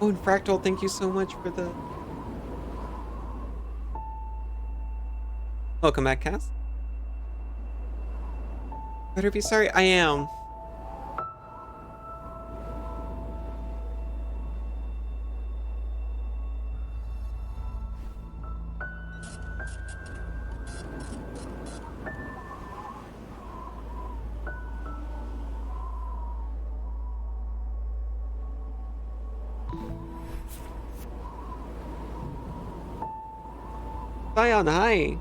Oh, and Fractal, thank you so much for the... Welcome back, Cass. Better be sorry. I am. Zion, hi.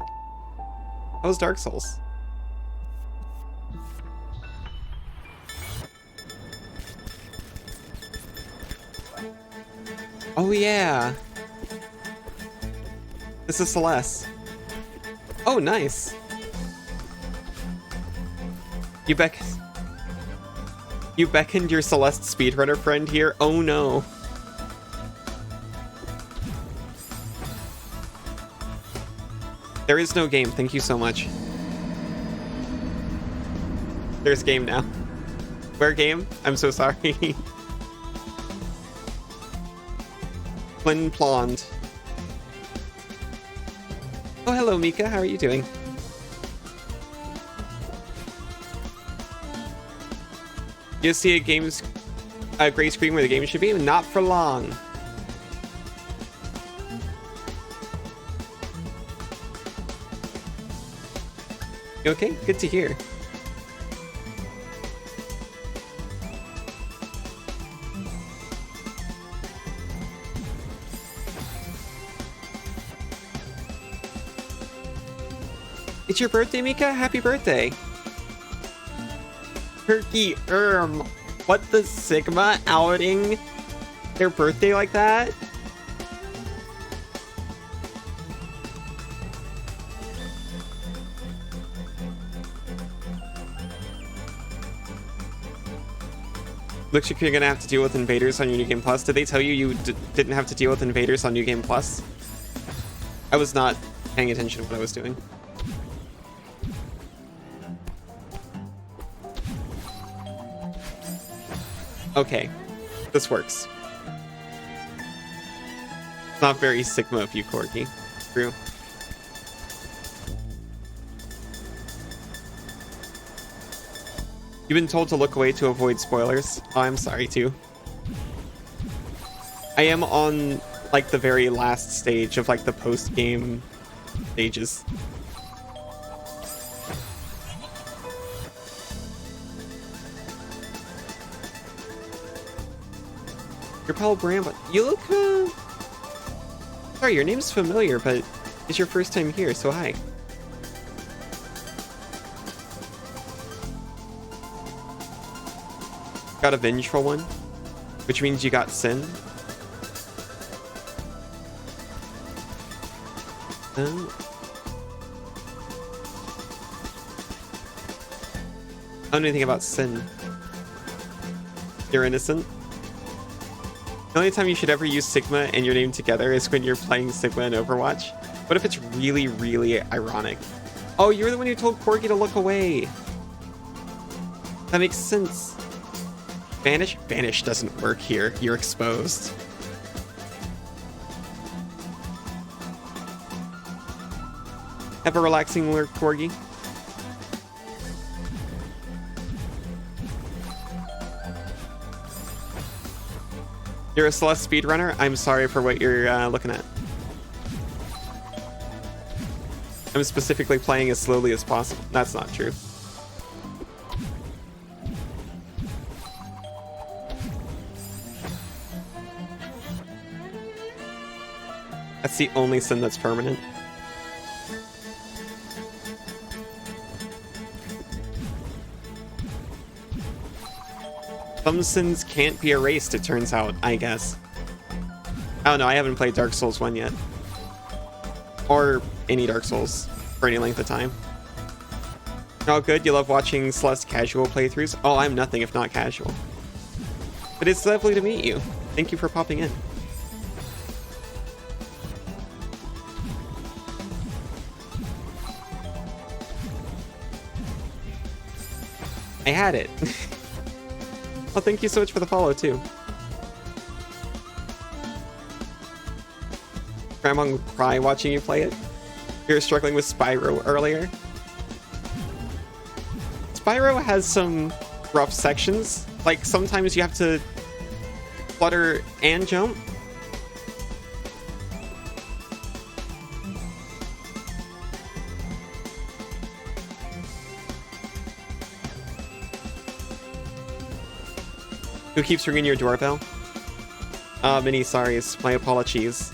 How was Dark Souls? Oh yeah. This is Celeste. Oh, nice. You beckoned your Celeste speedrunner friend here? Oh no. There is no game, thank you so much. There's game now. Where game? I'm so sorry. Flynn Plond. Oh, hello Mika, how are you doing? You see a gray screen where the game should be? Not for long. Okay, good to hear. It's your birthday, Mika? Happy birthday. Turkey what the Sigma outing their birthday like that? Looks like you're gonna have to deal with invaders on your New Game Plus. Did they tell you you didn't have to deal with invaders on New Game Plus? I was not paying attention to what I was doing. Okay, this works. It's not very Sigma of you, Corgi. True. You've been told to look away to avoid spoilers. Oh, I'm sorry too. I am on like the very last stage of like the post-game stages. Your pal Bramble. You look sorry, your name's familiar, but it's your first time here, so hi. Got a vengeful one, which means you got sin. Oh. I don't know anything about sin. You're innocent. The only time you should ever use Sigma and your name together is when you're playing Sigma in Overwatch. What if it's really, really ironic? Oh, you're the one who told Corgi to look away. That makes sense. Vanish? Vanish doesn't work here. You're exposed. Have a relaxing lurk, Corgi. You're a Celeste speedrunner? I'm sorry for what you're looking at. I'm specifically playing as slowly as possible. That's not true. That's the only sin that's permanent. Some sins can't be erased, it turns out, I guess. I don't know, I haven't played Dark Souls 1 yet. Or any Dark Souls for any length of time. Oh good, you love watching Celeste casual playthroughs? Oh, I'm nothing if not casual. But it's lovely to meet you. Thank you for popping in. I had it. Well, thank you so much for the follow, too. Grandma would cry watching you play it. You were struggling with Spyro earlier. Spyro has some rough sections. Like, sometimes you have to flutter and jump. Who keeps ringing your doorbell? Many sorries. My apologies.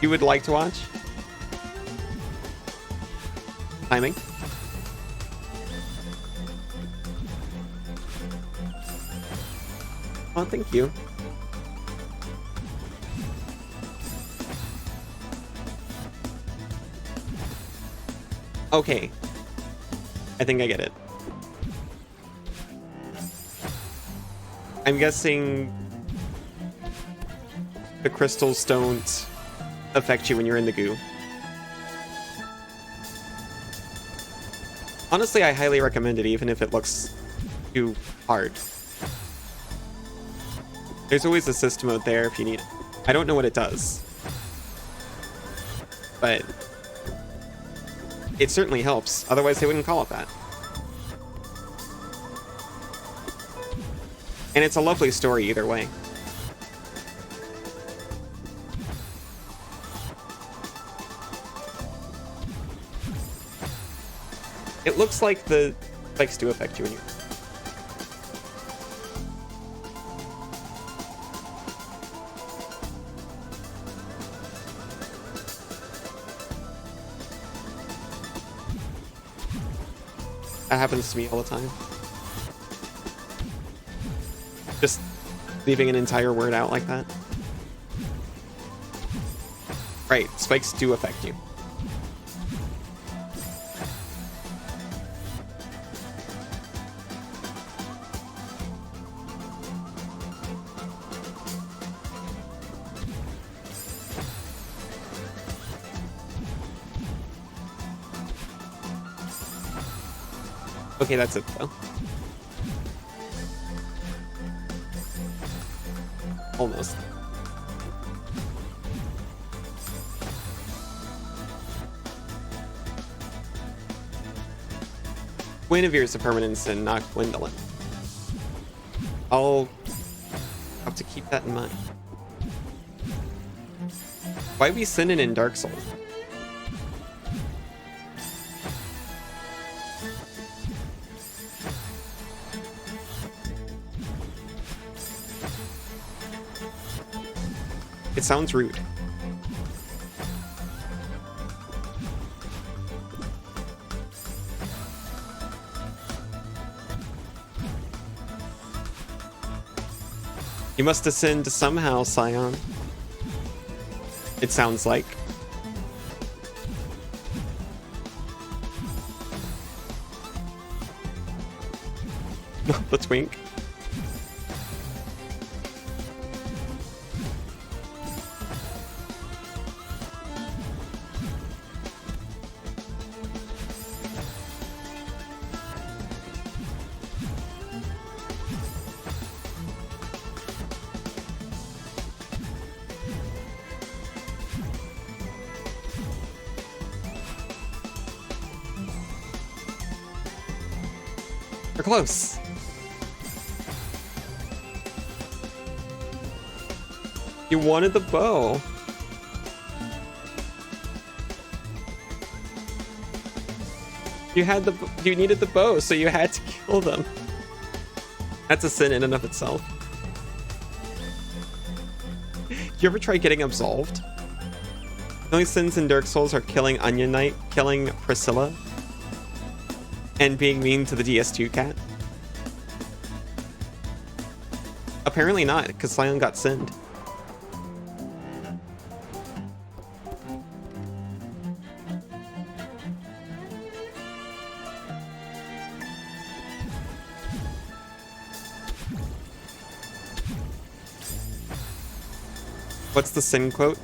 You would like to watch? Timing? Oh, thank you. Okay. I think I get it. I'm guessing the crystals don't affect you when you're in the goo. Honestly, I highly recommend it, even if it looks too hard. There's always a assist mode there if you need it. I don't know what it does, but it certainly helps. Otherwise, they wouldn't call it that. And it's a lovely story either way. It looks like the spikes do affect you when you're... That happens to me all the time. Just leaving an entire word out like that. Right, spikes do affect you. Okay, that's it though. Almost. Guinevere is a permanent sin, not Gwendolyn. I'll have to keep that in mind. Why we sinning in Dark Souls? It sounds rude. You must ascend somehow, Scion. It sounds like. The twink. We're close. You wanted the bow. You needed the bow, so you had to kill them. That's a sin in and of itself. Do you ever try getting absolved? The only sins in Dark Souls are killing Onion Knight, killing Priscilla, and being mean to the DS2 cat. Apparently not, because Scion got sinned. What's the sin quote?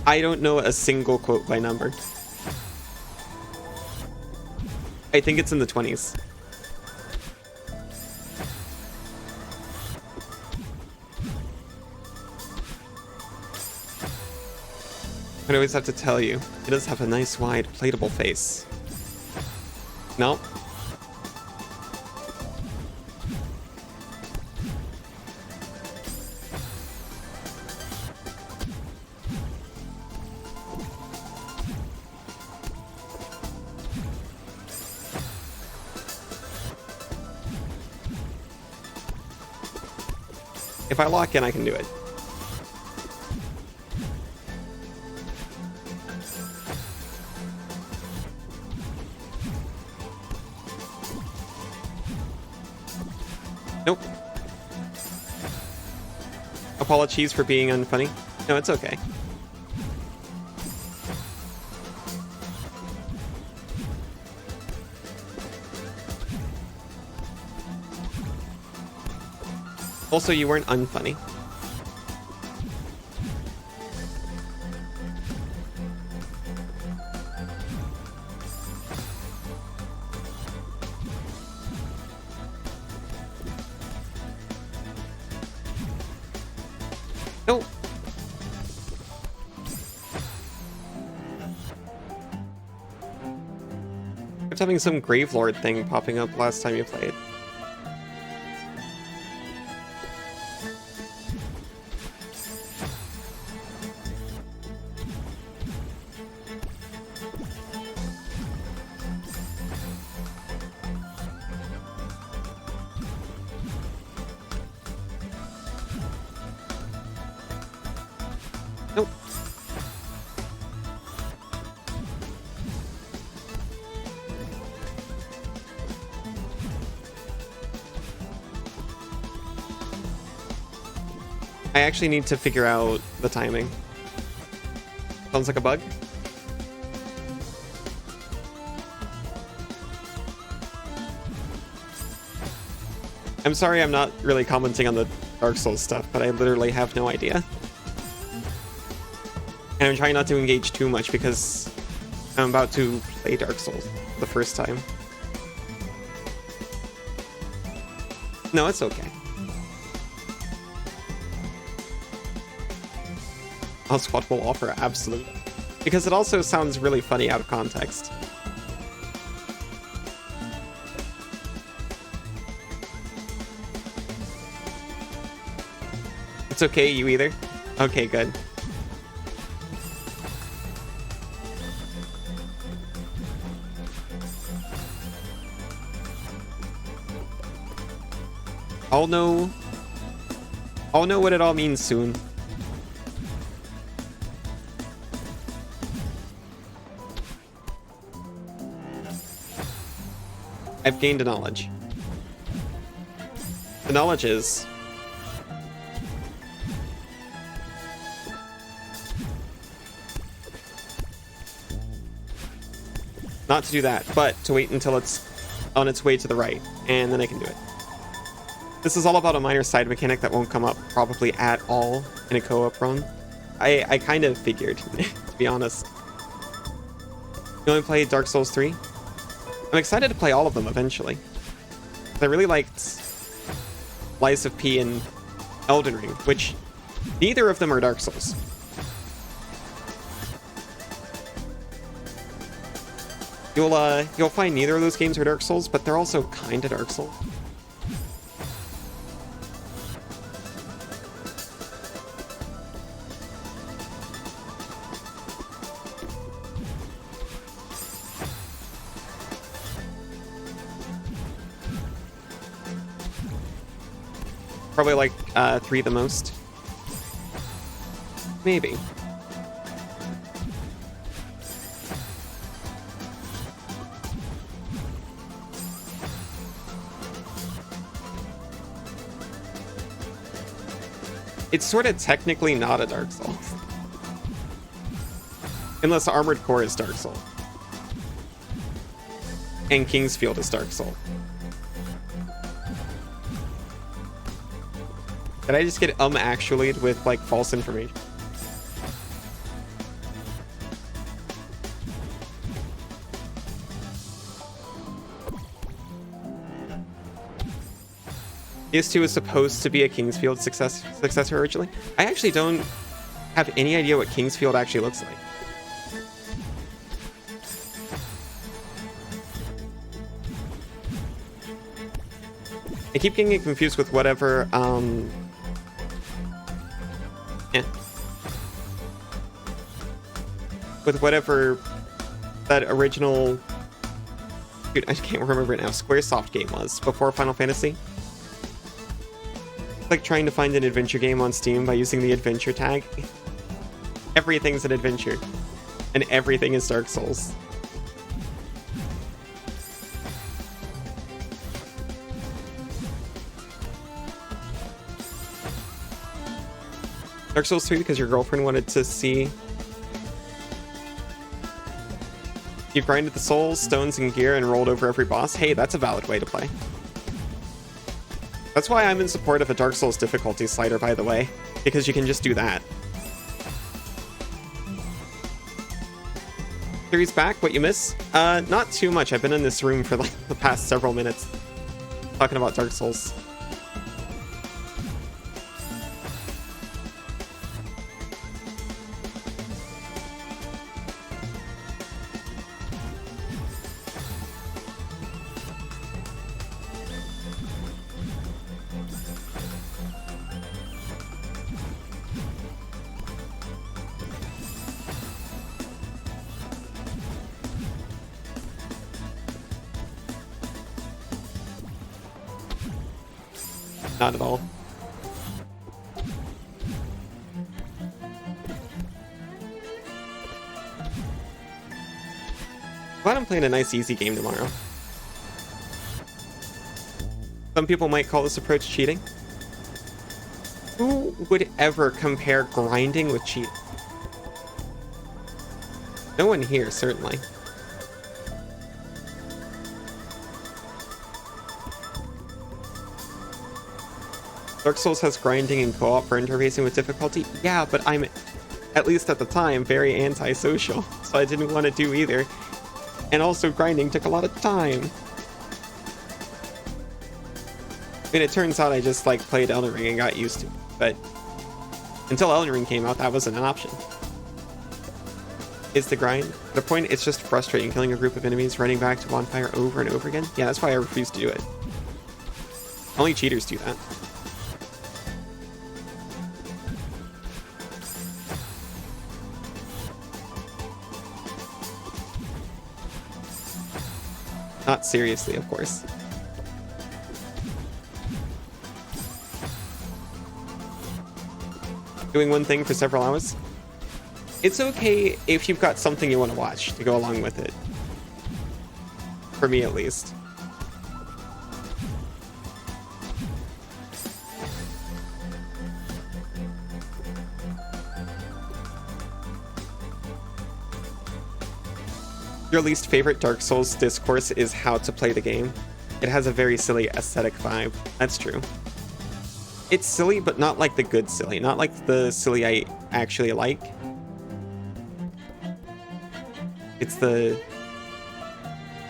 I don't know a single quote by number. I think it's in the 20s. I always have to tell you, he does have a nice wide platable face. No. If I lock in, I can do it. Nope. Apologies for being unfunny. No, it's okay. Also, you weren't unfunny. Nope. Kept having some Gravelord thing popping up last time you played. Nope. I actually need to figure out the timing. Sounds like a bug. I'm sorry I'm not really commenting on the Dark Souls stuff, but I literally have no idea. And I'm trying not to engage too much because I'm about to play Dark Souls the first time. No, it's okay. That's what we'll offer, absolutely. Because it also sounds really funny out of context. It's okay, you either? Okay, good. I'll know what it all means soon. I've gained a knowledge. The knowledge is not to do that, but to wait until it's on its way to the right, and then I can do it. This is all about a minor side mechanic that won't come up probably at all in a co-op run. I kind of figured, to be honest. You only played Dark Souls 3? I'm excited to play all of them eventually. I really liked Lies of P and Elden Ring, which neither of them are Dark Souls. You'll find neither of those games are Dark Souls, but they're also kind of Dark Souls. Probably like 3 the most. Maybe. It's sort of technically not a Dark Souls. Unless Armored Core is Dark Souls. And Kingsfield is Dark Souls. Did I just get actually with like false information? PS2 is supposed to be a Kingsfield successor originally. I actually don't have any idea what Kingsfield actually looks like. I keep getting it confused with whatever, with whatever that original, dude, I can't remember it now, Squaresoft game was before Final Fantasy. It's like trying to find an adventure game on Steam by using the adventure tag. Everything's an adventure, and everything is Dark Souls. Dark Souls 3 because your girlfriend wanted to see. You grinded the souls, stones, and gear and rolled over every boss. Hey, that's a valid way to play. That's why I'm in support of a Dark Souls difficulty slider, by the way, because you can just do that. Series back, what you miss? Not too much. I've been in this room for like the past several minutes talking about Dark Souls. Not at all. Glad I'm playing a nice easy game tomorrow. Some people might call this approach cheating. Who would ever compare grinding with cheating? No one here, certainly. Dark Souls has grinding and co-op for interfacing with difficulty. Yeah, but I'm, at least at the time, very antisocial, so I didn't want to do either. And also, grinding took a lot of time. I mean, it turns out I just, like, played Elden Ring and got used to it, but until Elden Ring came out, that wasn't an option. Is the grind? At a point, it's just frustrating killing a group of enemies, running back to bonfire over and over again. Yeah, that's why I refuse to do it. Only cheaters do that. Not seriously, of course. Doing one thing for several hours? It's okay if you've got something you want to watch to go along with it. For me, at least. Your least favorite Dark Souls discourse is how to play the game. It has a very silly aesthetic vibe. That's true. It's silly, but not like the good silly. Not like the silly I actually like. It's the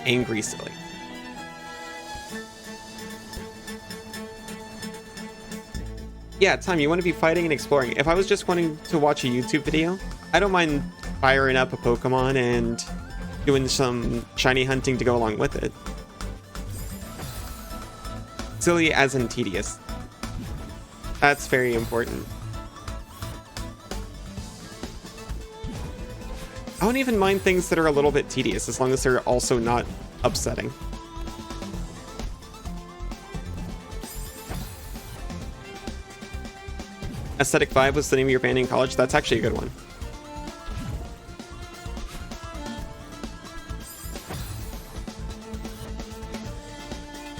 angry silly. Yeah, Tom, you want to be fighting and exploring. If I was just wanting to watch a YouTube video, I don't mind firing up a Pokemon and doing some shiny hunting to go along with it. Silly as in tedious. That's very important. I don't even mind things that are a little bit tedious as long as they're also not upsetting. Aesthetic Vibe was the name of your band in college. That's actually a good one.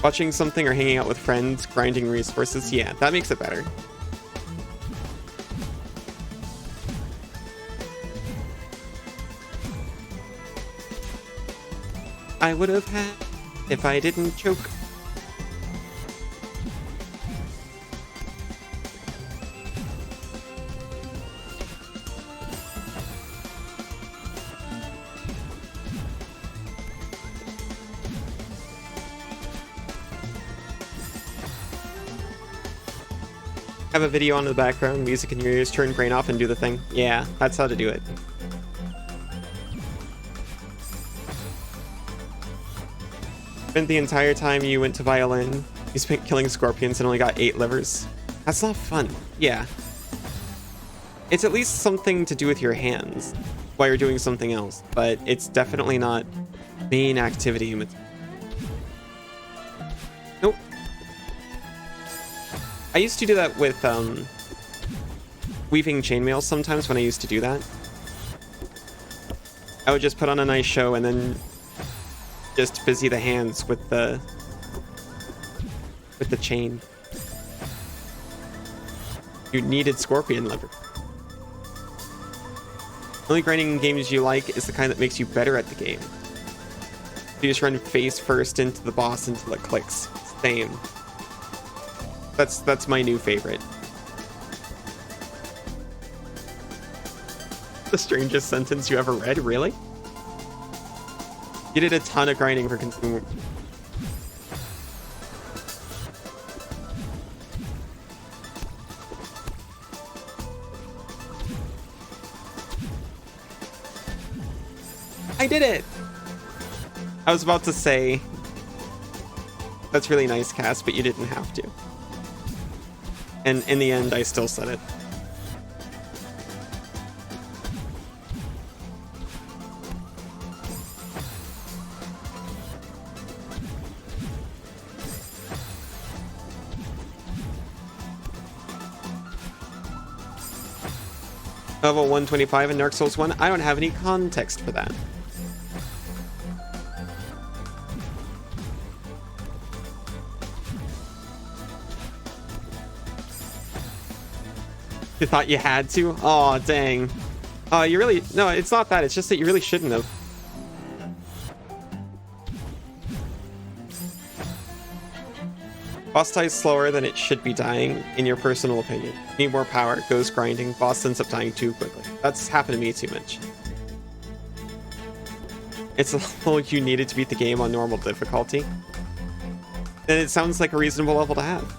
Watching something or hanging out with friends, grinding resources, yeah, that makes it better. I would have had if I didn't choke. Have a video on in the background, music in your ears, turn brain off and do the thing. Yeah, that's how to do it. Spent the entire time you went to violin You spent killing scorpions and only got 8 livers. That's not fun. Yeah. It's at least something to do with your hands while you're doing something else, but it's definitely not main activity. Nope. I used to do that with weaving chainmail sometimes when I used to do that. I would just put on a nice show and then just busy the hands with the chain. You needed scorpion liver. The only grinding games you like is the kind that makes you better at the game. You just run face first into the boss until it clicks. Same. That's my new favorite. The strangest sentence you ever read? Really? You did a ton of grinding for consumer. I did it! I was about to say, that's really nice, Cass, but you didn't have to. And in the end, I still said it. Level 125 in Dark Souls 1? I don't have any context for that. You thought you had to? Oh, dang. You really... No, it's not that. It's just that you really shouldn't have. Boss dies slower than it should be dying, in your personal opinion. Need more power, goes grinding, boss ends up dying too quickly. That's happened to me too much. It's a level you needed to beat the game on normal difficulty. And it sounds like a reasonable level to have.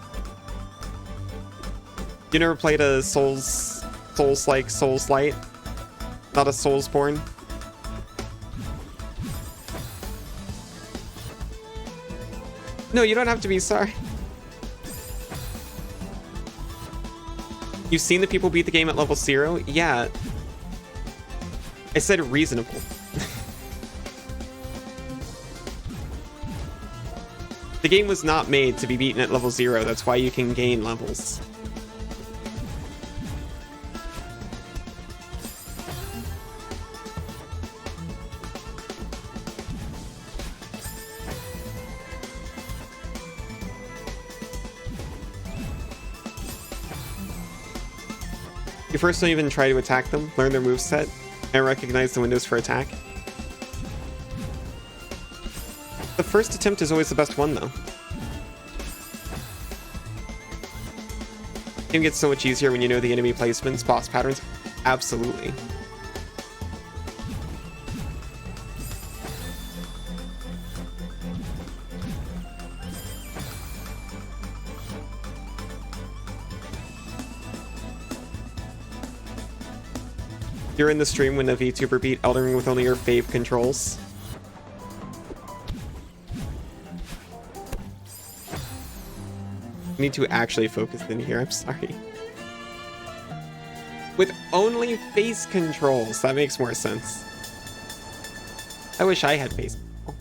You never played a Souls-like Souls-Light? Not a Soulsborne? No, you don't have to be sorry. You've seen the people beat the game at level 0? Yeah. I said reasonable. The game was not made to be beaten at level 0. That's why you can gain levels. You first don't even try to attack them, learn their moveset, and recognize the windows for attack. The first attempt is always the best one, though. The game gets so much easier when you know the enemy placements, boss patterns. Absolutely. You're in the stream when a VTuber beat Elden Ring with only your fave controls. I need to actually focus in here, I'm sorry. With only face controls, that makes more sense. I wish I had face control.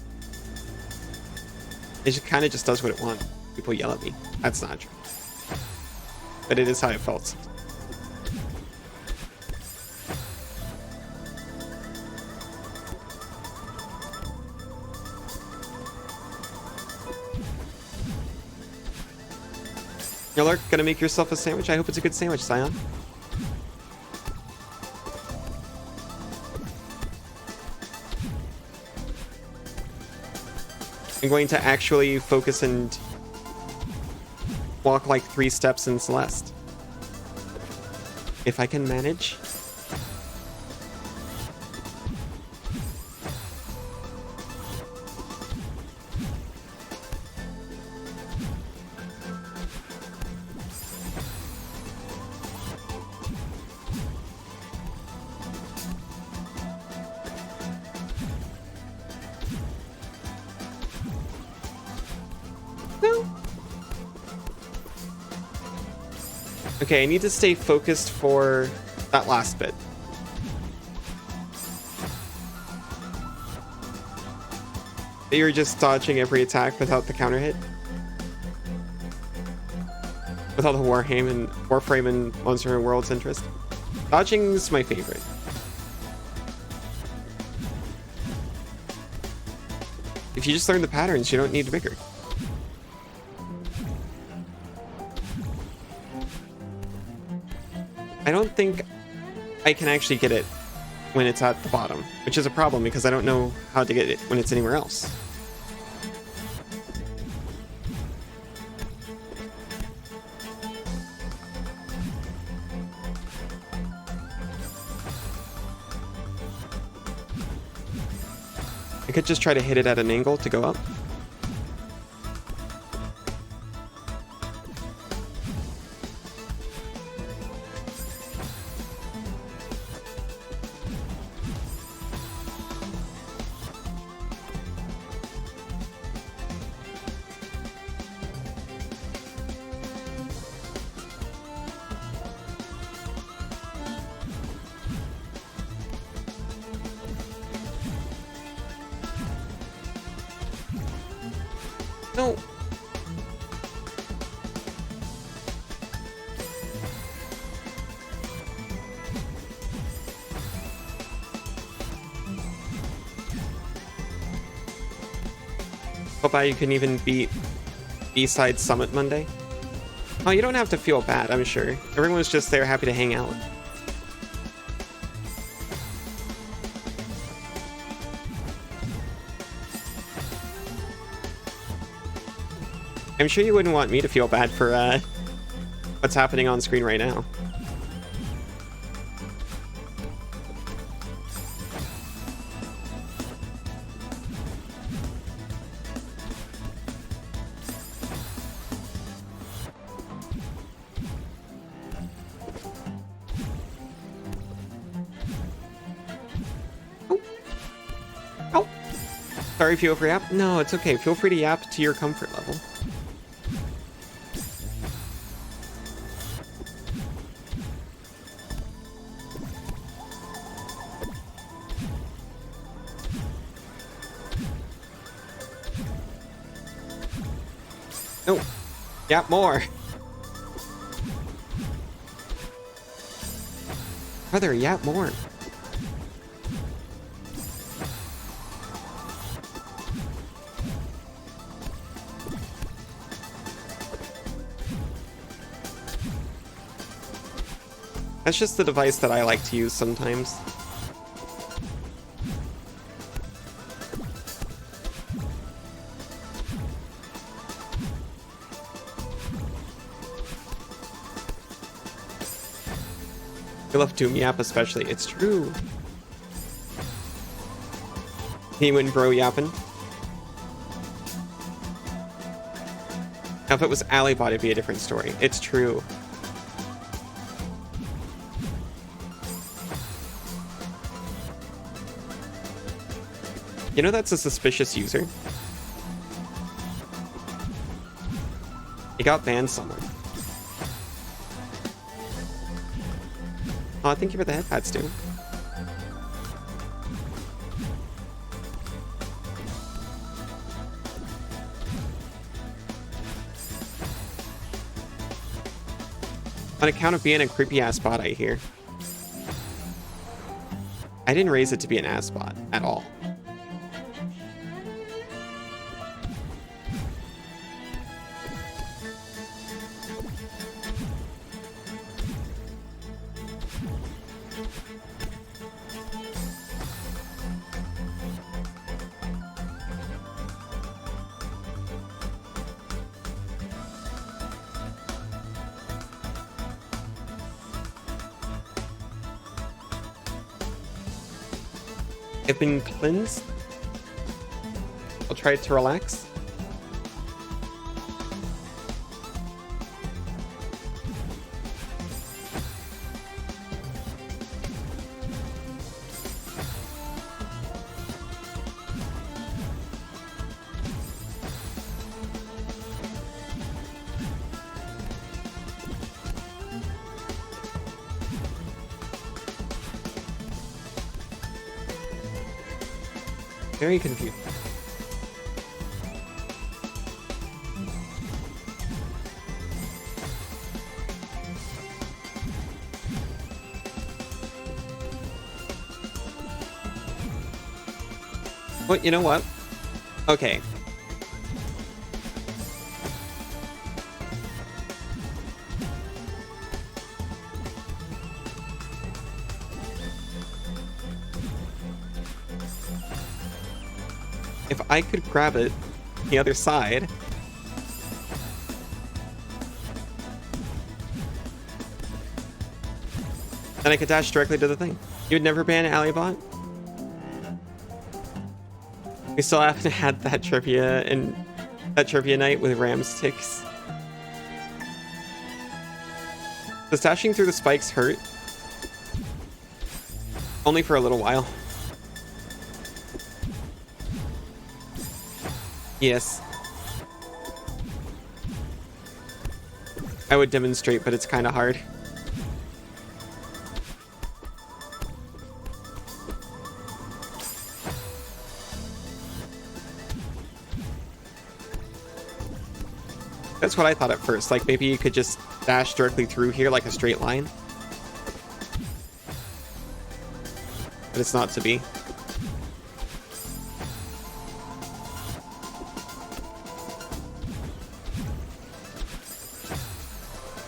It just kind of just does what it wants. People yell at me. That's not true. But it is how it felt. You're gonna make yourself a sandwich? I hope it's a good sandwich, Scion. I'm going to actually focus and walk like 3 steps in Celeste. If I can manage. Okay, I need to stay focused for that last bit. You're just dodging every attack without the counter hit. Without the Warframe and Monster Hunter World's interest. Dodging's my favorite. If you just learn the patterns, you don't need vigor. I don't think I can actually get it when it's at the bottom, which is a problem because I don't know how to get it when it's anywhere else. I could just try to hit it at an angle to go up. No. Hope you couldn't even beat B-Side Summit Monday. Oh, you don't have to feel bad, I'm sure. Everyone was just there happy to hang out. I'm sure you wouldn't want me to feel bad for what's happening on screen right now. Oh. Oh. Sorry if you overyap. No, it's okay. Feel free to yap to your comfort level. No. Yap more. Brother, yap more. That's just the device that I like to use sometimes. I love Doom Yap especially. It's true. He wouldn't bro yapping. Now if it was Alibot, it'd be a different story. It's true. You know that's a suspicious user? He got banned somewhere. Oh, thank you for the headpads, too. On account of being a creepy-ass bot, I hear. I didn't raise it to be an ass bot at all. I've been cleansed. I'll try to relax. Very confused. Well, you know what? Okay. If I could grab it the other side. Then I could dash directly to the thing. You would never ban Alibot? We still haven't had that trivia and that trivia night with ram sticks. Does dashing through the spikes hurt? Only for a little while. Yes. I would demonstrate, but it's kind of hard. That's what I thought at first. Like maybe you could just dash directly through here like a straight line. But it's not to be.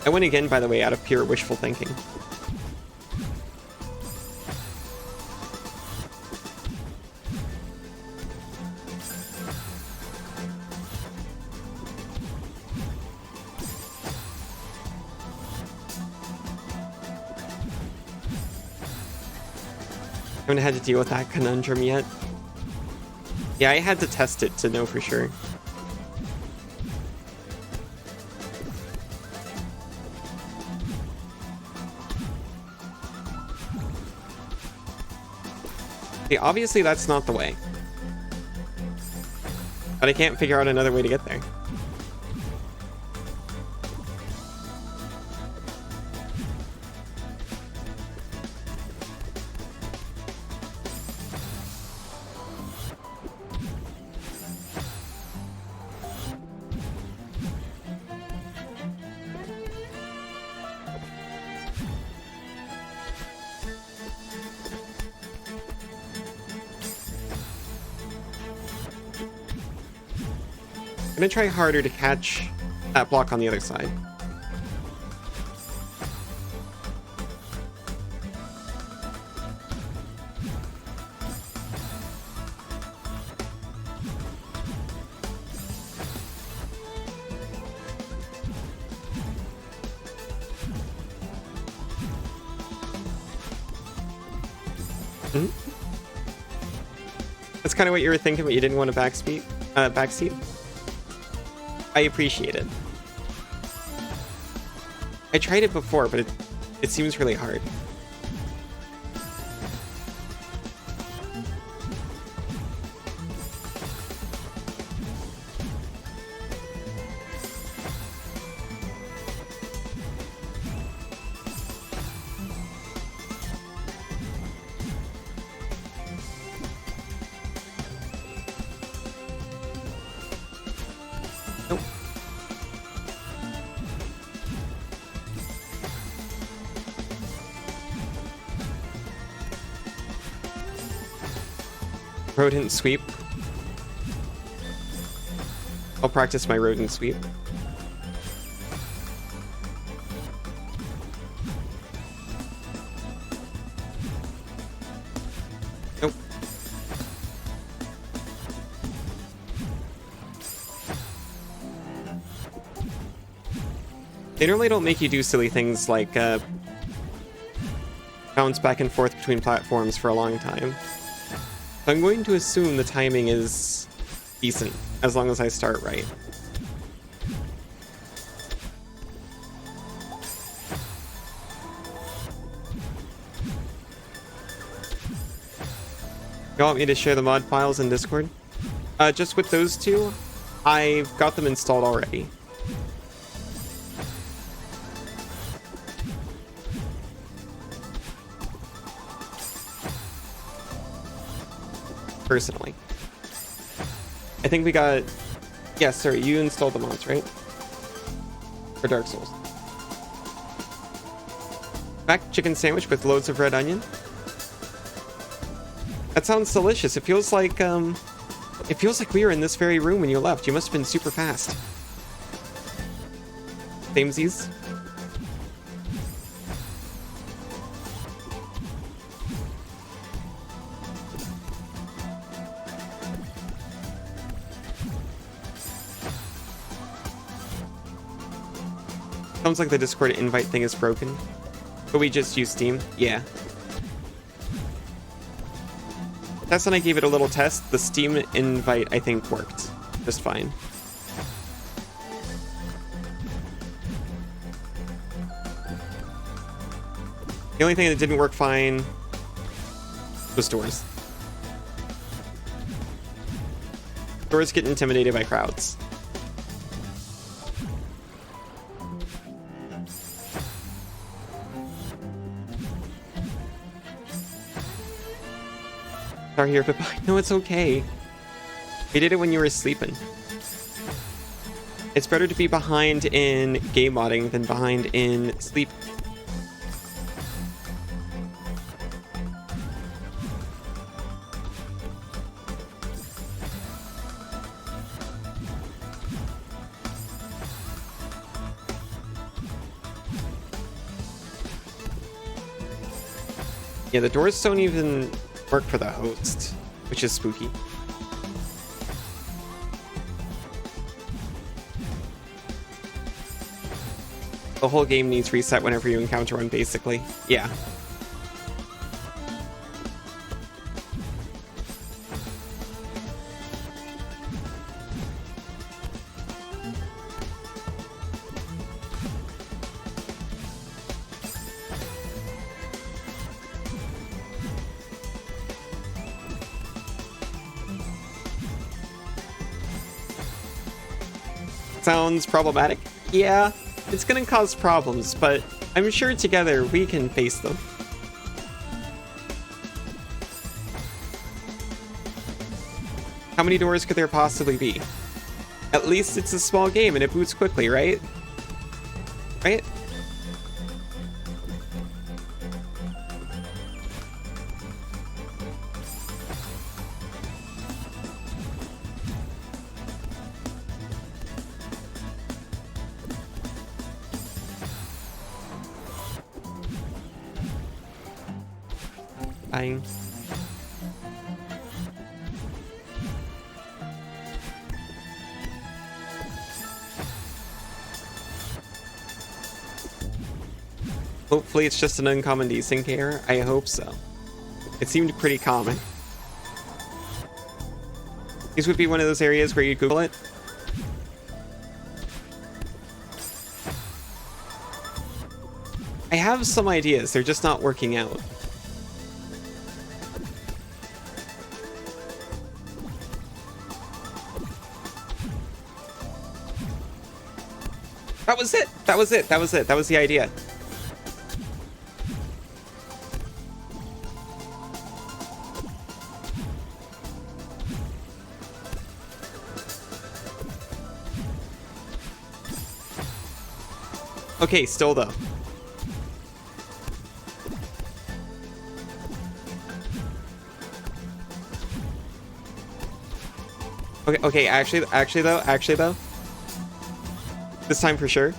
I went again, by the way, out of pure wishful thinking. I haven't had to deal with that conundrum yet. Yeah, I had to test it to know for sure. See, obviously that's not the way. But I can't figure out another way to get there. I'm gonna try harder to catch that block on the other side. That's kind of what you were thinking, but you didn't want to backseat. I appreciate it. I tried it before, but it seems really hard. Rodent sweep. I'll practice my rodent sweep. Nope. They normally don't make you do silly things like bounce back and forth between platforms for a long time. I'm going to assume the timing is decent, as long as I start right. You want me to share the mod files in Discord? Just with those two, I've got them installed already. Personally. I think we got... Yeah, sorry, you installed the mods, right? For Dark Souls. Back chicken sandwich with loads of red onion. That sounds delicious. It feels like we were in this very room when you left. You must have been super fast. Samesies. Sounds like the Discord invite thing is broken. But we just use Steam? Yeah. That's when I gave it a little test. The Steam invite, I think, worked just fine. The only thing that didn't work fine was doors. Doors get intimidated by crowds. Sorry here, but no, it's okay. We did it when you were sleeping. It's better to be behind in game modding than behind in sleep. Yeah, the doors don't even work for the host, which is spooky. The whole game needs reset whenever you encounter one, basically. Yeah. Sounds problematic? Yeah, it's gonna cause problems, but I'm sure together we can face them. How many doors could there possibly be? At least it's a small game and it boots quickly, right? Right? Dying. Hopefully it's just an uncommon desync error. I hope so. It seemed pretty common. These would be one of those areas where you Google it. I have some ideas, they're just not working out. That was it! That was it! That was it! That was the idea. Okay, still though. Okay, actually though. This time for sure.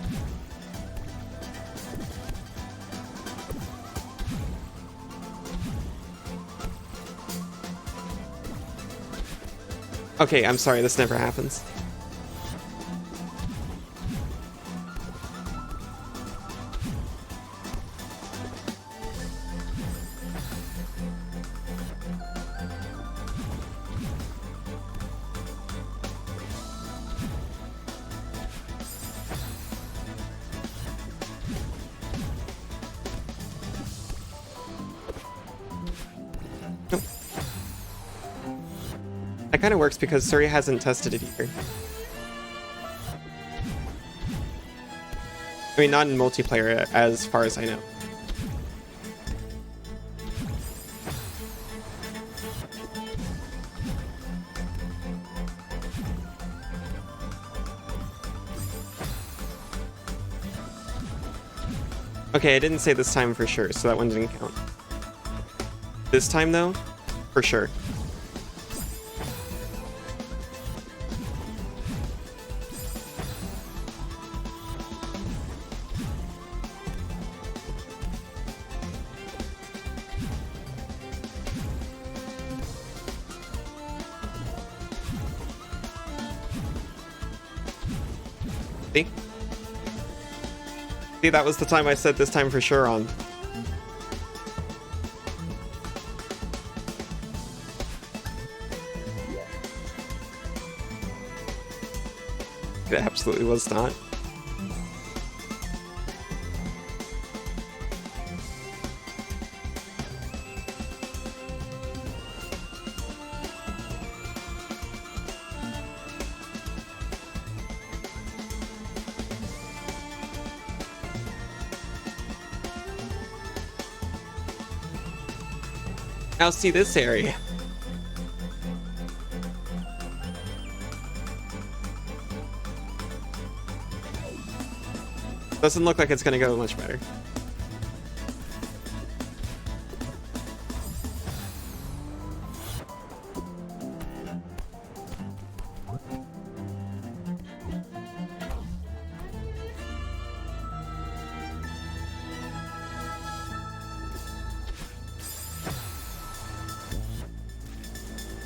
Okay, I'm sorry, this never happens. That kind of works because Surrey hasn't tested it either. I mean, not in multiplayer, as far as I know. Okay, I didn't say this time for sure, so that one didn't count. This time, though, for sure. See? See, that was the time I said this time for sure on. It absolutely was not. Now see this area. Doesn't look like it's gonna go much better.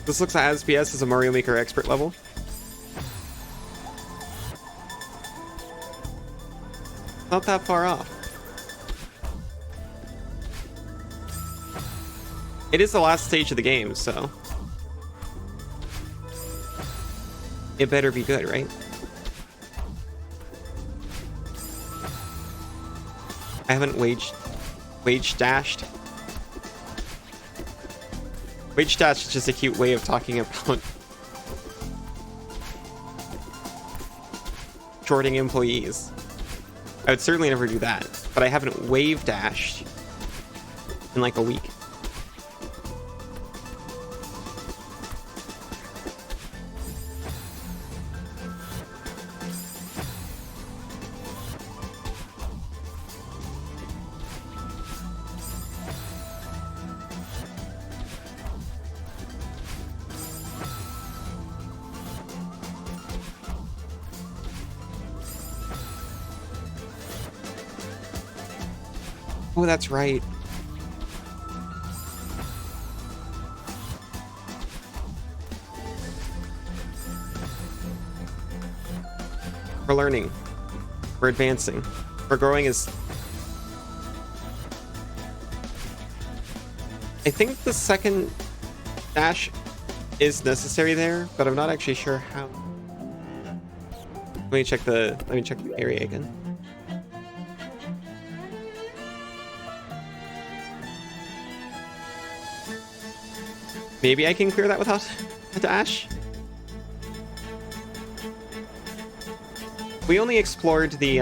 This looks like SBS is a Mario Maker expert level. Not that far off. It is the last stage of the game, so it better be good, right? I haven't wage dashed. Wage dash is just a cute way of talking about shorting employees. I would certainly never do that, but I haven't wave dashed in like a week. Oh, that's right. We're learning. We're advancing. We're growing as... I think the second dash is necessary there, but I'm not actually sure how. Let me check the area again. Maybe I can clear that without a dash. We only explored the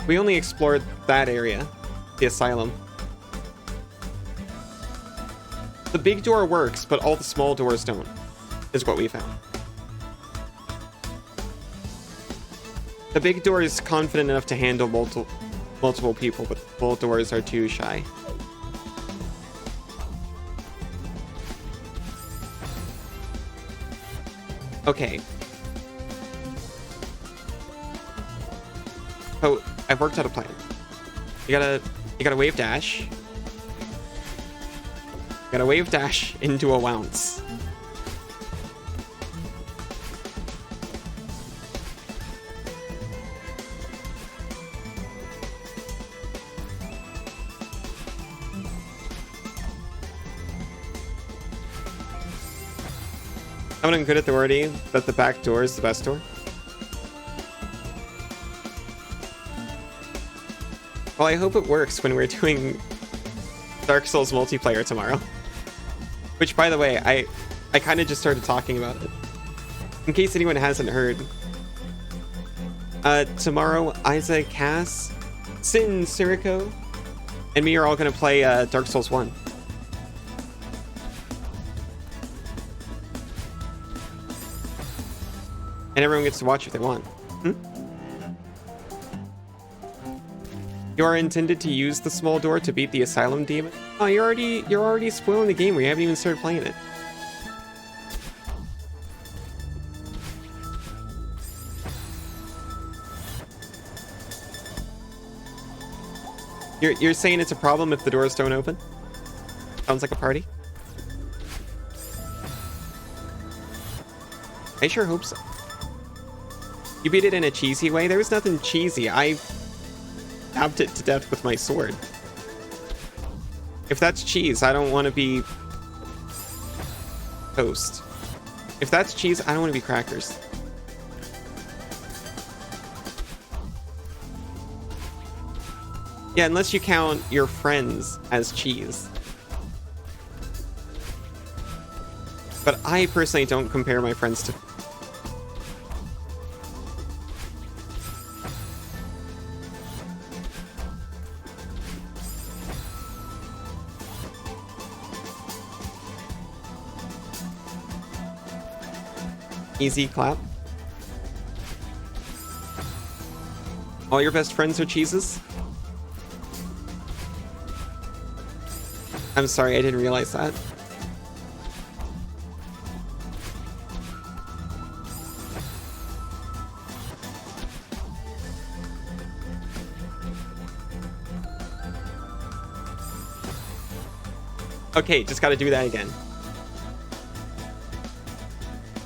we only explored that area, the asylum. The big door works, but all the small doors don't, is what we found. The big door is confident enough to handle multiple people, but the small doors are too shy. Okay. So I've worked out a plan. You gotta wave dash. You gotta wave dash into a bounce. Someone good authority that the back door is the best door. Well, I hope it works when we're doing Dark Souls multiplayer tomorrow. Which, by the way, I kind of just started talking about it. In case anyone hasn't heard. Tomorrow, Isa, Cass, Sin, Siriko, and me are all going to play Dark Souls 1. And everyone gets to watch if they want. You are intended to use the small door to beat the asylum demon? Oh, you're already spoiling the game where you haven't even started playing it. You're saying it's a problem if the doors don't open? Sounds like a party. I sure hope so. You beat it in a cheesy way? There was nothing cheesy. I stabbed it to death with my sword. If that's cheese, I don't want to be toast. If that's cheese, I don't want to be crackers. Yeah, unless you count your friends as cheese. But I personally don't compare my friends to... Easy clap. All your best friends are cheeses? I'm sorry, I didn't realize that. Okay, just gotta do that again.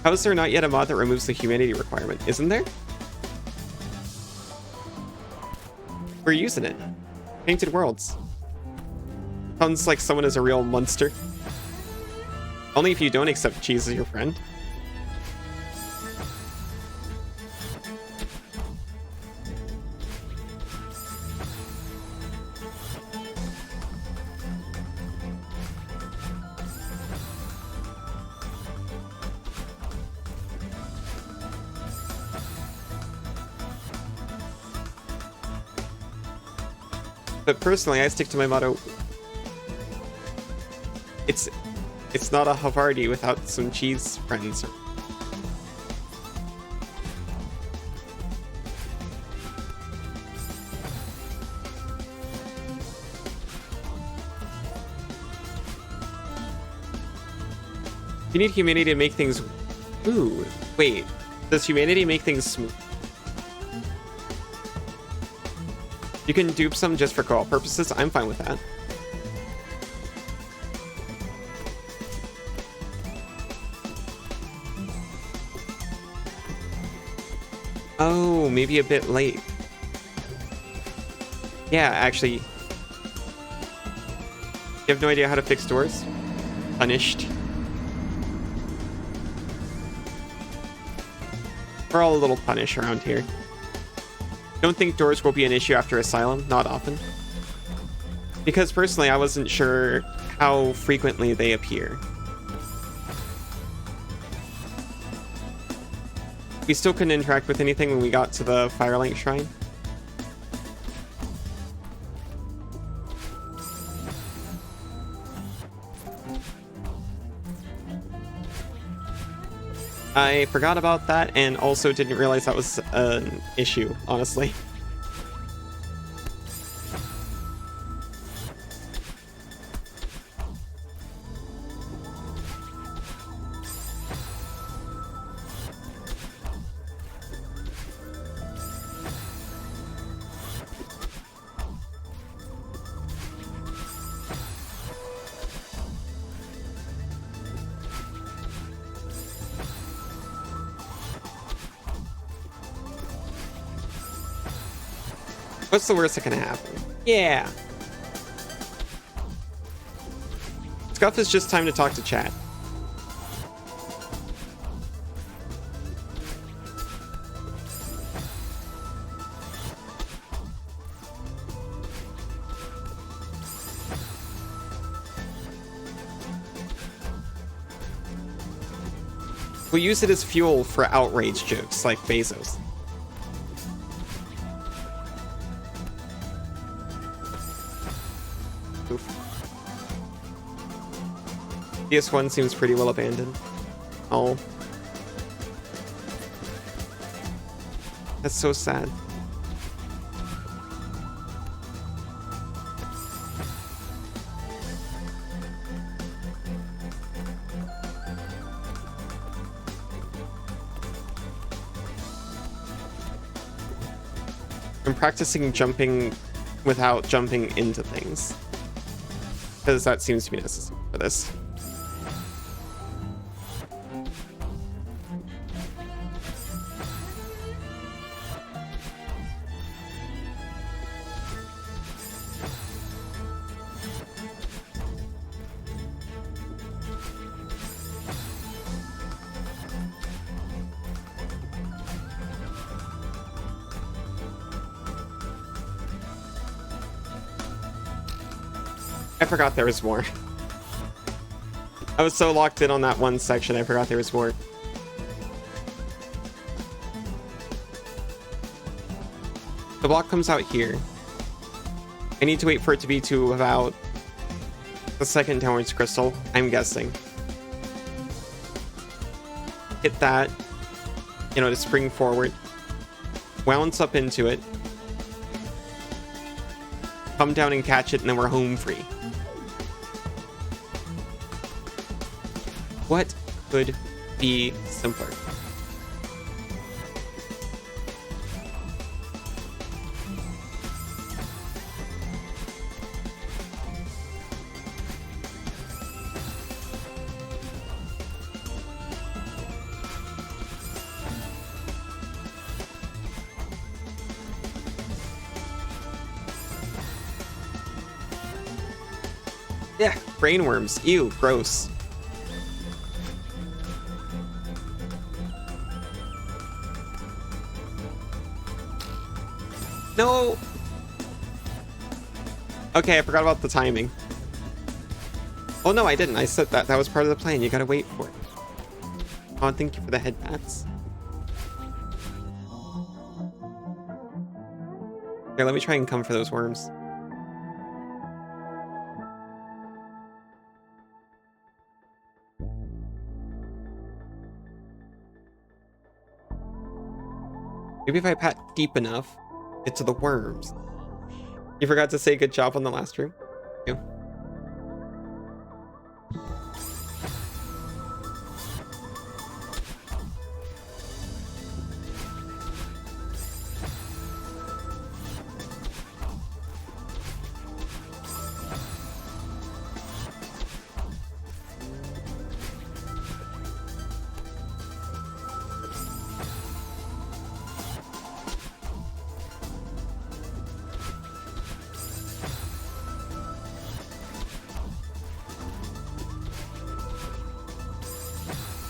How is there not yet a mod that removes the humanity requirement? Isn't there? We're using it. Painted Worlds. Sounds like someone is a real monster. Only if you don't accept cheese as your friend. But personally, I stick to my motto. It's not a Havarti without some cheese friends. You need humanity to make things... Ooh, wait. Does humanity make things smooth? You can dupe some just for co-op purposes. I'm fine with that. Oh, maybe a bit late. Yeah, actually. You have no idea how to fix doors? Punished. We're all a little punished around here. Don't think doors will be an issue after Asylum. Not often. Because personally, I wasn't sure how frequently they appear. We still couldn't interact with anything when we got to the Firelight Shrine. I forgot about that and also didn't realize that was an issue, honestly. What's the worst that can happen? Yeah. Scuff is just time to talk to chat. We'll use it as fuel for outrage jokes like Bezos. PS1 seems pretty well abandoned. Oh. That's so sad. I'm practicing jumping without jumping into things, because that seems to be necessary for this. I forgot there was more. I was so locked in on that one section, I forgot there was more. The block comes out here. I need to wait for it to be to about the second downwards crystal, I'm guessing. Hit that, you know, to spring forward. Bounce up into it. Come down and catch it, and then we're home free. What could be simpler? Yeah, brainworms. Ew, gross. No. Okay, I forgot about the timing. Oh no, I didn't. I said that. That was part of the plan. You gotta wait for it. Oh, thank you for the head pats. Here, let me try and come for those worms. Maybe if I pat deep enough, get to the worms. You forgot to say good job on the last room? Thank you.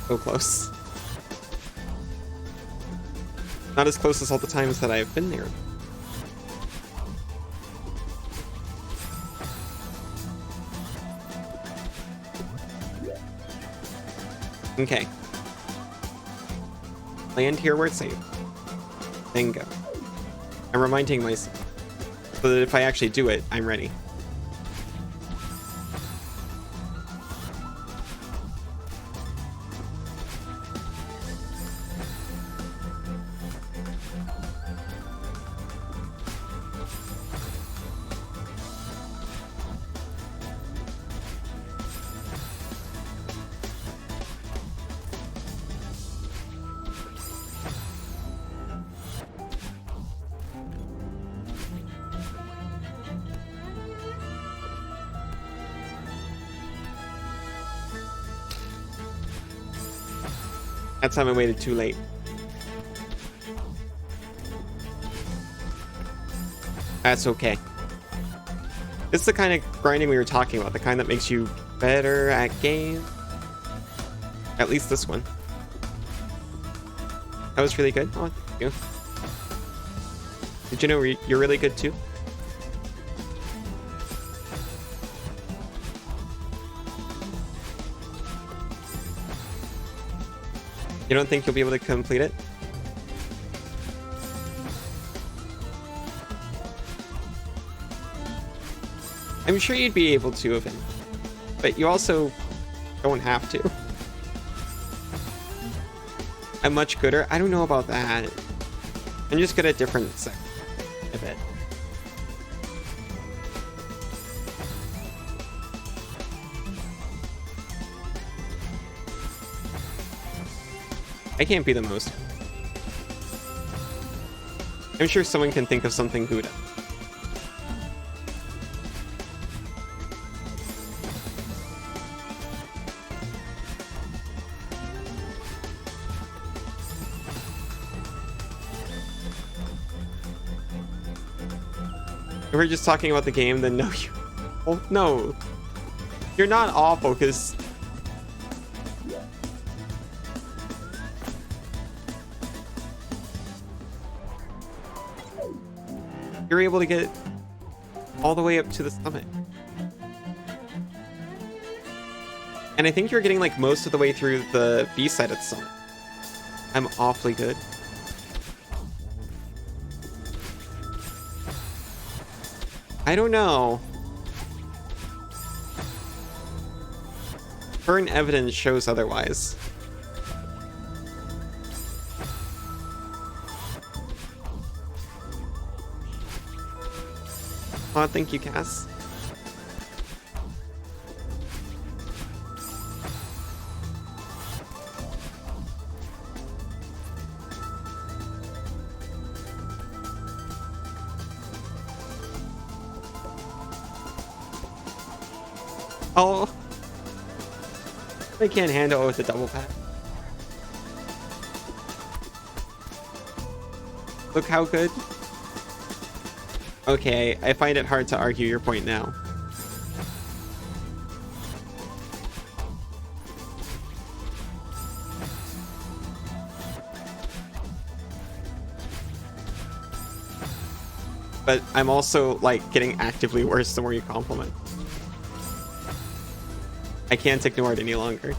So close. Not as close as all the times that I've been there. Okay. Land here where it's safe. Then go. I'm reminding myself so that if I actually do it, I'm ready. That time I waited too late. That's okay. This is the kind of grinding we were talking about, the kind that makes you better at game. At least this one. That was really good. Oh, thank you. Did you know you're really good too? You don't think you'll be able to complete it? I'm sure you'd be able to, Evan. But you also don't have to. I'm much gooder. I don't know about that. I'm just good at different sections of it. I can't be the most. I'm sure someone can think of something Buddha. If we're just talking about the game, then no, you... Oh, no. You're not awful, because... You're able to get all the way up to the summit. And I think you're getting like most of the way through the B side of the summit. I'm awfully good. I don't know. Current evidence shows otherwise. Oh, thank you, Cass. Oh, I can't handle it with the double pack. Look how good. Okay, I find it hard to argue your point now. But I'm also, like, getting actively worse the more you compliment. I can't ignore it any longer.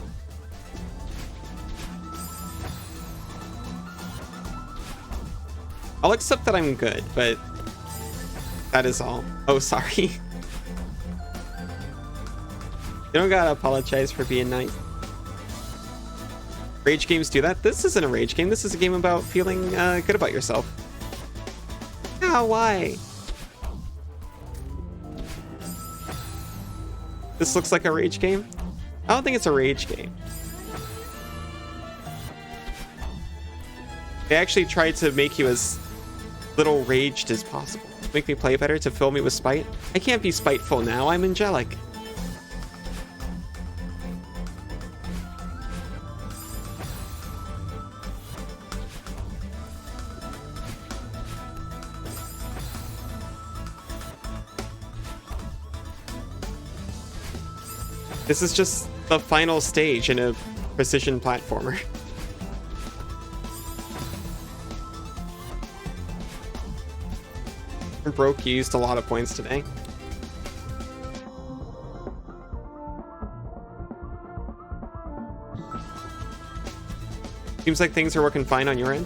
I'll accept that I'm good, but that is all. Oh, sorry. You don't gotta apologize for being nice. Rage games do that? This isn't a rage game. This is a game about feeling good about yourself. Yeah, why? This looks like a rage game? I don't think it's a rage game. They actually tried to make you as little raged as possible. Make me play better to fill me with spite. I can't be spiteful now, I'm angelic. This is just the final stage in a precision platformer. Broke used a lot of points today. Seems like things are working fine on your end.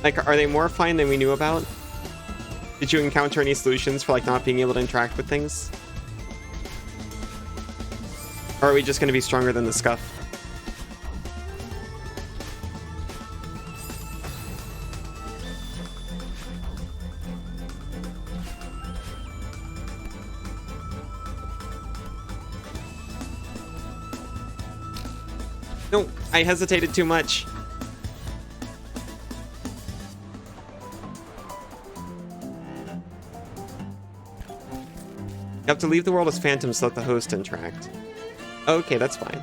Like, are they more fine than we knew about? Did you encounter any solutions for, like, not being able to interact with things? Or are we just going to be stronger than the scuff? No, I hesitated too much. You have to leave the world as phantoms to let the host interact. Okay, that's fine.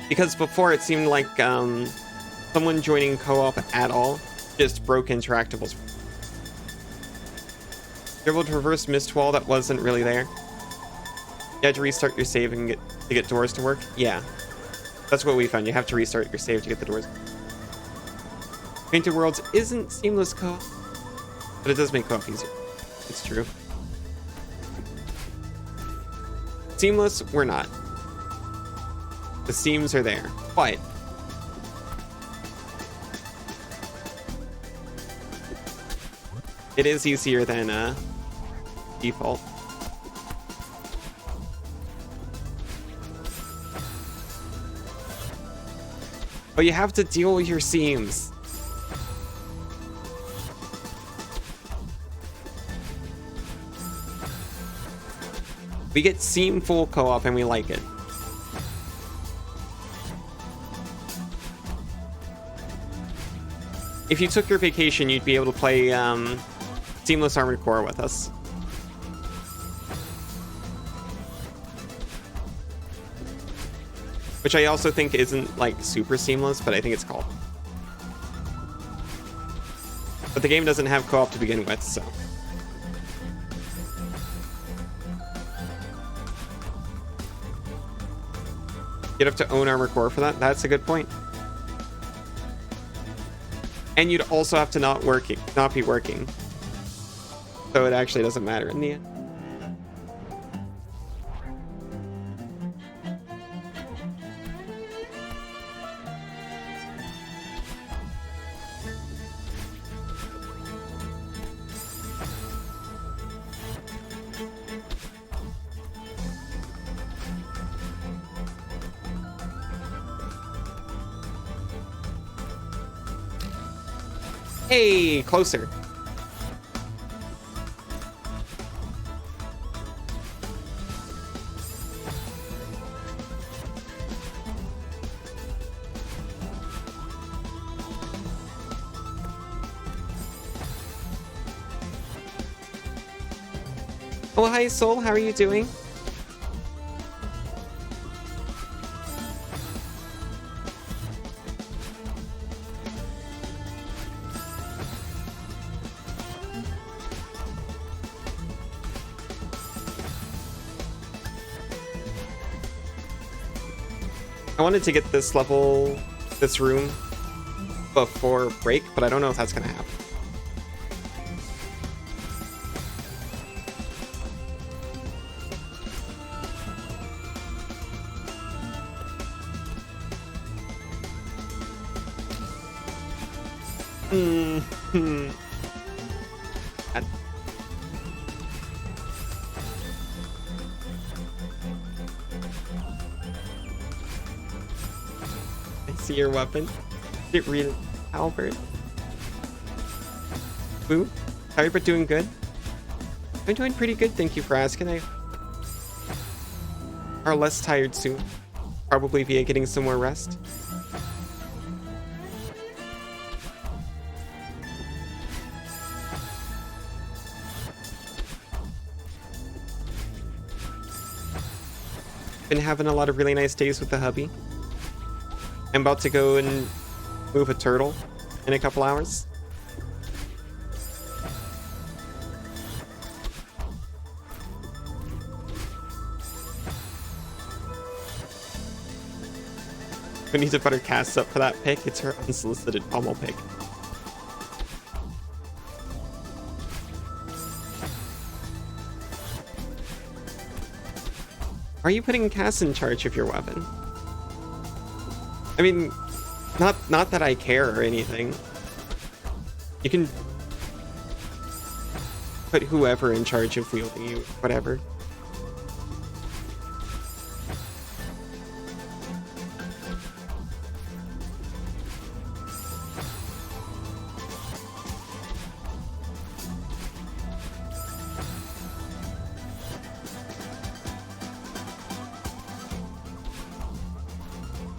Because before it seemed like someone joining co-op at all just broke interactables. You're able to reverse mist wall that wasn't really there. You had to restart your save and get doors to work. Yeah, that's what we found. You have to restart your save to get the doors. Painted Worlds isn't seamless co-op, but it does make co-op easier. It's true. Seamless, we're not. The seams are there, but it is easier than default. But you have to deal with your seams. We get seam full co-op and we like it. If you took your vacation, you'd be able to play Seamless Armored Core with us. Which I also think isn't like super seamless, but I think it's called. But the game doesn't have co-op to begin with, so. You'd have to own Armored Core for that. That's a good point. And you'd also have to not be working. So it actually doesn't matter in the end. Hey, closer. Oh, hi, Soul. How are you doing? I wanted to get this level, this room, before break, but I don't know if that's gonna happen. I see your weapon. Is it really Albert? Boo? How are you doing good? I'm doing pretty good, thank you for asking. I are less tired soon. Probably via getting some more rest. Been having a lot of really nice days with the hubby. I'm about to go and move a turtle in a couple hours. We need to put her cast up for that pick. It's her unsolicited pommel pick. Are you putting Cass in charge of your weapon? I mean, not that I care or anything. You can put whoever in charge of wielding you, whatever.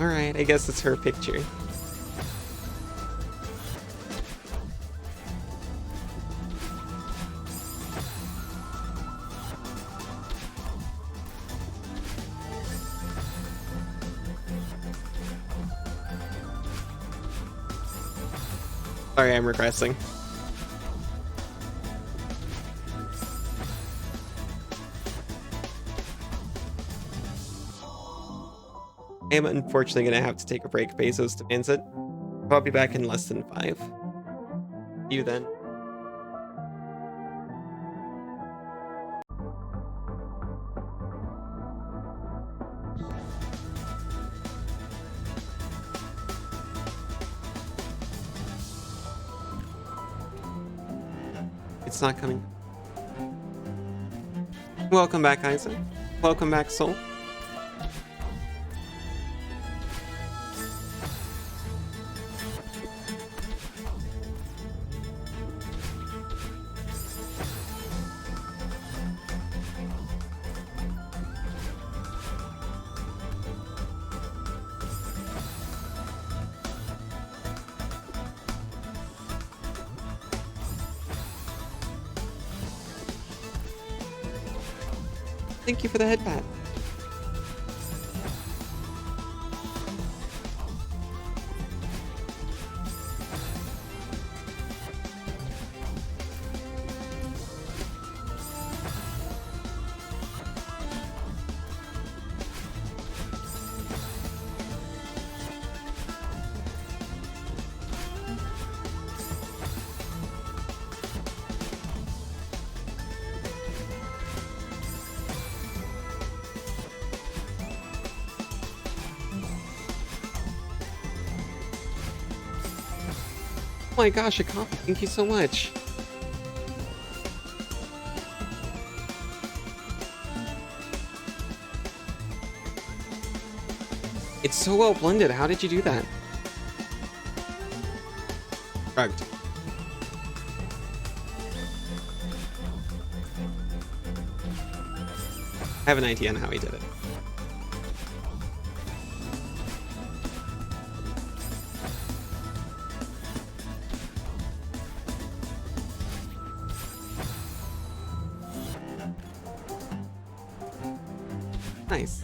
Alright, I guess it's her picture. Sorry, I'm regressing. I am unfortunately going to have to take a break. Bezos demands it. I'll be back in less than 5. See you then. It's not coming. Welcome back, Isaac. Welcome back, Soul. Thank you for the head pat. Oh my gosh, a coffee. Thank you so much. It's so well blended. How did you do that? Drugged. I have an idea on how he did it. Nice.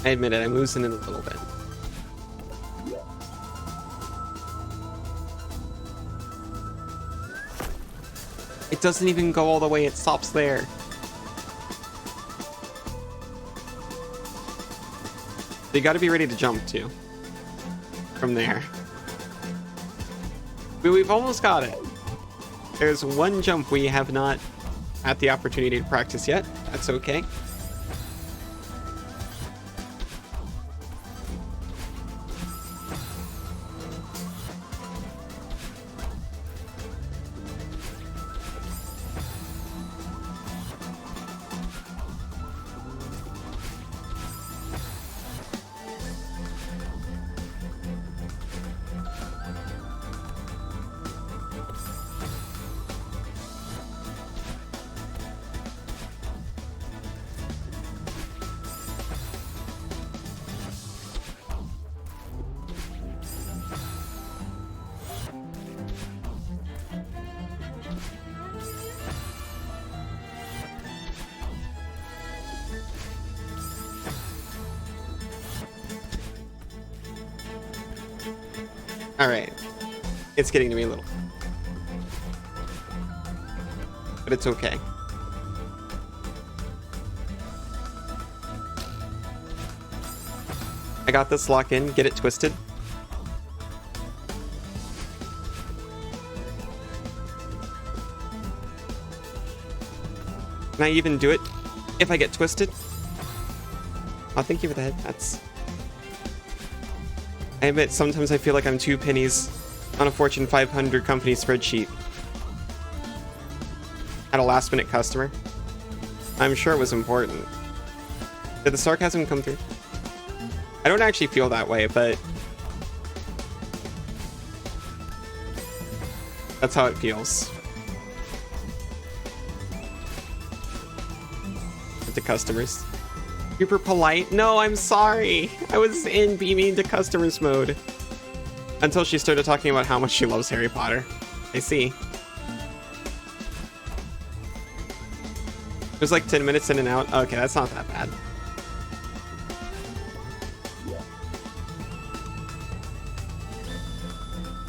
I admit it, I'm losing it a little bit. It doesn't even go all the way, it stops there. So you gotta be ready to jump too. From there. We've almost got it. There's one jump we have not had the opportunity to practice yet. That's okay. Alright. It's getting to me a little. But it's okay. I got this lock in, get it twisted. Can I even do it if I get twisted? Oh, thank you for the head pats. I admit, sometimes I feel like I'm 2 pennies on a Fortune 500 company spreadsheet. At a last-minute customer. I'm sure it was important. Did the sarcasm come through? I don't actually feel that way, but that's how it feels. With the customers. Super polite. No, I'm sorry. I was in be mean to customers mode. Until she started talking about how much she loves Harry Potter. I see. It was like 10 minutes in and out. Okay, that's not that bad.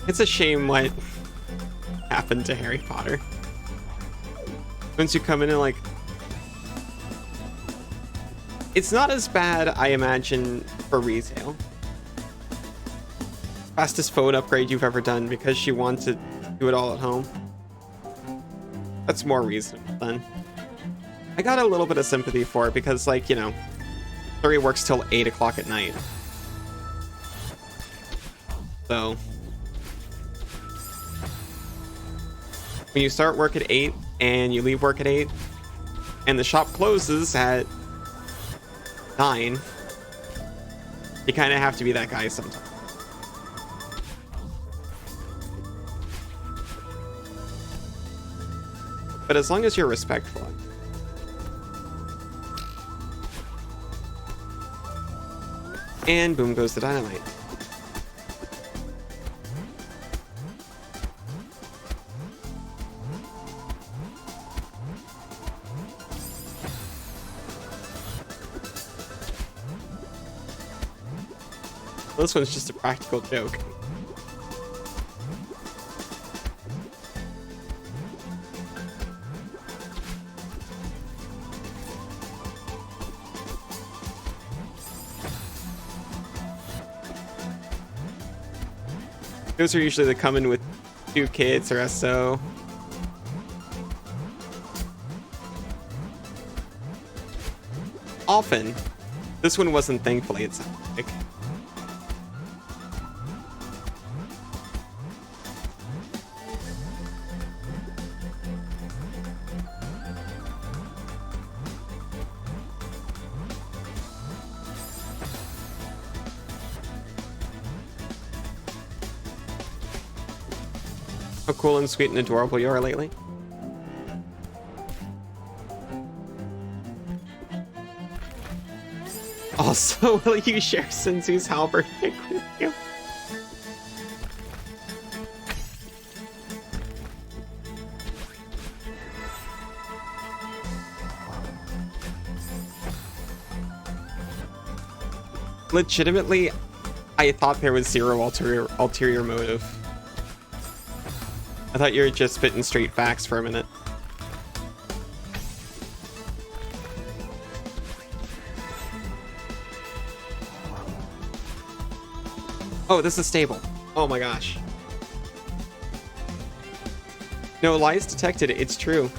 It's a shame what happened to Harry Potter. Once you come in and like... It's not as bad, I imagine, for retail. Fastest phone upgrade you've ever done because she wants to do it all at home. That's more reasonable then. I got a little bit of sympathy for it because, like, you know, Furry works till 8 o'clock at night. So when you start work at 8 and you leave work at 8 and the shop closes at 9, you kind of have to be that guy sometimes. But as long as you're respectful. And boom goes the dynamite. This one's just a practical joke. Those are usually the coming with 2 kids or so. Often. This one wasn't, thankfully, it sounds like. How cool and sweet and adorable you are lately. Also, will you share Senzu's halberd pick with you? Legitimately, I thought there was zero ulterior motive. I thought you were just spitting straight facts for a minute. Oh, this is stable. Oh my gosh. No, lies detected. It's true.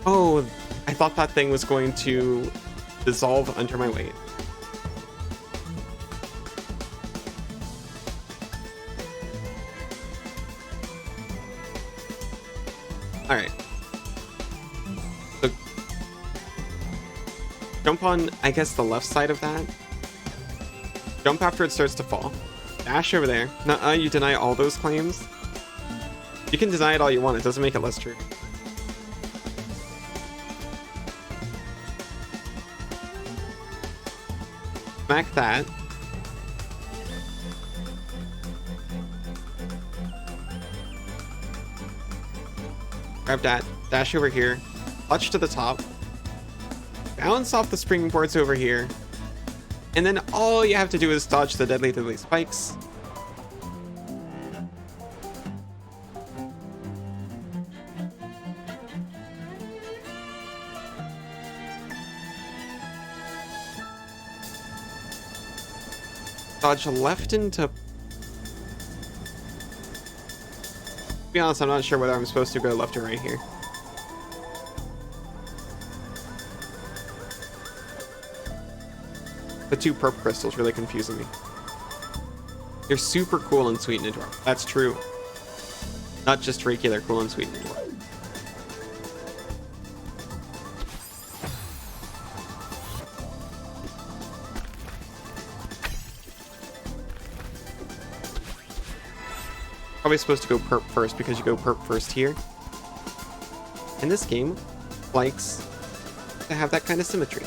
Oh, I thought that thing was going to dissolve under my weight. All right. So jump on, I guess, the left side of that. Jump after it starts to fall. Dash over there. Nuh-uh, you deny all those claims. You can deny it all you want. It doesn't make it less true. Smack that. Grab that. Dash over here. Clutch to the top. Bounce off the springboards over here. And then all you have to do is dodge the deadly spikes. Dodge left into... To be honest, I'm not sure whether I'm supposed to go left or right here. The 2 perp crystals really confusing me. You're super cool and sweet and adorable. That's true. Not just regular cool and sweet and adorable. Probably supposed to go perp first because you go perp first here. And this game likes to have that kind of symmetry.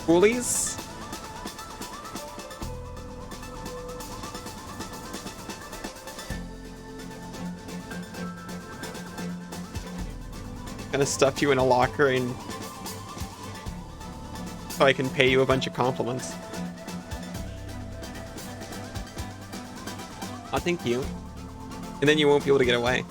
Coolies. Gonna stuff you in a locker and so I can pay you a bunch of compliments. Oh, thank you. And then you won't be able to get away.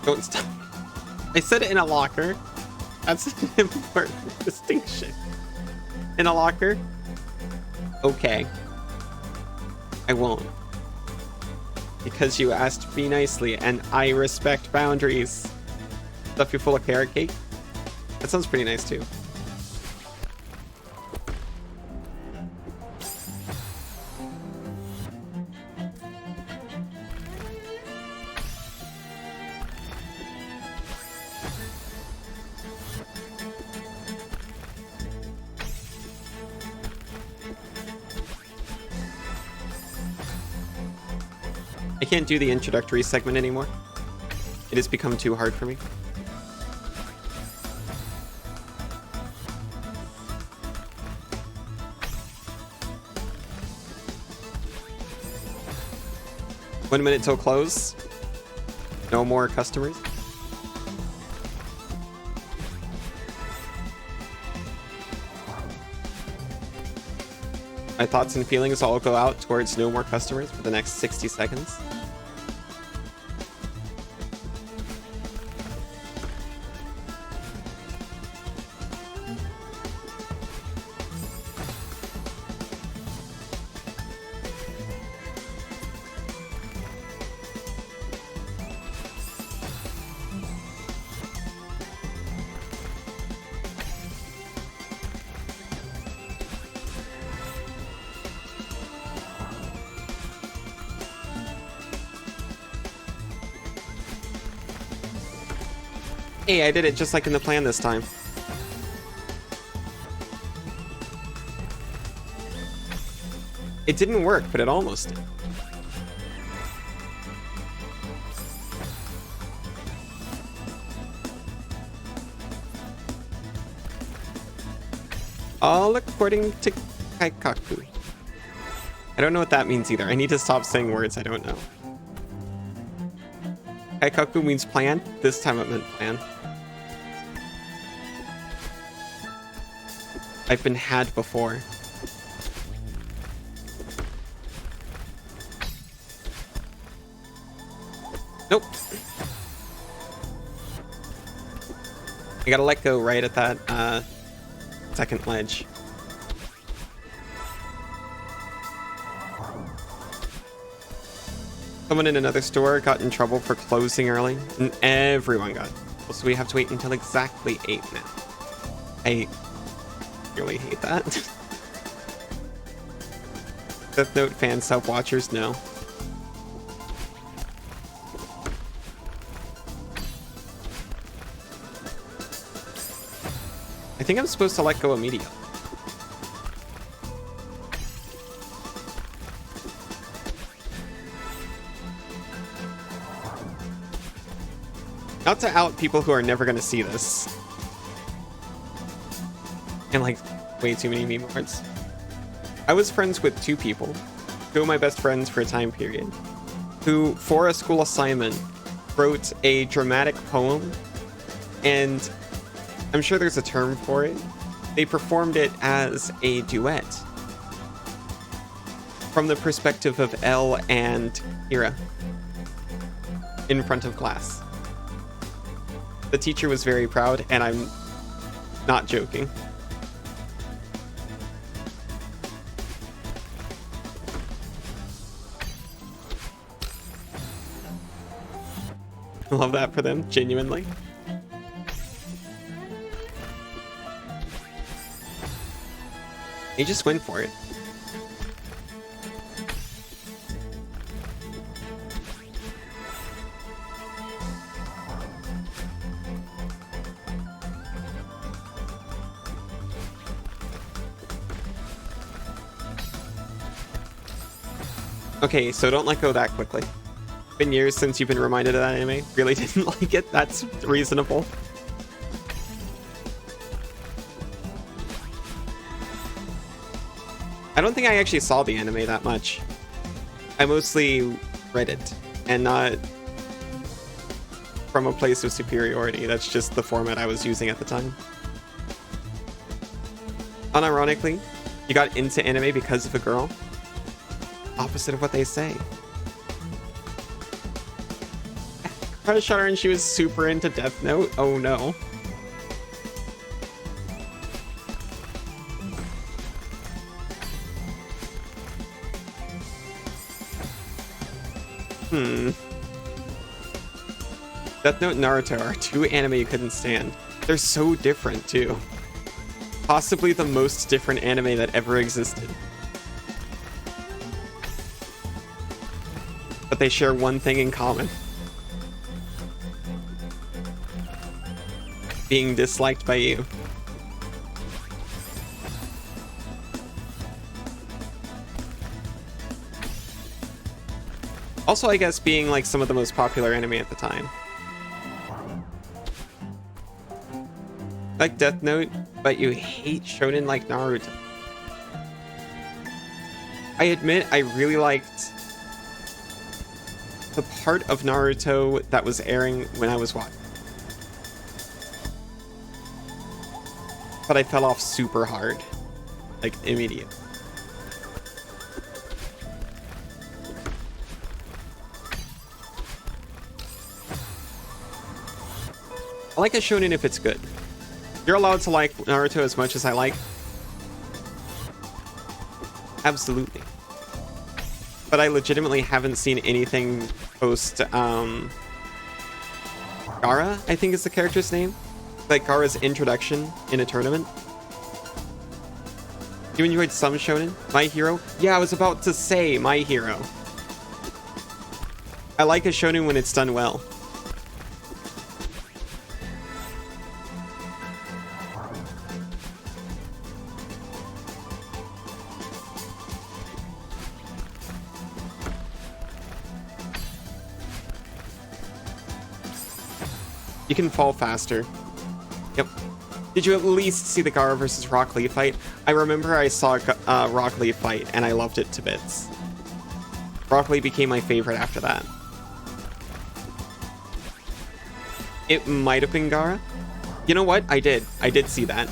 Don't stop. I said it in a locker. That's an important distinction. In a locker? Okay. I won't. Because you asked me nicely, and I respect boundaries. Stuff you full of carrot cake? That sounds pretty nice too. I can't do the introductory segment anymore. It has become too hard for me. One minute till close. No more customers. My thoughts and feelings all go out towards no more customers for the next 60 seconds. Hey, I did it just like in the plan this time. It didn't work, but it almost did. All according to Keikaku. I don't know what that means either. I need to stop saying words I don't know. Keikaku means plan. This time it meant plan. I've been had before. Nope. I gotta let go right at that second ledge. Someone in another store got in trouble for closing early, and everyone got. So we have to wait until exactly 8 now. I really hate that. Death Note fans, sub-watchers, no. I think I'm supposed to let go immediately. Not to out people who are never going to see this. And like, way too many meme words. I was friends with 2 people, 2 of my best friends for a time period, who, for a school assignment, wrote a dramatic poem, and I'm sure there's a term for it. They performed it as a duet from the perspective of Elle and Kira in front of class. The teacher was very proud, and I'm not joking. I love that for them, genuinely. They just went for it. Okay, so don't let go that quickly. Been years since you've been reminded of that anime. Really didn't like it. That's reasonable. I don't think I actually saw the anime that much. I mostly read it, and not from a place of superiority. That's just the format I was using at the time. Unironically, you got into anime because of a girl. Opposite of what they say. Crush on her and she was super into Death Note? Oh no. Hmm. Death Note and Naruto are two anime you couldn't stand. They're so different, too. Possibly the most different anime that ever existed. But they share one thing in common. Being disliked by you. Also, I guess being like some of the most popular anime at the time. Like Death Note, but you hate shonen like Naruto. I admit I really liked the part of Naruto that was airing when I was watching. But I fell off super hard. Like, immediately. I like a shonen if it's good. You're allowed to like Naruto as much as I like. Absolutely. But I legitimately haven't seen anything post Gaara, I think is the character's name. Like Gaara's introduction in a tournament. You enjoyed some shonen? My Hero? Yeah, I was about to say My Hero. I like a shonen when it's done well. You can fall faster. Yep. Did you at least see the Gaara versus Rock Lee fight? I remember I saw Rock Lee fight and I loved it to bits. Rock Lee became my favorite after that. It might have been Gaara. You know what? I did see that.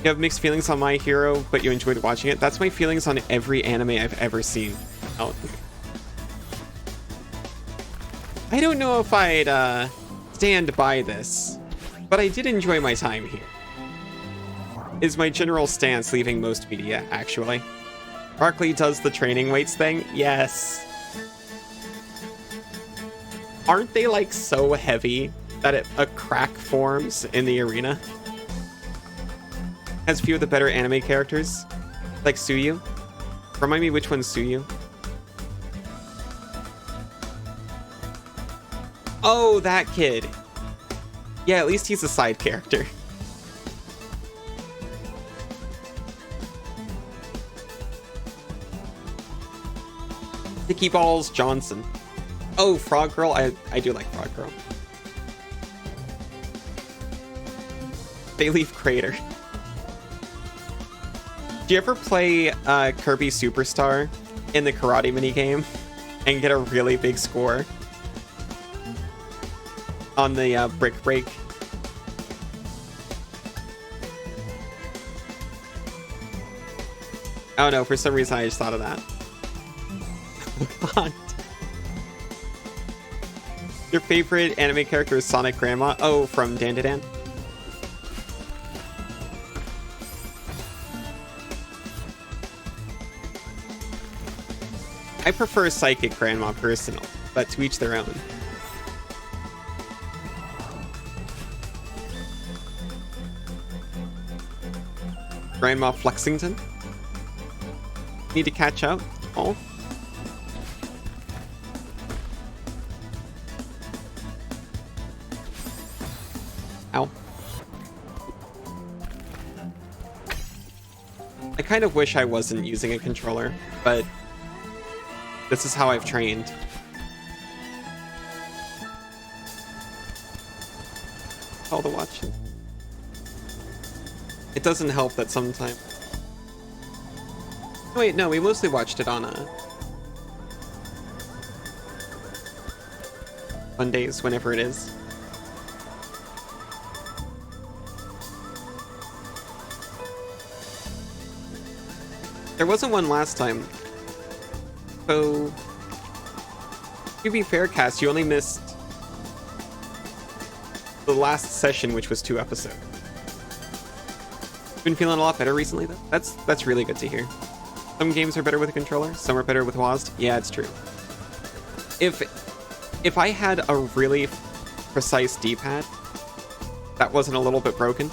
You have mixed feelings on My Hero, but you enjoyed watching it. That's my feelings on every anime I've ever seen. Oh. I don't know if I'd stand by this, but I did enjoy my time here. Is my general stance leaving most media, actually. Rock Lee does the training weights thing? Yes. Aren't they like so heavy that a crack forms in the arena? Has few of the better anime characters, like Suyu. Remind me which one's Suyu. Oh, that kid. Yeah, at least he's a side character. Sticky Balls Johnson. Oh, Frog Girl. I do like Frog Girl. Bayleaf Crater. Do you ever play Kirby Superstar in the karate minigame and get a really big score on the brick break? Oh no, for some reason I just thought of that. Oh god. Your favorite anime character is Sonic Grandma? Oh, from Dan to Dan. I prefer Psychic Grandma personally, but to each their own. Grandma Flexington? Need to catch up? Oh. Ow. I kind of wish I wasn't using a controller, but this is how I've trained. All the watching. It doesn't help that sometimes. Wait, no, we mostly watched it on Mondays, whenever it is. There wasn't one last time. So, to be fair, Cass, you only missed the last session, which was 2 episodes. Been feeling a lot better recently, though. That's really good to hear. Some games are better with a controller, some are better with WASD. Yeah, it's true. If I had a really precise D-pad that wasn't a little bit broken,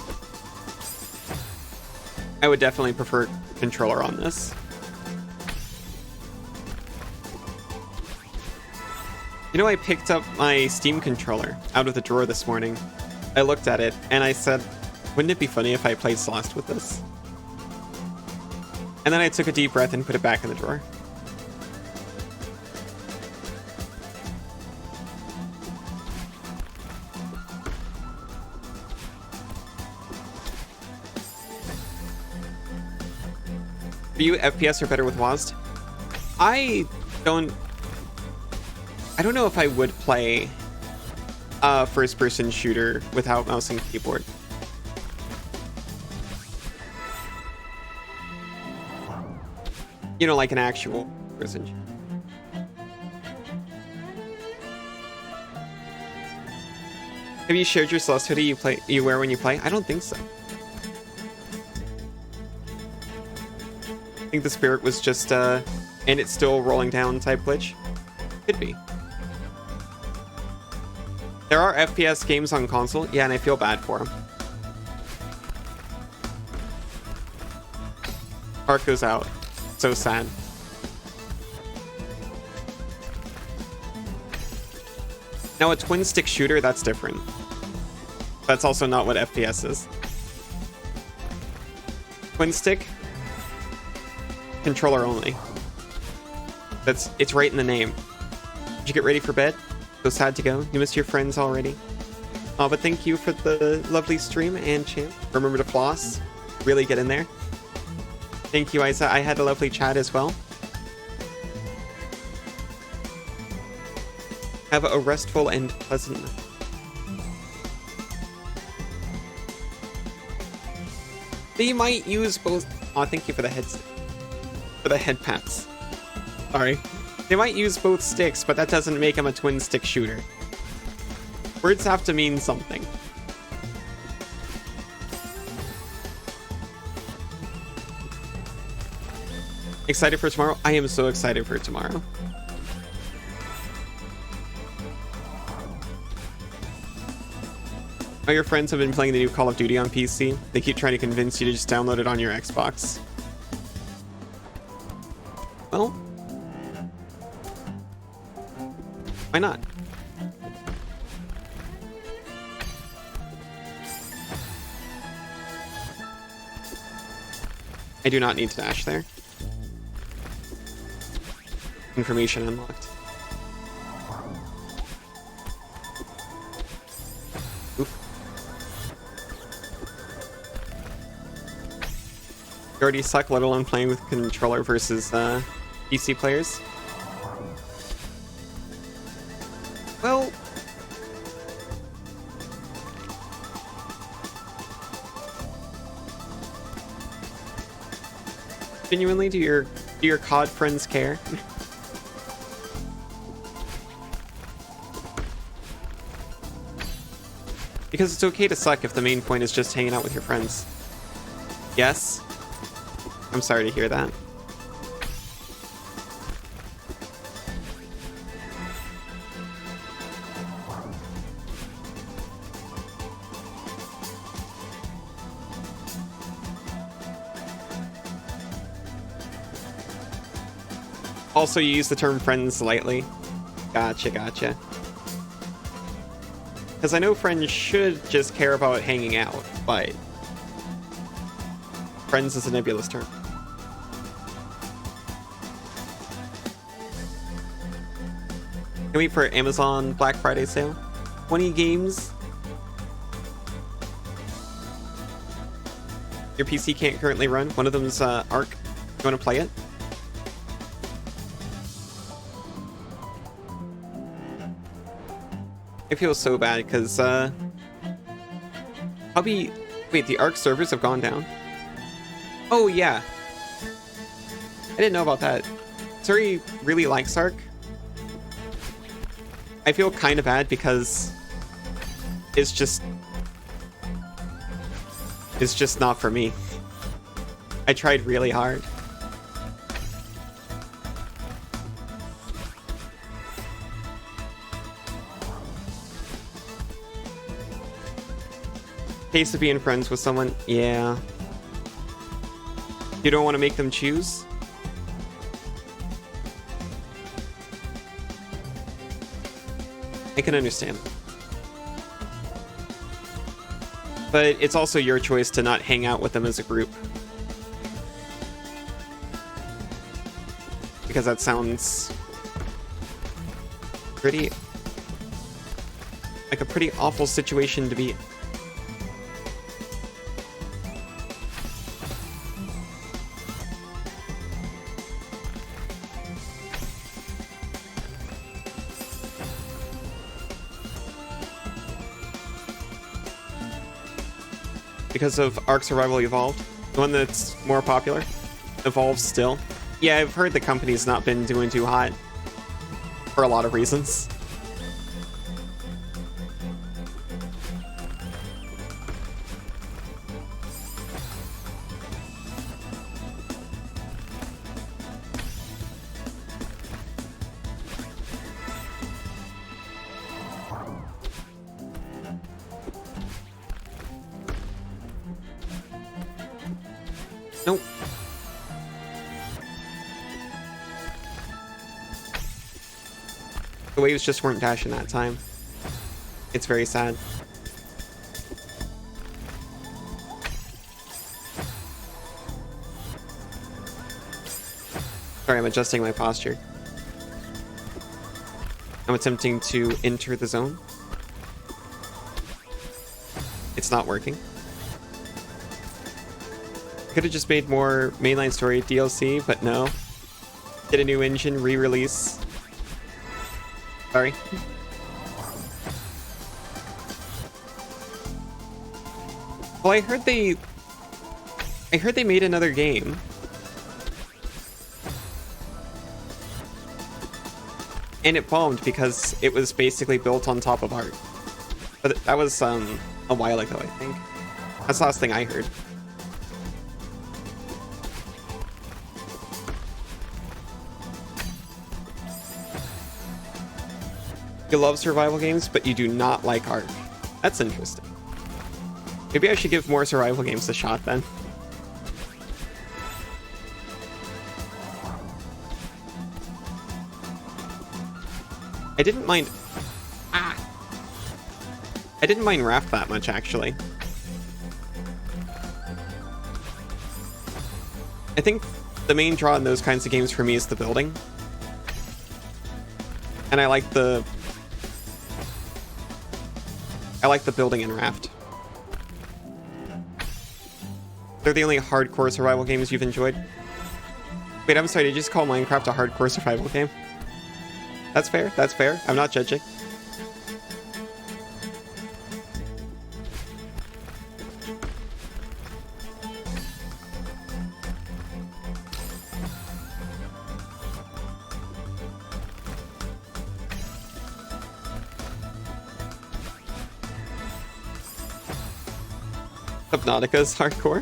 I would definitely prefer controller on this. You know, I picked up my Steam controller out of the drawer this morning. I looked at it and I said, wouldn't it be funny if I played Celeste with this? And then I took a deep breath and put it back in the drawer. For you, FPS are better with WASD? I don't know if I would play a first-person shooter without mouse and keyboard. You know, like an actual person shooter. Have you shared your Celeste hoodie you wear when you play? I don't think so. I think the spirit was just and it's still rolling down type glitch. Could be. There are FPS games on console, yeah, and I feel bad for them. Heart goes out. So sad. Now a twin stick shooter, that's different. That's also not what FPS is. Twin stick, controller only. It's right in the name. Did you get ready for bed? So sad to go. You missed your friends already. Oh, but thank you for the lovely stream and champ. Remember to floss. Really get in there. Thank you, Isa. I had a lovely chat as well. Have a restful and pleasant night. They might use both. Oh, thank you for the heads. For the head pats. Sorry. They might use both sticks, but that doesn't make them a twin stick shooter. Words have to mean something. Excited for tomorrow? I am so excited for tomorrow. All your friends have been playing the new Call of Duty on PC. They keep trying to convince you to just download it on your Xbox. Well, why not? I do not need to dash there. Information unlocked. Oop. You already suck, let alone playing with controller versus PC players. Well, genuinely, do your COD friends care? Because it's okay to suck if the main point is just hanging out with your friends. Yes? I'm sorry to hear that. Also, you use the term friends lightly. Gotcha, gotcha. Because I know friends should just care about hanging out, but friends is a nebulous term. Can wait for Amazon Black Friday sale. 20 games. Your PC can't currently run. One of them's Ark. You want to play it? I feel so bad because wait, the Ark servers have gone down? Oh yeah, I didn't know about that. Suri really likes Ark. I feel kind of bad because it's just not for me. I tried really hard. Case of being friends with someone, yeah. You don't want to make them choose? I can understand. But it's also your choice to not hang out with them as a group. Because that sounds pretty... like a pretty awful situation to be in. Because of Ark Survival Evolved, the one that's more popular, evolves still. Yeah, I've heard the company's not been doing too hot for a lot of reasons. Nope. The waves just weren't dashing that time. It's very sad. Sorry, I'm adjusting my posture. I'm attempting to enter the zone. It's not working. Could have just made more mainline story DLC, but no. Get a new engine, re-release. Sorry. Well, I heard they made another game. And it bombed because it was basically built on top of Ark. But that was a while ago, I think. That's the last thing I heard. You love survival games, but you do not like Ark. That's interesting. Maybe I should give more survival games a shot then. I didn't mind... I didn't mind Raft that much, actually. I think the main draw in those kinds of games for me is the building. And I like the building in Raft. They're the only hardcore survival games you've enjoyed. Wait, I'm sorry, did you just call Minecraft a hardcore survival game? That's fair, that's fair. I'm not judging. Subnautica's hardcore.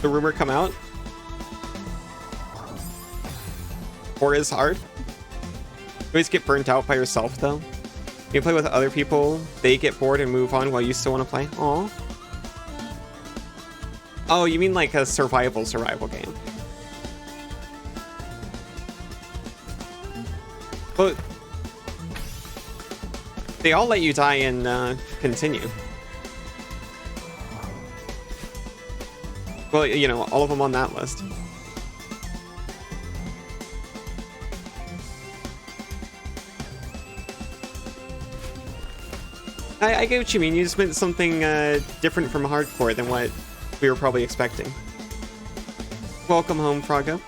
The rumor come out? Or is hard? You always get burnt out by yourself, though. You play with other people, they get bored and move on while you still want to play. Aw. Oh, you mean like a survival game. But they all let you die and continue. Well, you know, all of them on that list. I get what you mean. You just meant something different from hardcore than what we were probably expecting. Welcome home, Froggo.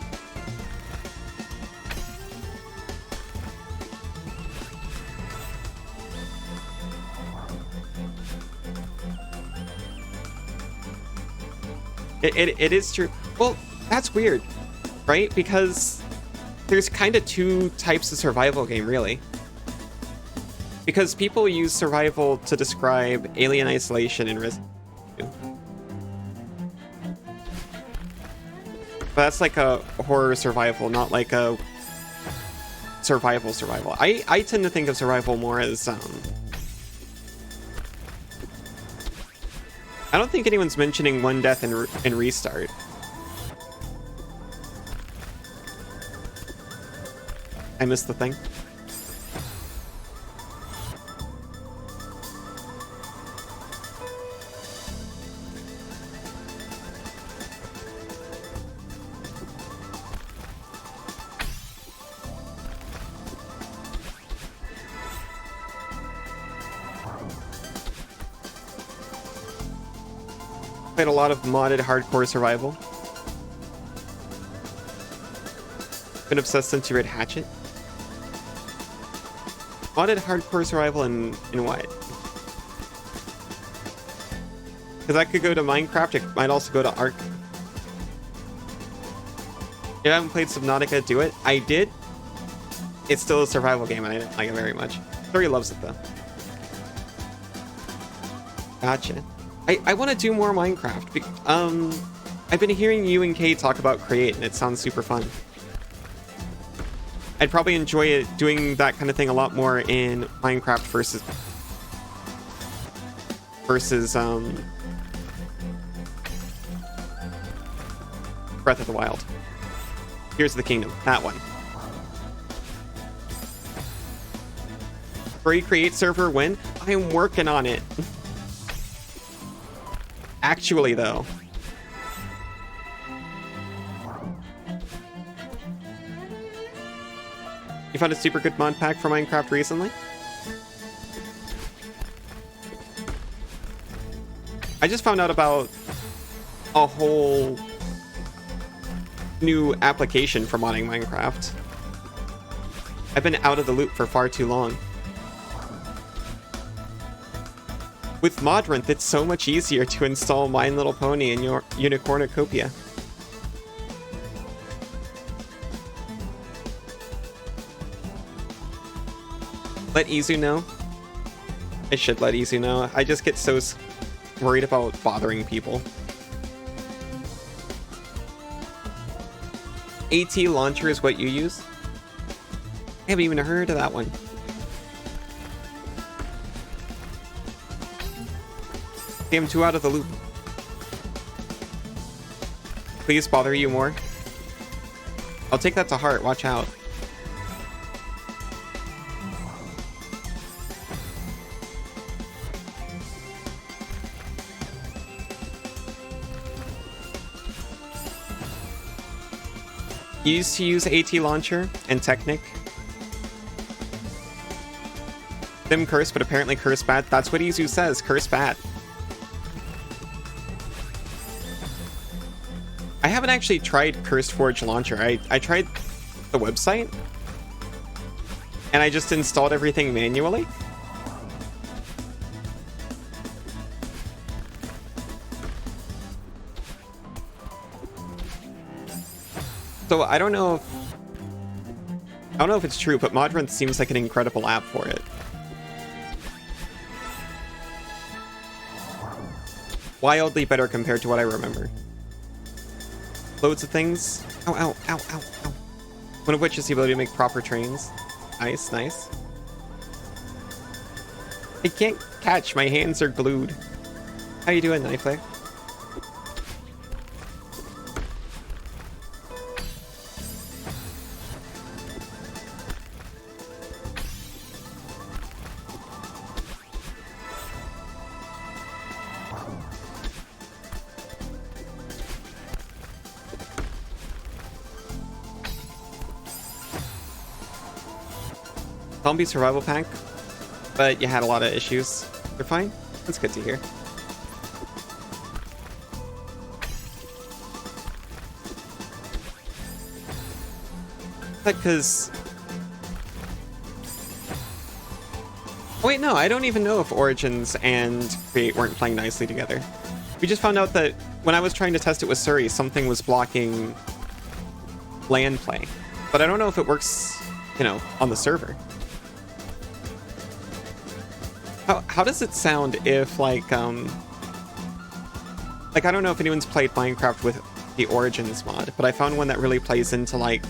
It is true. Well, that's weird, right? Because there's kind of two types of survival game, really. Because people use survival to describe Alien Isolation and Resident Evil 2. But that's like a horror survival, not like a survival. I tend to think of survival more as I don't think anyone's mentioning one death and restart. I missed the thing. Played a lot of modded hardcore survival. Been obsessed since you read Hatchet. Modded hardcore survival in what? Because that could go to Minecraft, it might also go to Ark. If you haven't played Subnautica, do it. I did. It's still a survival game and I didn't like it very much. Story loves it though. Gotcha. I want to do more Minecraft. I've been hearing you and Kay talk about Create, and it sounds super fun. I'd probably enjoy it doing that kind of thing a lot more in Minecraft versus Breath of the Wild. Here's the Kingdom, that one. Free Create server when? I am working on it. Actually, though. You found a super good mod pack for Minecraft recently? I just found out about a whole new application for modding Minecraft. I've been out of the loop for far too long. With Modrinth, it's so much easier to install My Little Pony in your Unicornucopia. Let Izu know. I should let Izu know. I just get so worried about bothering people. AT Launcher is what you use? I haven't even heard of that one. I'm too out of the loop. Please bother you more. I'll take that to heart. Watch out. You used to use AT Launcher and Technic. Them curse, but apparently curse bad. That's what Izu says. Curse bad. I haven't actually tried Cursed Forge Launcher. I tried the website and I just installed everything manually. So I don't know if it's true, but Modrinth seems like an incredible app for it. Wildly better compared to what I remember. Loads of things. Ow, ow, ow, ow, ow. One of which is the ability to make proper trains. Nice, nice. I can't catch. My hands are glued. How you doing, Knifelick? Zombie survival pack, but you had a lot of issues. You're fine? That's good to hear. Because... oh wait, no, I don't even know if Origins and Create weren't playing nicely together. We just found out that when I was trying to test it with Surrey, something was blocking LAN play. But I don't know if it works, you know, on the server. How does it sound if, like, I don't know if anyone's played Minecraft with the Origins mod, but I found one that really plays into, like,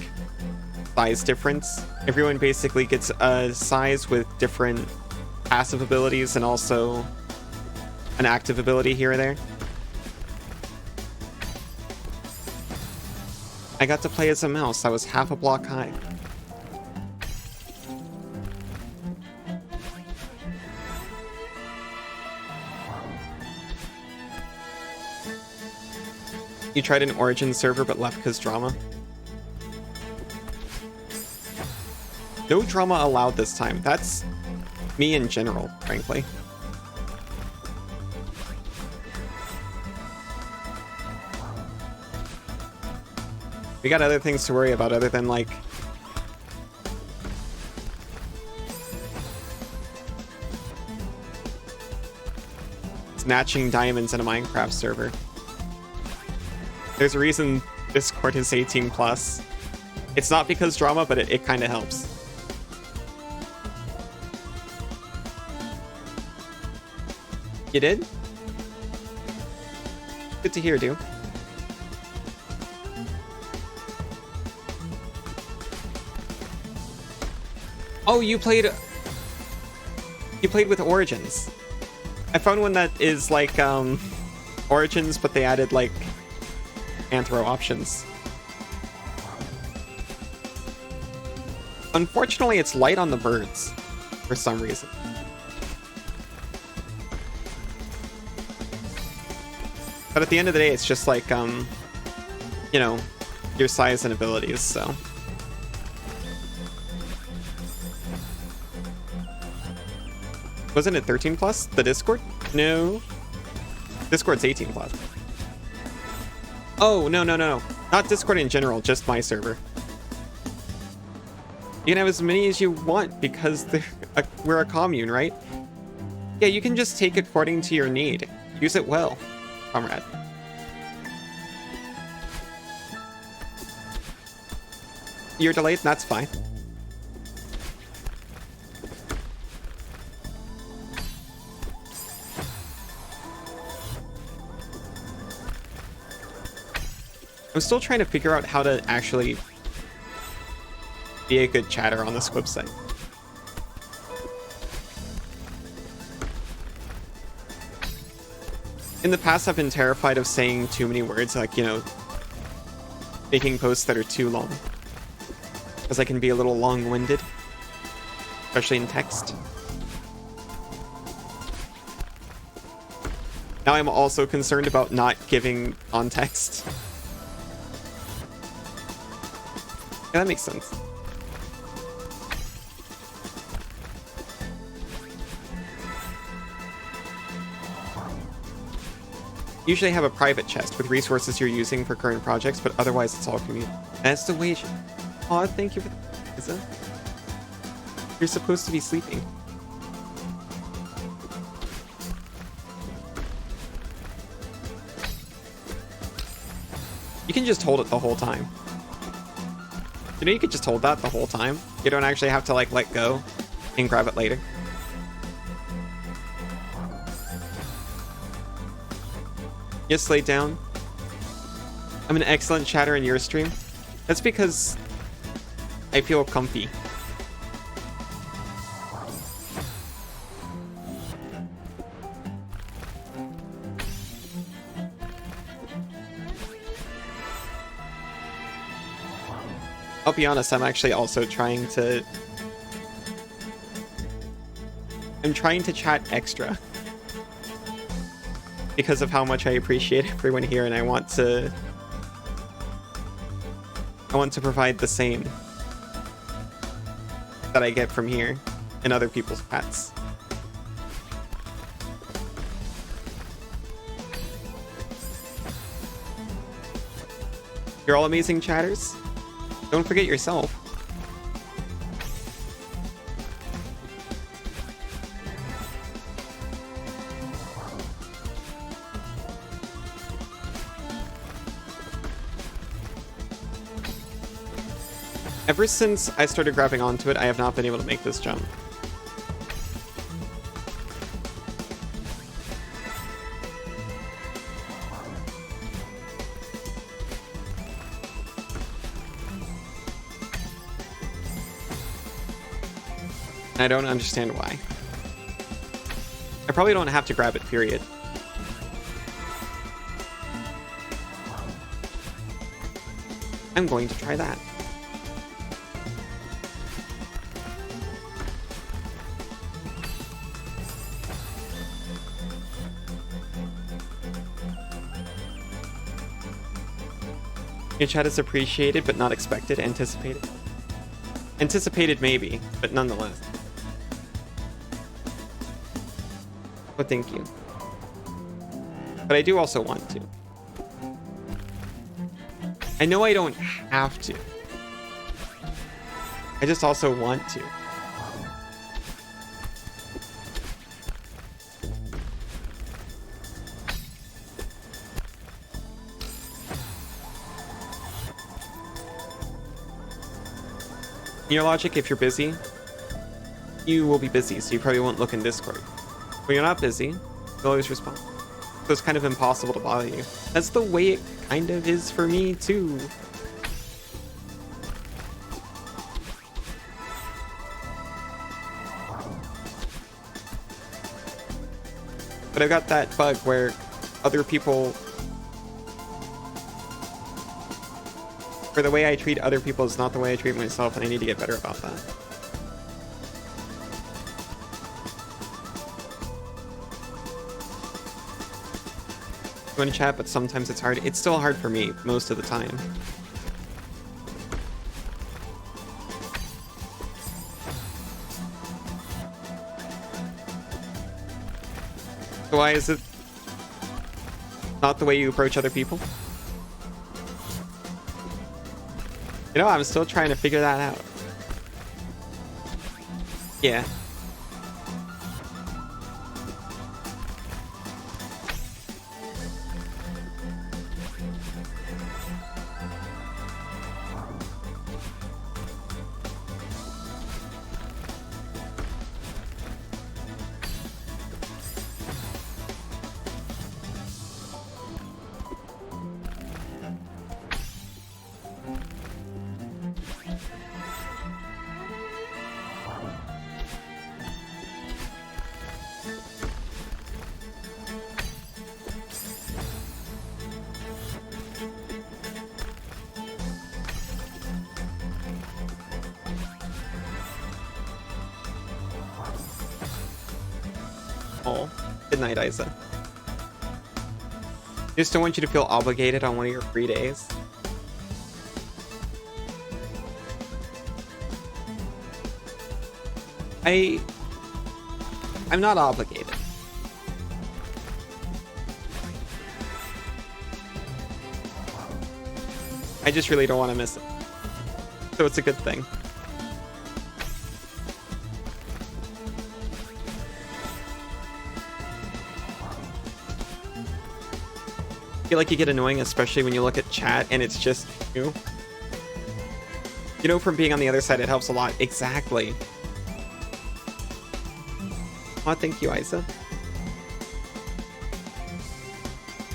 size difference. Everyone basically gets a size with different passive abilities and also an active ability here or there. I got to play as a mouse. I was half a block high. You tried an Origin server but left because drama? No drama allowed this time. That's me in general, frankly. We got other things to worry about other than, like, snatching diamonds in a Minecraft server. There's a reason Discord is 18 plus. It's not because drama, but it kind of helps. You did? Good to hear, dude. Oh, you played with Origins. I found one that is like Origins, but they added like Anthro options. Unfortunately, it's light on the birds for some reason. But at the end of the day, it's just like, you know, your size and abilities, so. Wasn't it 13 plus? The Discord? No. Discord's 18 plus. Oh, no. Not Discord in general, just my server. You can have as many as you want because we're a commune, right? Yeah, you can just take it according to your need. Use it well, comrade. You're delayed? That's fine. I'm still trying to figure out how to actually be a good chatter on this website. In the past, I've been terrified of saying too many words, like, you know, making posts that are too long. Because I can be a little long-winded, especially in text. Now I'm also concerned about not giving context. Yeah, that makes sense. Usually have a private chest with resources you're using for current projects, but otherwise it's all community. That's the way. Aw, thank you for that. You're supposed to be sleeping. You can just hold it the whole time. You know, you could just hold that the whole time. You don't actually have to, like, let go and grab it later. Just lay down. I'm an excellent chatter in your stream. That's because I feel comfy. I'll be honest, I'm actually also trying to... I'm trying to chat extra. Because of how much I appreciate everyone here, and I want to provide the same that I get from here in other people's chats. You're all amazing chatters. Don't forget yourself. Ever since I started grabbing onto it, I have not been able to make this jump. I don't understand why. I probably don't have to grab it, period. I'm going to try that. Your chat is appreciated, but not expected. Anticipated. Anticipated, maybe, but nonetheless. But thank you. But I do also want to. I know I don't have to. I just also want to. In your logic, if you're busy, you will be busy, so you probably won't look in Discord. When you're not busy, you'll always respond. So it's kind of impossible to bother you. That's the way it kind of is for me, too. But I've got that bug where other people... where the way I treat other people is not the way I treat myself, and I need to get better about that. I want to chat, but sometimes it's hard. It's still hard for me most of the time. So why is it not the way you approach other people? You know, I'm still trying to figure that out. Yeah. Oh, good night, Isa. Just don't want you to feel obligated on one of your free days. I'm not obligated. I just really don't want to miss it. So it's a good thing. I feel like you get annoying, especially when you look at chat and it's just you. You know, from being on the other side, it helps a lot. Exactly. Oh, thank you, Isa.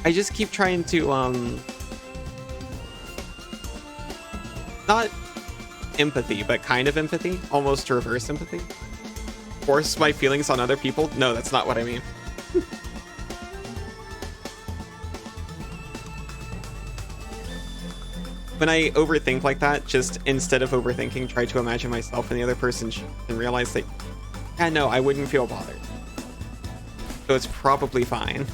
I just keep trying to, not empathy, but kind of empathy. Almost reverse empathy. Force my feelings on other people. No, that's not what I mean. When I overthink like that, just instead of overthinking, try to imagine myself in the other person's shoes and realize that, yeah, no, I wouldn't feel bothered. So it's probably fine.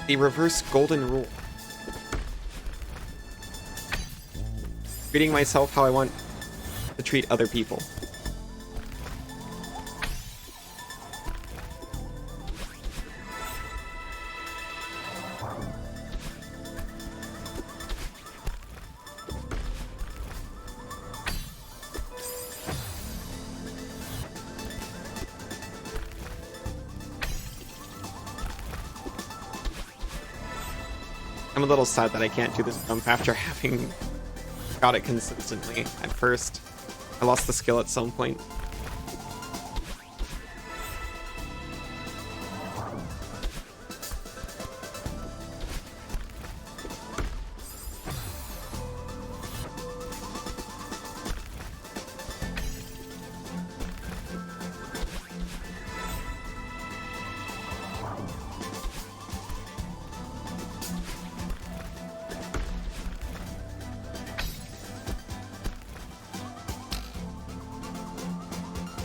The reverse golden rule. Treating myself how I want to treat other people. I'm a little sad that I can't do this jump after having got it consistently at first. I lost the skill at some point.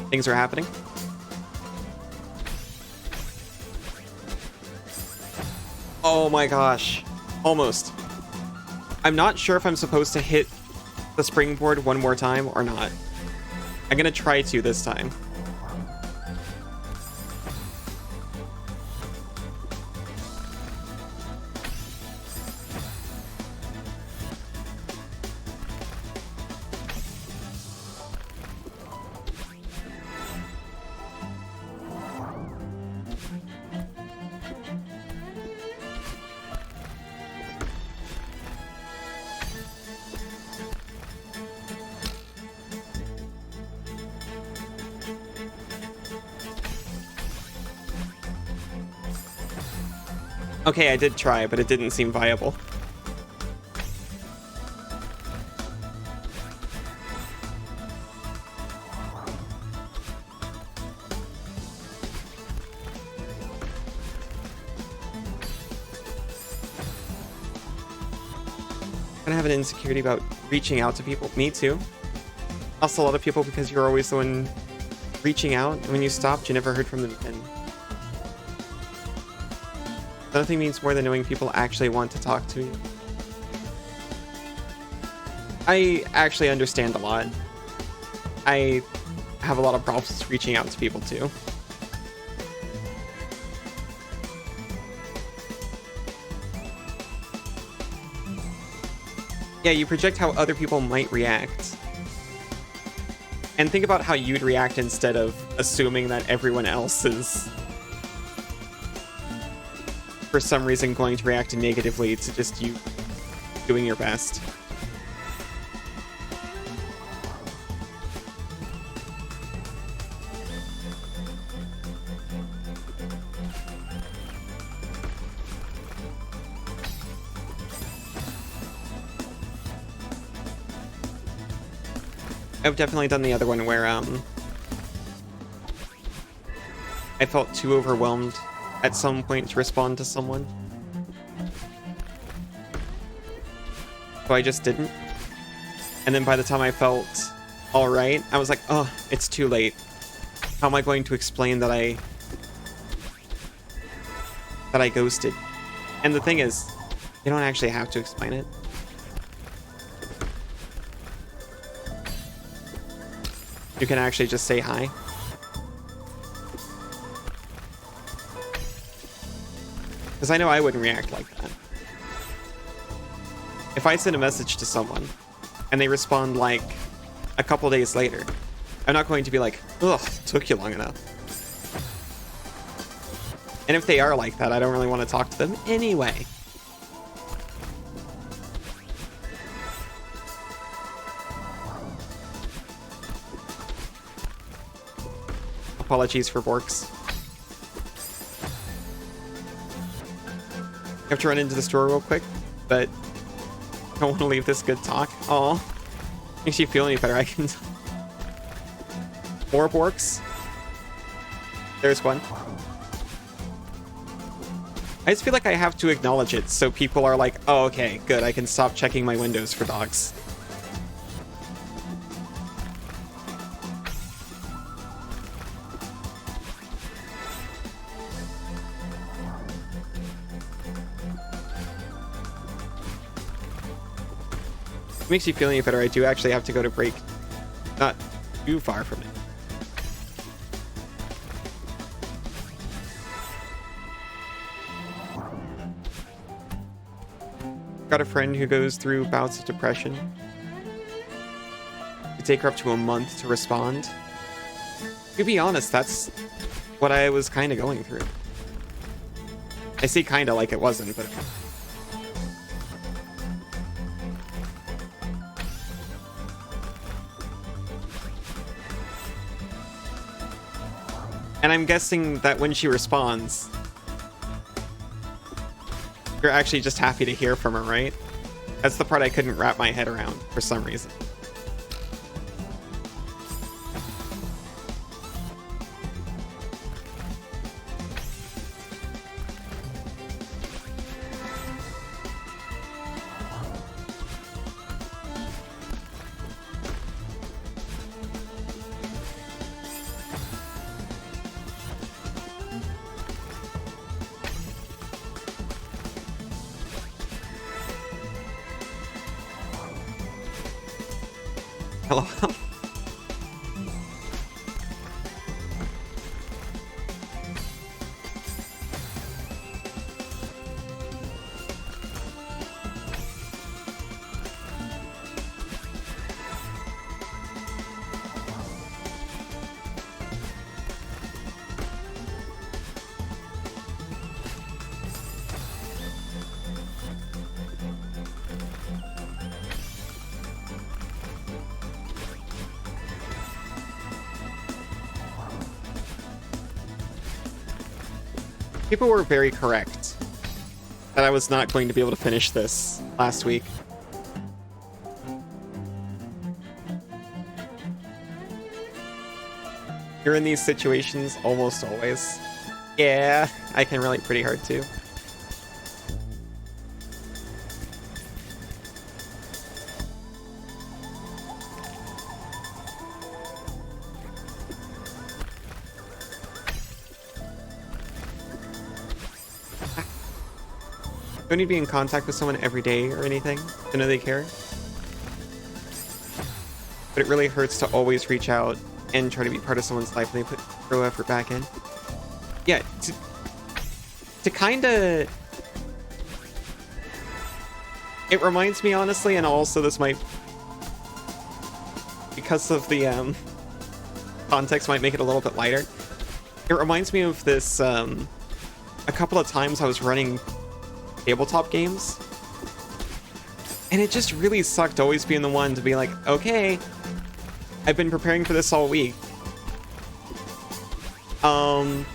things are happening. Oh my gosh. Almost. I'm not sure if I'm supposed to hit the springboard one more time or not. I'm gonna try to this time. Okay, I did try, but it didn't seem viable. I have an insecurity about reaching out to people. Me too. Also, a lot of people, because you're always the one reaching out, and when you stopped, you never heard from them again. Nothing means more than knowing people actually want to talk to you. I actually understand a lot. I have a lot of problems reaching out to people too. Yeah, you project how other people might react. And think about how you'd react instead of assuming that everyone else is, for some reason, going to react negatively to just you doing your best. I've definitely done the other one where I felt too overwhelmed at some point to respond to someone. So I just didn't. And then by the time I felt alright, I was like, oh, it's too late. How am I going to explain that I ghosted? And the thing is, you don't actually have to explain it. You can actually just say hi. Because I know I wouldn't react like that. If I send a message to someone and they respond like a couple days later, I'm not going to be like, ugh, took you long enough. And if they are like that, I don't really want to talk to them anyway. Apologies for Borks. I have to run into the store real quick, but I don't want to leave this good talk. Aw. Makes you feel any better, I can... More Borks. There's one. I just feel like I have to acknowledge it, so people are like, oh, okay, good, I can stop checking my windows for dogs. Makes you feel any better, I do actually have to go to break. Not too far from it. Got a friend who goes through bouts of depression. It take her up to a month to respond. To be honest, that's what I was kind of going through. I say kind of like it wasn't, but... And I'm guessing that when she responds, you're actually just happy to hear from her, right? That's the part I couldn't wrap my head around for some reason. LOL. People were very correct that I was not going to be able to finish this last week. You're in these situations almost always. Yeah, I can relate pretty hard too. Don't need to be in contact with someone every day or anything to know they care. But it really hurts to always reach out and try to be part of someone's life when they throw effort back in. Yeah, to kind of... It reminds me, honestly, and also this might... Because of the context might make it a little bit lighter. It reminds me of this... A couple of times I was running tabletop games, and it just really sucked always being the one to be like, okay, I've been preparing for this all week. So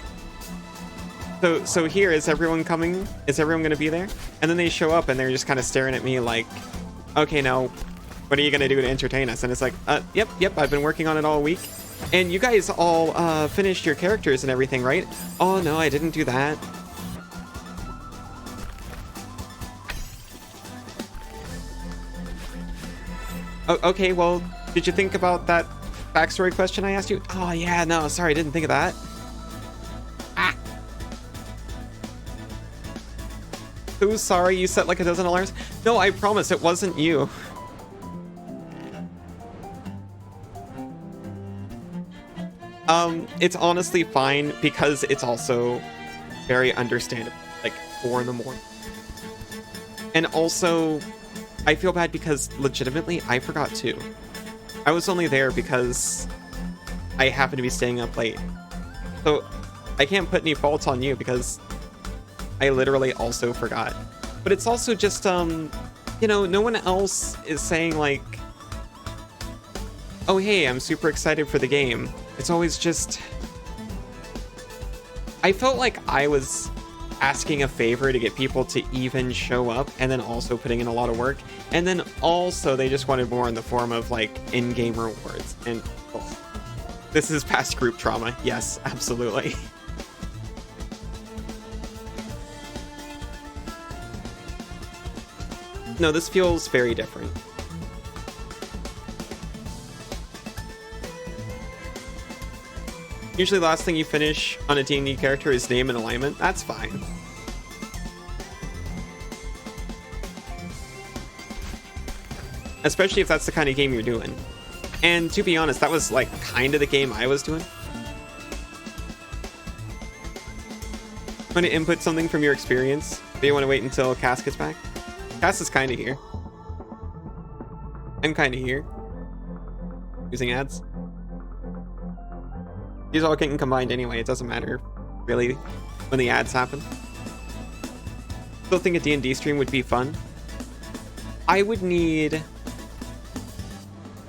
here, is everyone coming? Is everyone gonna be there? And then they show up and they're just kind of staring at me like, okay, now what are you gonna do to entertain us? And it's like, yep, I've been working on it all week. And you guys all finished your characters and everything, right? Oh no, I didn't do that. Oh, okay, well, did you think about that backstory question I asked you? Oh, yeah, no, sorry, I didn't think of that. Ah! Who's sorry you set like a dozen alarms? No, I promise, it wasn't you. It's honestly fine because it's also very understandable, like 4 in the morning. And also... I feel bad because legitimately I forgot too. I was only there because I happened to be staying up late. So I can't put any faults on you because I literally also forgot. But it's also just, you know, no one else is saying like, oh, hey, I'm super excited for the game. It's always just, I felt like I was asking a favor to get people to even show up, and then also putting in a lot of work, and then also they just wanted more in the form of like in-game rewards. And oh, this is past group trauma. Yes, absolutely. No, this feels very different. Usually the last thing you finish on a D&D character is name and alignment. That's fine. Especially if that's the kind of game you're doing. And to be honest, that was like kind of the game I was doing. Want to input something from your experience? Do you want to wait until Cass gets back? Cass is kind of here. I'm kind of here. Using ads. These all getting combined anyway. It doesn't matter, really, when the ads happen. Still think a D&D stream would be fun. I would need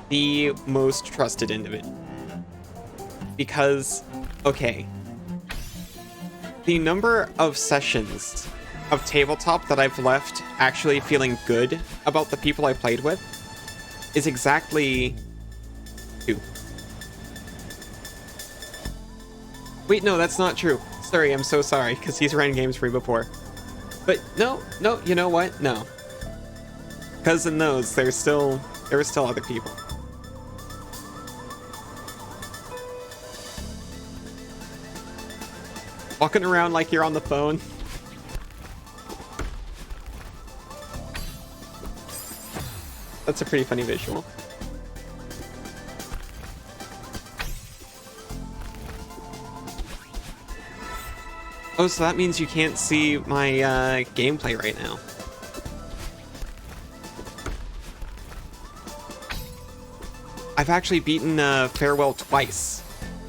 the most trusted individual. Because, okay, the number of sessions of tabletop that I've left actually feeling good about the people I played with is exactly 2. Wait, no, that's not true. Sorry, I'm so sorry, because he's ran games for me before. But no, you know what? No. Because in those, there were still other people. Walking around like you're on the phone. That's a pretty funny visual. Oh, so that means you can't see my gameplay right now. I've actually beaten Farewell twice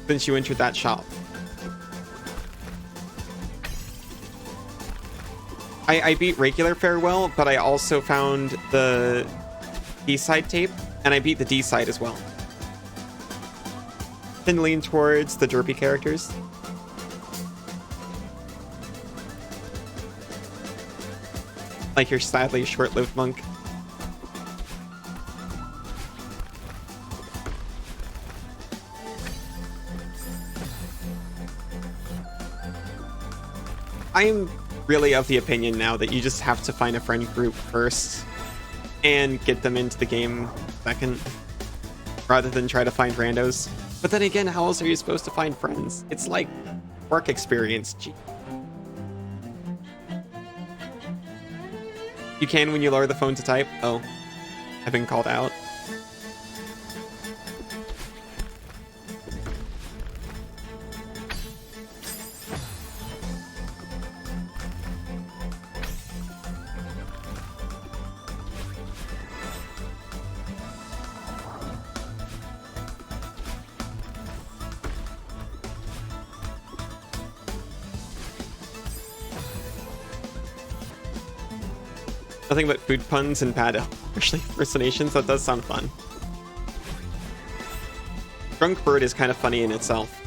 since you entered that shop. I beat regular Farewell, but I also found the B-side tape, and I beat the D-side as well. Then lean towards the derpy characters. Like your sadly short-lived monk. I am really of the opinion now that you just have to find a friend group first and get them into the game second, rather than try to find randos. But then again, how else are you supposed to find friends? It's like work experience. Gee. You can when you lower the phone to type. Oh, I've been called out. Nothing but food puns and bad especially impersonations. That does sound fun. Drunk Bird is kind of funny in itself.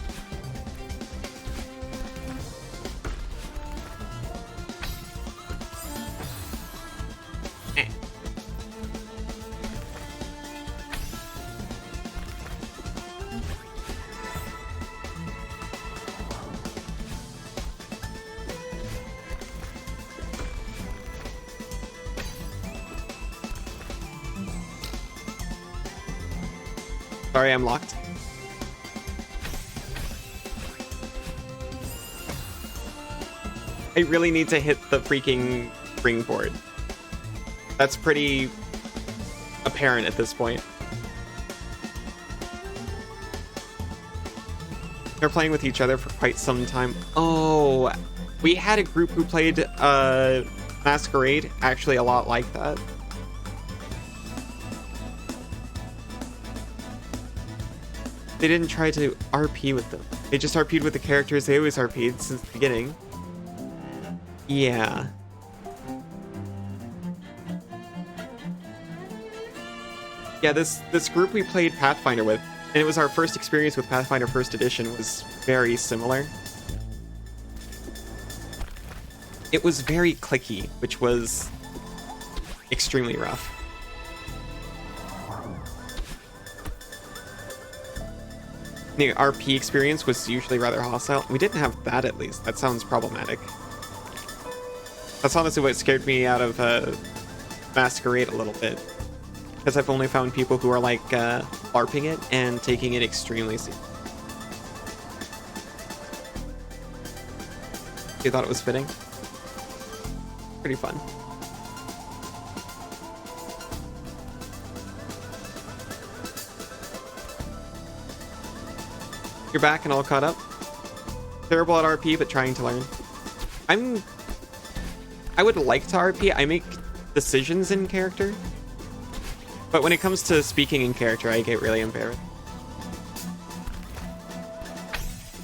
Sorry, I'm locked. I really need to hit the freaking springboard. That's pretty apparent at this point. They're playing with each other for quite some time. Oh, we had a group who played Masquerade, actually a lot like that. They didn't try to RP with them. They just RP'd with the characters they always RP'd since the beginning. Yeah. Yeah, this group we played Pathfinder with, and it was our first experience with Pathfinder First Edition, was very similar. It was very clicky, which was extremely rough. The RP experience was usually rather hostile. We didn't have that, at least. That sounds problematic. That's honestly what scared me out of Masquerade a little bit. Because I've only found people who are like LARPing it and taking it extremely seriously. You thought it was fitting? Pretty fun. You're back and all caught up. Terrible at RP, but trying to learn. I would like to RP. I make decisions in character. But when it comes to speaking in character, I get really embarrassed.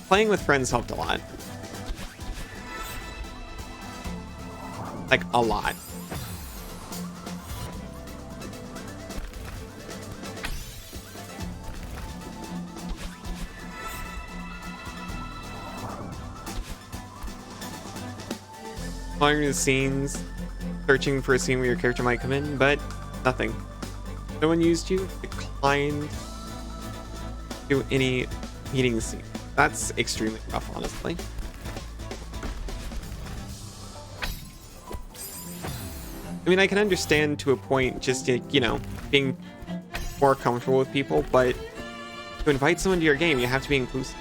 Playing with friends helped a lot. Like, a lot. Following the scenes, searching for a scene where your character might come in, but nothing. No one used you, declined to any meeting scene. That's extremely rough, honestly. I mean, I can understand to a point just, you know, being more comfortable with people, but to invite someone to your game, you have to be inclusive.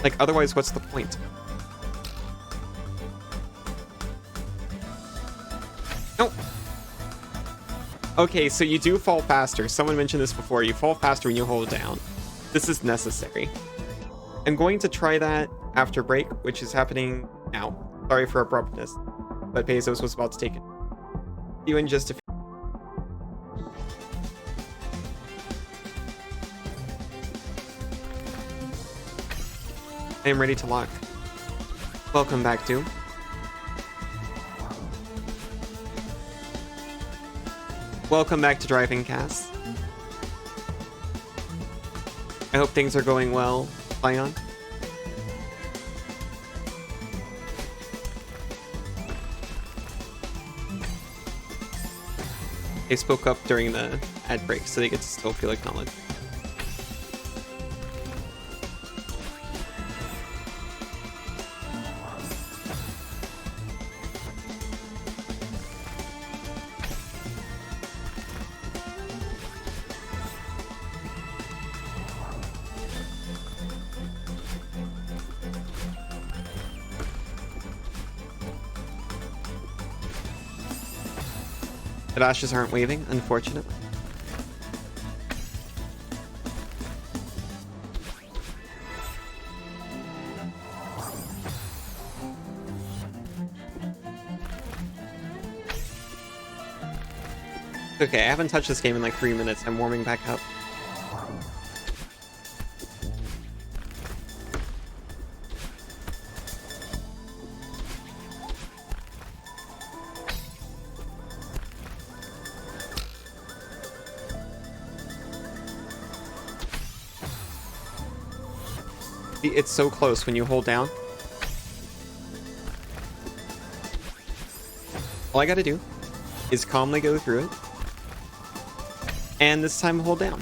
Like, otherwise, what's the point? No. Okay, so you do fall faster. Someone mentioned this before. You fall faster when you hold down. This is necessary. I'm going to try that after break, which is happening now. Sorry for abruptness, but Bezos was about to take it. See you in just a few. I am ready to lock. Welcome back, Doom. Welcome back to Driving Cast. I hope things are going well, Lion. They spoke up during the ad break, so they get to still feel acknowledged. The dashes aren't waving, unfortunately. Okay, I haven't touched this game in like 3 minutes. I'm warming back up. It's so close when you hold down. All I gotta do is calmly go through it. And this time hold down.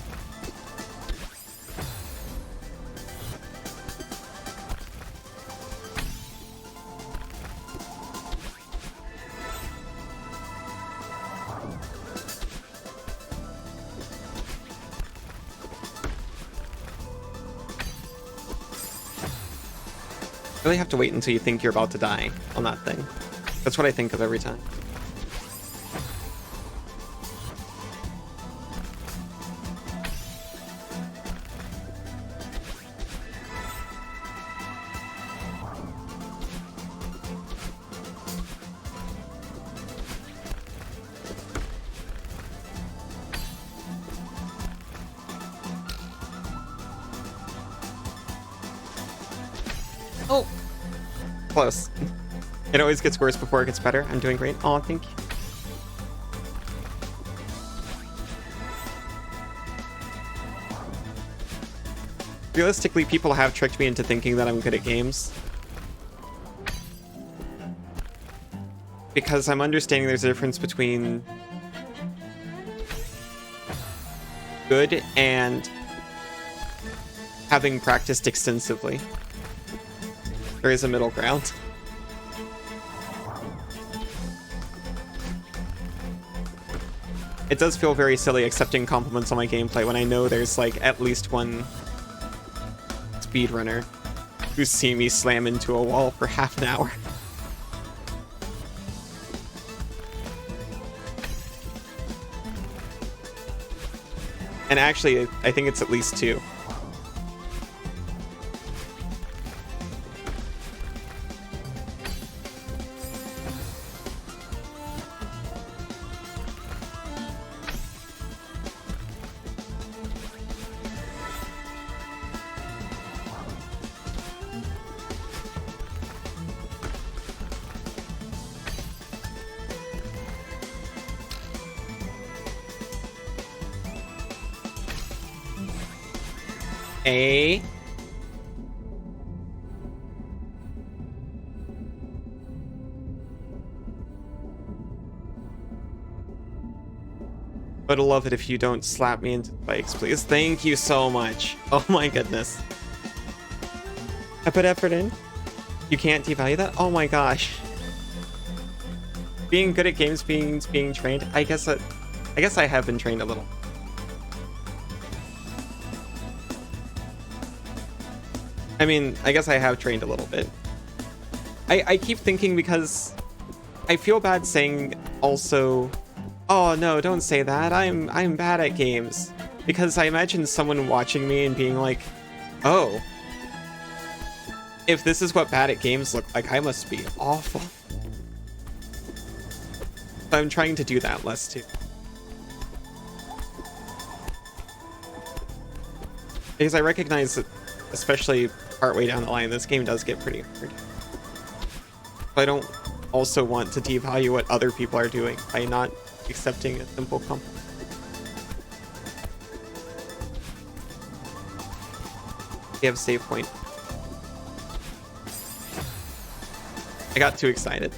Really have to wait until you think you're about to die on that thing. That's what I think of every time. Oh! Close. It always gets worse before it gets better. I'm doing great. Oh, thank you. Realistically, people have tricked me into thinking that I'm good at games. Because I'm understanding there's a difference between good and having practiced extensively. There is a middle ground. It does feel very silly accepting compliments on my gameplay when I know there's like at least one speedrunner who's seen me slam into a wall for half an hour. And actually, I think it's at least two. But I'd love it if you don't slap me into bikes, please. Thank you so much. Oh my goodness. I put effort in. You can't devalue that? Oh my gosh. Being good at games means being trained. I guess I have been trained a little. I mean, I guess I have trained a little bit. I keep thinking because I feel bad saying also Oh no, don't say that. I'm bad at games. Because I imagine someone watching me and being like, oh, if this is what bad at games look like, I must be awful. But I'm trying to do that less too. Because I recognize that, especially partway down the line, this game does get pretty hard. But I don't also want to devalue what other people are doing by not accepting a simple compliment. We have save point. I got too excited.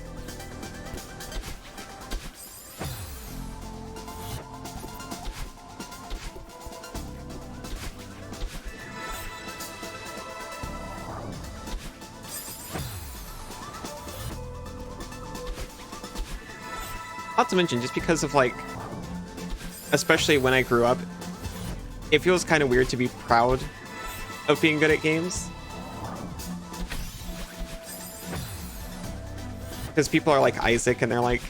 Not to mention, just because of like, especially when I grew up, it feels kind of weird to be proud of being good at games. Because people are like Isaac and they're like,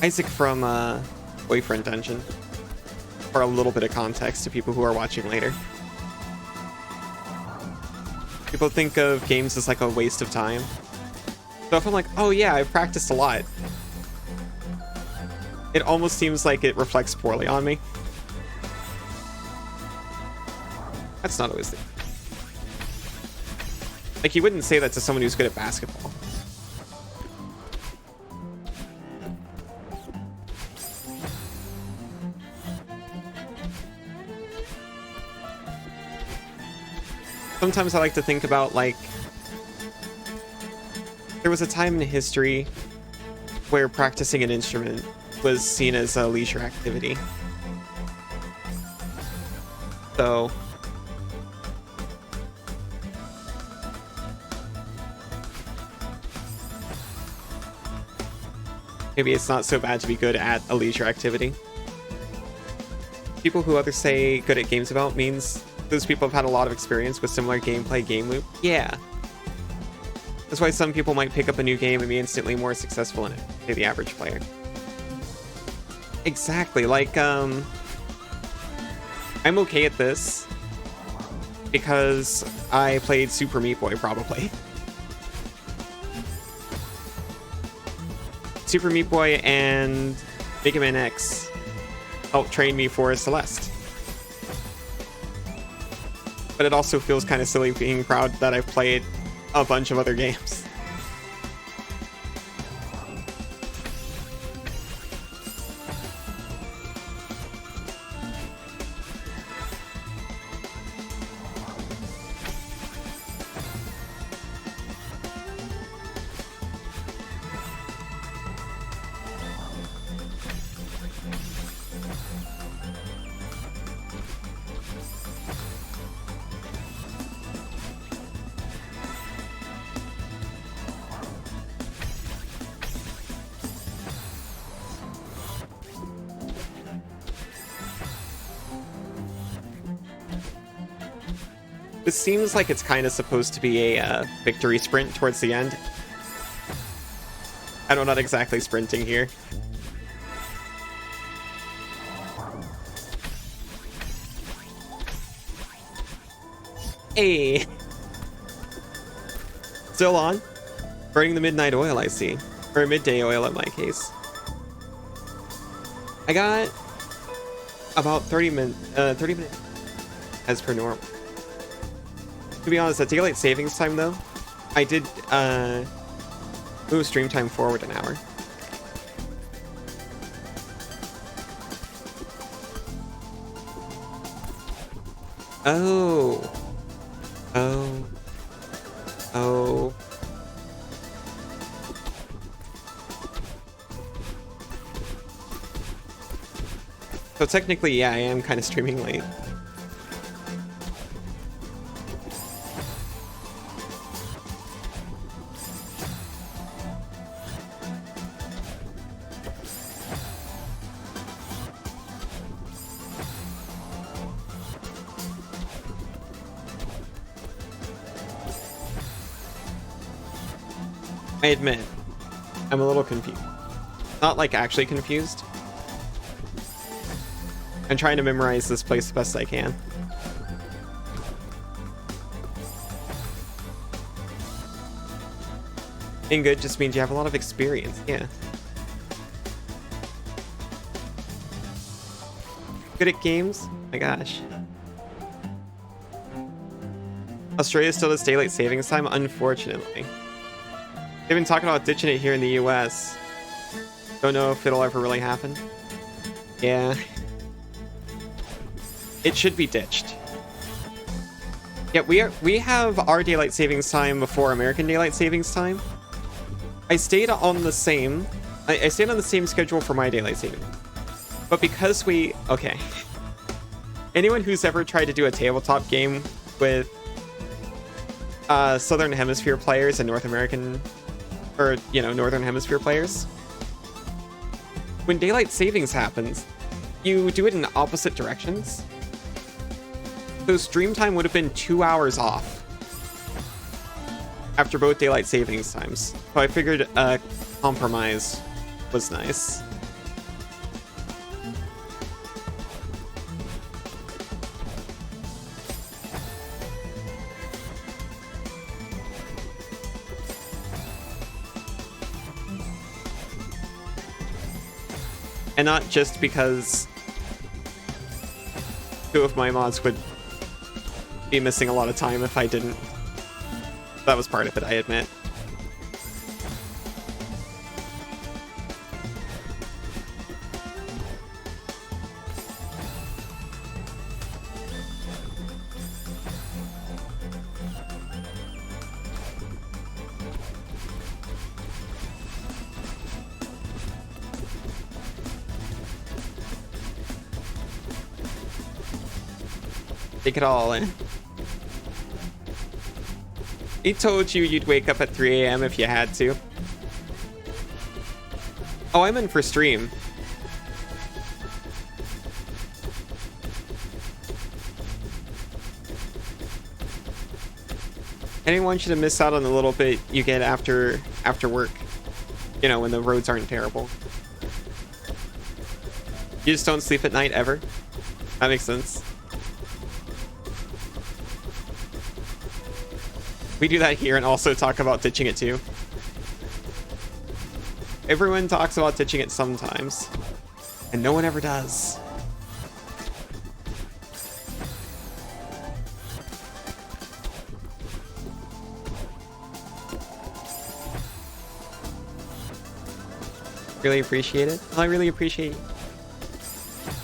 Isaac from Boyfriend Dungeon, for a little bit of context to people who are watching later. People think of games as like a waste of time. So if I'm like, oh yeah, I've practiced a lot, it almost seems like it reflects poorly on me. That's not always the... Like, you wouldn't say that to someone who's good at basketball. Sometimes I like to think about, like, there was a time in history where practicing an instrument was seen as a leisure activity. So maybe it's not so bad to be good at a leisure activity. People who others say good at games about means those people have had a lot of experience with similar gameplay, game loop. Yeah. That's why some people might pick up a new game and be instantly more successful in it than the average player. Exactly, like, I'm okay at this because I played Super Meat Boy, probably. Super Meat Boy and Mega Man X helped train me for Celeste. But it also feels kind of silly being proud that I've played a bunch of other games. This seems like it's kind of supposed to be a victory sprint towards the end. I know, not exactly sprinting here. Hey! Still on? Burning the midnight oil, I see. Or midday oil in my case. I got about 30 minutes as per normal. To be honest, at daylight savings time though, I did move stream time forward an hour. Oh. Oh. Oh. So technically, yeah, I am kind of streaming late. I admit, I'm a little confused. Not like actually confused. I'm trying to memorize this place the best I can. Being good just means you have a lot of experience, yeah. Good at games? My gosh. Australia still does daylight savings time, unfortunately. They've been talking about ditching it here in the US. Don't know if it'll ever really happen. Yeah. It should be ditched. Yeah, we have our daylight savings time before American daylight savings time. I stayed on the same schedule for my daylight saving. But because okay. Anyone who's ever tried to do a tabletop game with Southern Hemisphere players and North American, or, you know, Northern Hemisphere players, when daylight savings happens, you do it in opposite directions. So stream time would have been 2 hours off after both daylight savings times. So I figured a compromise was nice. And not just because 2 of my mods would be missing a lot of time if I didn't. That was part of it, I admit. Take it all in. He told you you'd wake up at 3 a.m. if you had to. Oh, I'm in for stream. I didn't want you to miss out on the little bit you get after work. You know, when the roads aren't terrible. You just don't sleep at night ever? That makes sense. We do that here and also talk about ditching it too. Everyone talks about ditching it sometimes, and no one ever does. Really appreciate it. Well, I really appreciate you.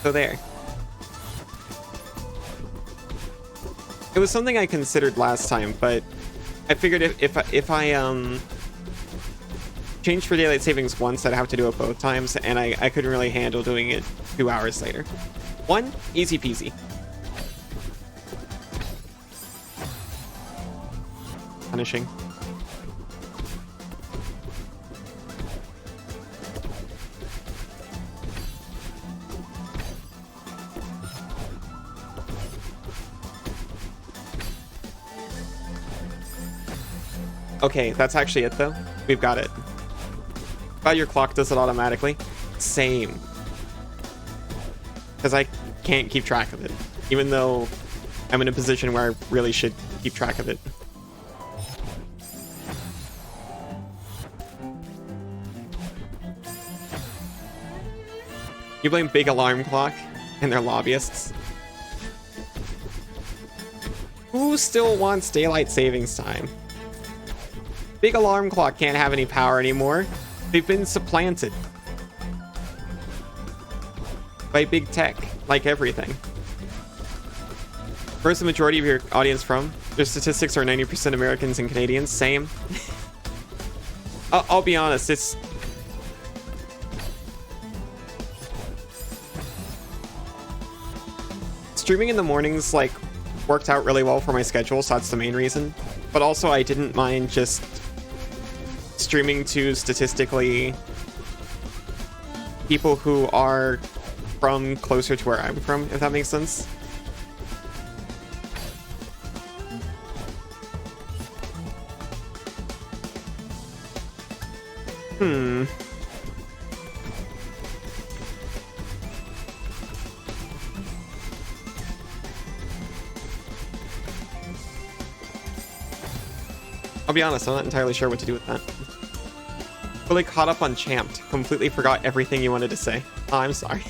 So there. It was something I considered last time, but I figured if I changed for daylight savings once, I'd have to do it both times, and I couldn't really handle doing it 2 hours later. 1, easy peasy. Punishing. Okay, that's actually it though. We've got it. But your clock does it automatically. Same. Because I can't keep track of it. Even though I'm in a position where I really should keep track of it. You blame Big Alarm Clock and their lobbyists. Who still wants daylight savings time? Big Alarm Clock can't have any power anymore. They've been supplanted by big tech, like everything. Where's the majority of your audience from? Their statistics are 90% Americans and Canadians. Same. I'll be honest, it's... Streaming in the mornings, like, worked out really well for my schedule, so that's the main reason. But also, I didn't mind just streaming to statistically people who are from closer to where I'm from, if that makes sense. Hmm. I'll be honest, I'm not entirely sure what to do with that. Fully caught up on Champed. Completely forgot everything you wanted to say. Oh, I'm sorry.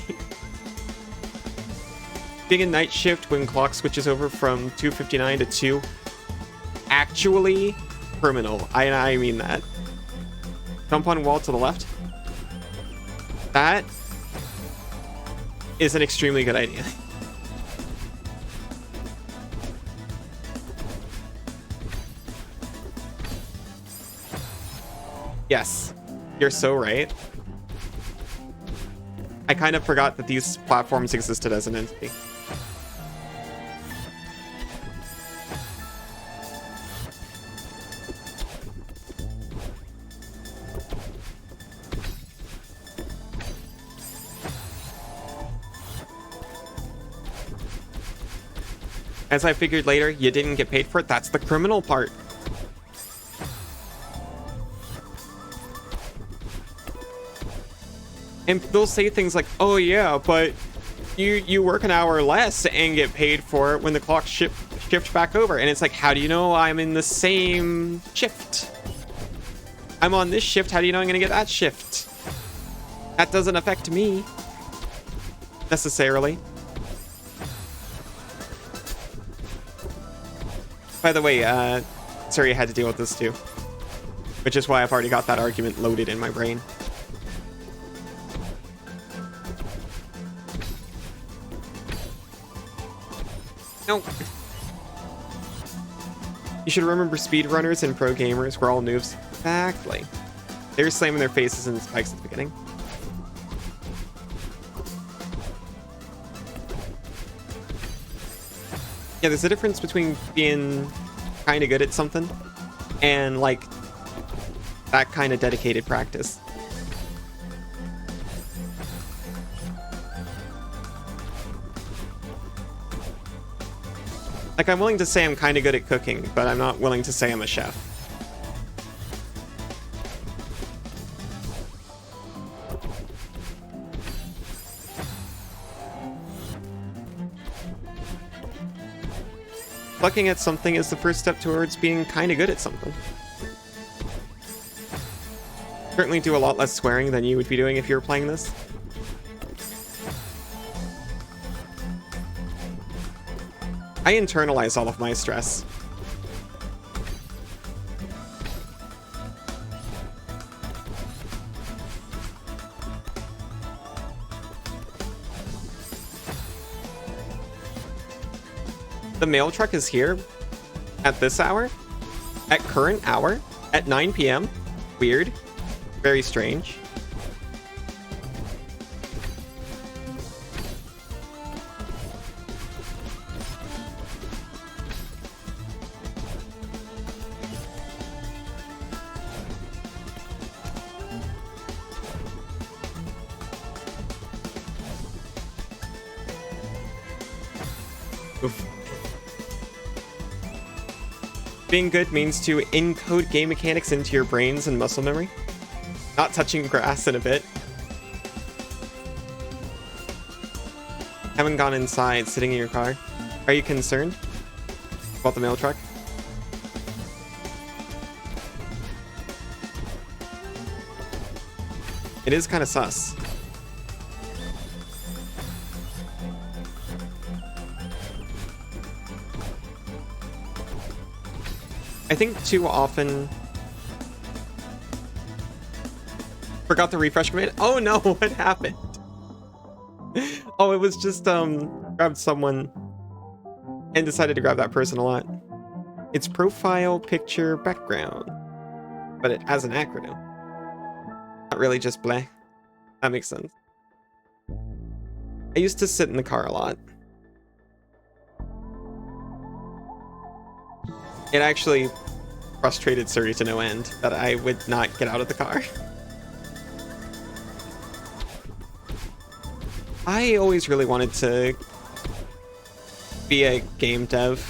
Being a night shift when clock switches over from 2:59 to 2. Actually, criminal. I mean that. Jump on wall to the left. That is an extremely good idea. Yes, you're so right. I kind of forgot that these platforms existed as an entity. As I figured later, you didn't get paid for it. That's the criminal part. And they'll say things like, oh yeah, but you work an hour less and get paid for it when the clock shifts back over. And it's like, how do you know I'm in the same shift? I'm on this shift. How do you know I'm going to get that shift? That doesn't affect me necessarily. By the way, sorry I had to deal with this too. Which is why I've already got that argument loaded in my brain. No. You should remember speedrunners and pro gamers. We're all noobs. Exactly. They were slamming their faces in the spikes at the beginning. Yeah, there's a difference between being kind of good at something and like that kind of dedicated practice. Like, I'm willing to say I'm kind of good at cooking, but I'm not willing to say I'm a chef. Looking at something is the first step towards being kind of good at something. Certainly do a lot less swearing than you would be doing if you were playing this. I internalize all of my stress. The mail truck is here at this hour, at current hour, at 9 p.m. Weird. Very strange. Oof. Being good means to encode game mechanics into your brains and muscle memory. Not touching grass in a bit. Haven't gone inside, sitting in your car. Are you concerned about the mail truck? It is kind of sus. I think too often... Forgot to refresh command. Oh no, what happened? Oh, it was just grabbed someone and decided to grab that person a lot. It's profile, picture, background. But it has an acronym. Not really just bleh. That makes sense. I used to sit in the car a lot. It actually frustrated Suri to no end that I would not get out of the car. I always really wanted to be a game dev.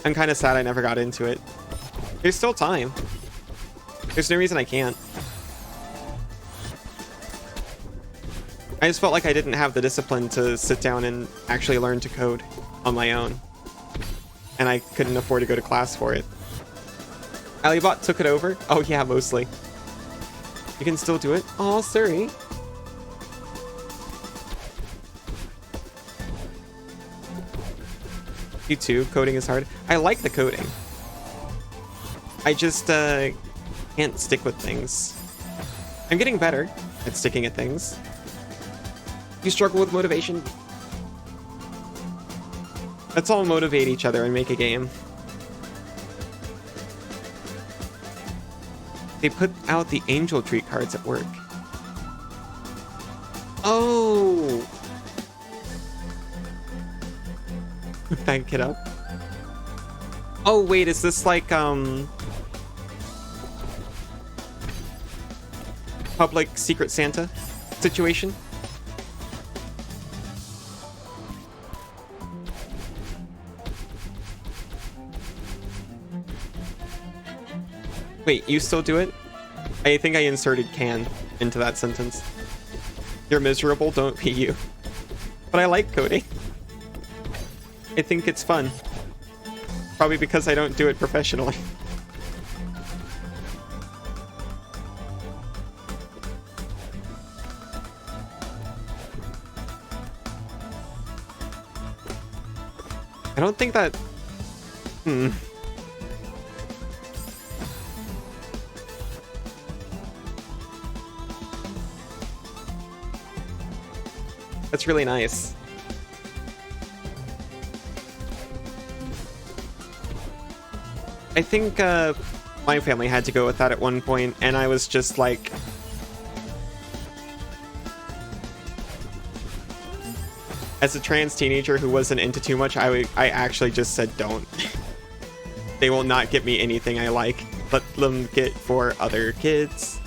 I'm kind of sad I never got into it. There's still time. There's no reason I can't. I just felt like I didn't have the discipline to sit down and actually learn to code on my own. And I couldn't afford to go to class for it. Alibot took it over? Oh yeah, mostly. You can still do it? Oh, sorry. You too, coding is hard. I like the coding. I just can't stick with things. I'm getting better at sticking at things. You struggle with motivation? Let's all motivate each other and make a game. They put out the angel tree cards at work. Oh! Back it up. Oh wait, is this like public Secret Santa situation? Wait, you still do it? I think I inserted can into that sentence. You're miserable, don't be you. But I like coding. I think it's fun. Probably because I don't do it professionally. I don't think that... That's really nice. I think my family had to go with that at one point, and I was just like... As a trans teenager who wasn't into too much, I actually just said don't. They will not get me anything I like. Let them get for other kids.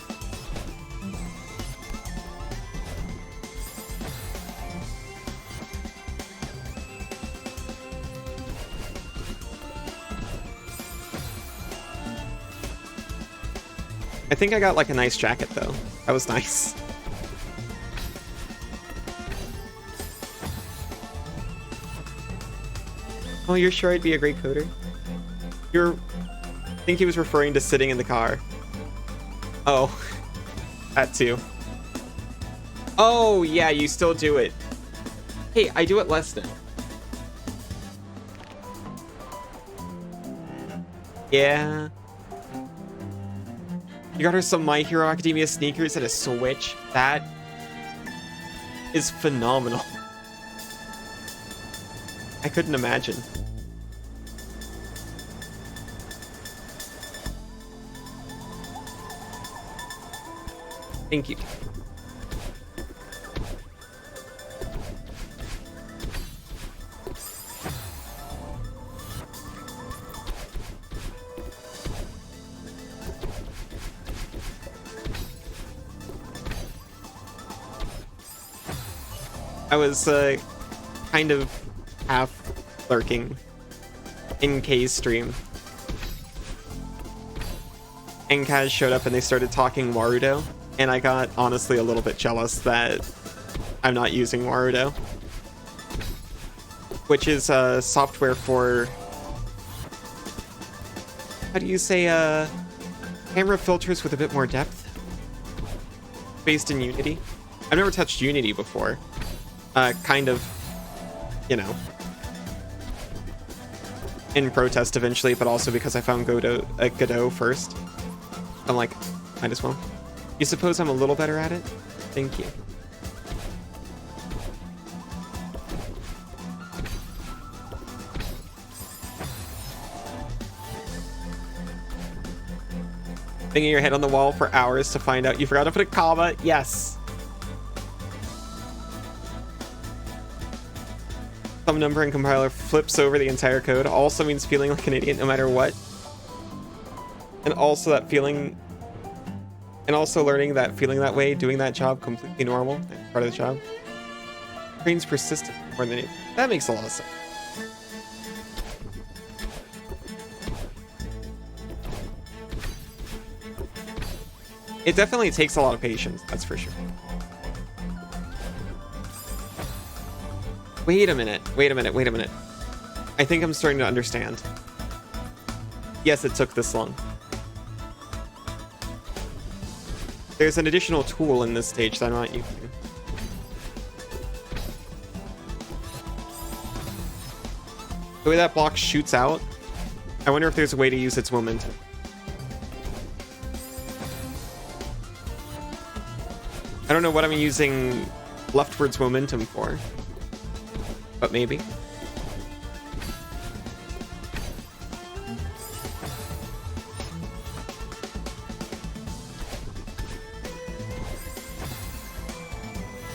I think I got like a nice jacket though. That was nice. Oh, you're sure I'd be a great coder? I think he was referring to sitting in the car. Oh, that too. Oh yeah, you still do it. Hey, I do it less now. Yeah. You got her some My Hero Academia sneakers and a Switch. That is phenomenal. I couldn't imagine. Thank you. I was kind of half lurking in Kay's stream. And Kaz showed up and they started talking Warudo, and I got honestly a little bit jealous that I'm not using Warudo, which is software for, how do you say, camera filters with a bit more depth, based in Unity. I've never touched Unity before. Kind of, you know, in protest eventually, but also because I found Godot first. I'm like, might as well. You suppose I'm a little better at it? Thank you. Banging your head on the wall for hours to find out you forgot to put a comma? Yes. Some numbering compiler flips over the entire code also means feeling like an idiot no matter what. And also that feeling, and also learning that feeling that way, doing that job completely normal, and part of the job. Trains persistent more than it. That makes a lot of sense. It definitely takes a lot of patience, that's for sure. Wait a minute. I think I'm starting to understand. Yes, it took this long. There's an additional tool in this stage that I'm not using. The way that block shoots out, I wonder if there's a way to use its momentum. I don't know what I'm using leftwards momentum for, but maybe.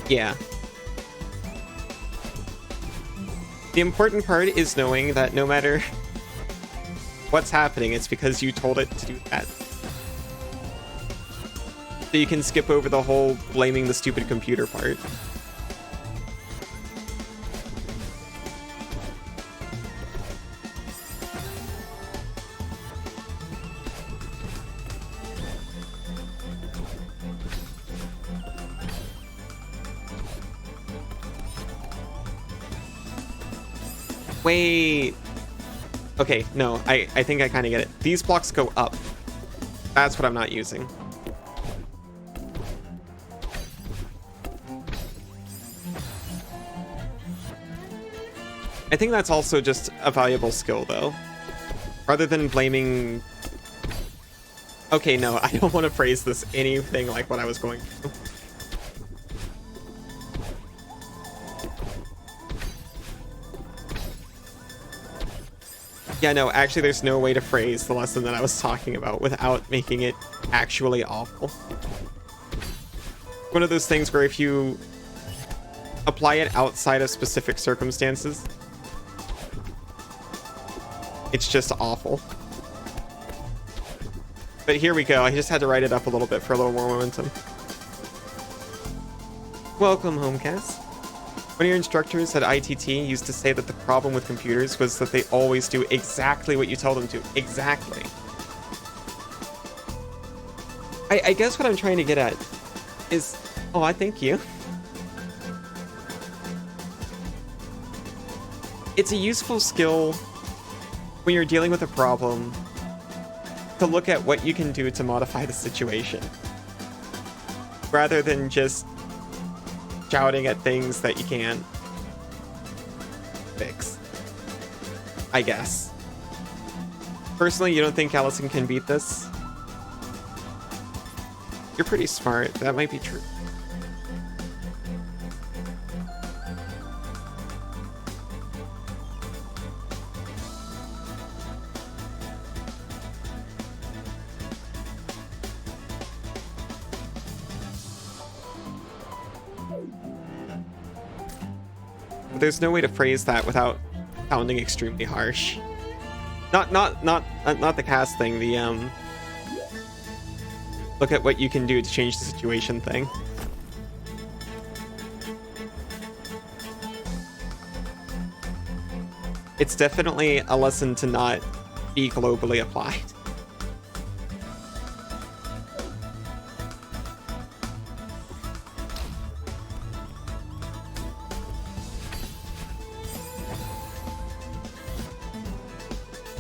Yeah. The important part is knowing that no matter what's happening, it's because you told it to do that. So you can skip over the whole blaming the stupid computer part. Wait. Okay, no, I think I kind of get it. These blocks go up. That's what I'm not using. I think that's also just a valuable skill, though. Rather than blaming... Okay, no, I don't want to phrase this anything like what I was going to. Yeah, no, actually there's no way to phrase the lesson that I was talking about without making it actually awful. One of those things where if you apply it outside of specific circumstances, it's just awful. But here we go. I just had to write it up a little bit for a little more momentum. Welcome, Homecast. One of your instructors at ITT used to say that the problem with computers was that they always do exactly what you tell them to. Exactly. I guess what I'm trying to get at is... Oh, I thank you. It's a useful skill when you're dealing with a problem to look at what you can do to modify the situation, rather than just shouting at things that you can't fix, I guess. Personally, you don't think Allison can beat this? You're pretty smart. That might be true. There's no way to phrase that without sounding extremely harsh. Not the cast thing, the look at what you can do to change the situation thing. It's definitely a lesson to not be globally applied.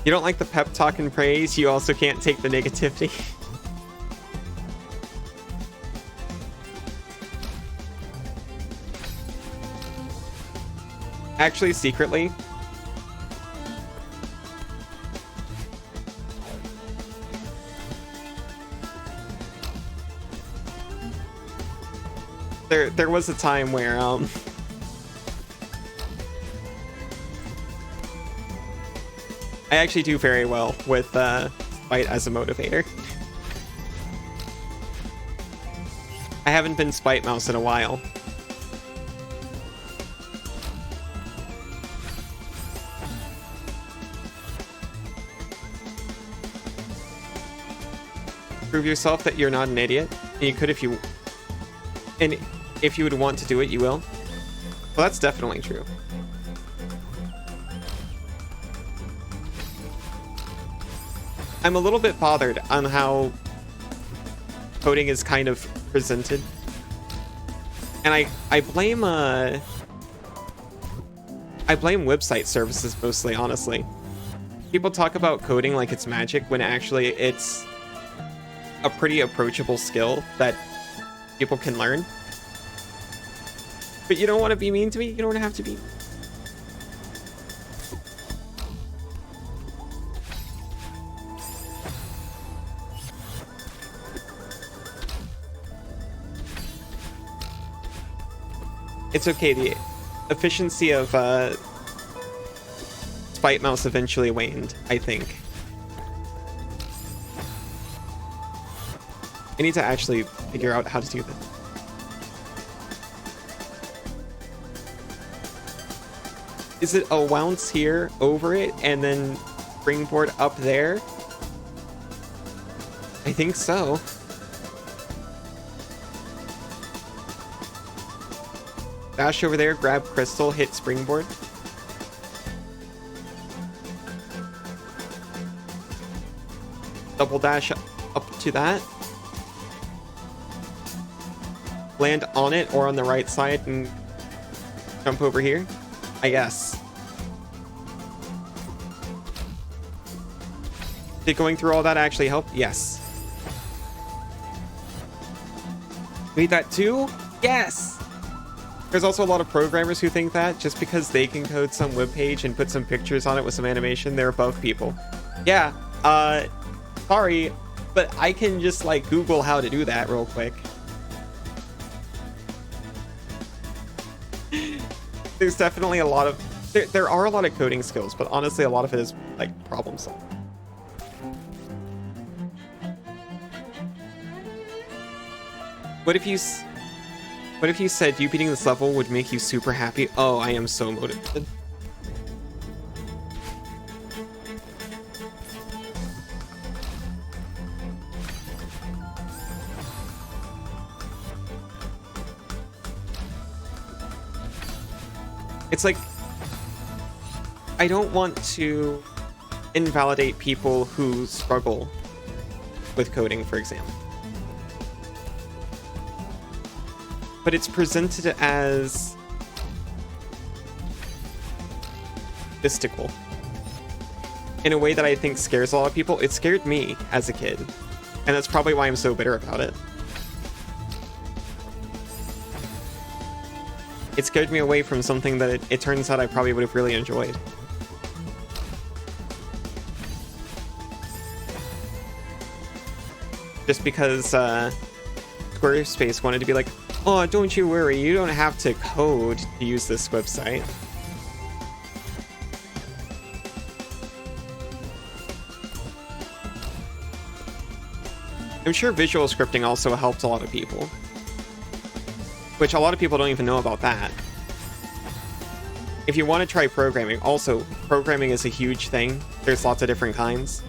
You don't like the pep talk and praise, you also can't take the negativity. Actually, secretly, there was a time where I actually do very well with spite as a motivator. I haven't been spite mouse in a while. Prove yourself that you're not an idiot. And you could if you... And if you would want to do it, you will. Well, that's definitely true. I'm a little bit bothered on how coding is kind of presented. And I blame website services mostly, honestly. People talk about coding like it's magic when actually it's a pretty approachable skill that people can learn. But you don't want to be mean to me? You don't have to be. It's okay, the efficiency of Spite Mouse eventually waned, I think. I need to actually figure out how to do this. Is it a bounce here over it and then springboard up there? I think so. Dash over there, grab crystal, hit springboard. Double dash up to that. Land on it or on the right side and jump over here, I guess. Did going through all that actually help? Yes. Need that too? Yes! There's also a lot of programmers who think that just because they can code some web page and put some pictures on it with some animation, they're above people. Yeah, sorry, but I can just like Google how to do that real quick. There's definitely a lot of, there are a lot of coding skills, but honestly a lot of it is like problem solving. What if you said you beating this level would make you super happy? Oh, I am so motivated. It's like, I don't want to invalidate people who struggle with coding, for example. But it's presented as mystical in a way that I think scares a lot of people. It scared me as a kid, and that's probably why I'm so bitter about it. It scared me away from something that it turns out I probably would have really enjoyed. Just because Squarespace wanted to be like, oh, don't you worry, you don't have to code to use this website. I'm sure visual scripting also helped a lot of people. Which a lot of people don't even know about that. If you want to try programming, also, programming is a huge thing. There's lots of different kinds.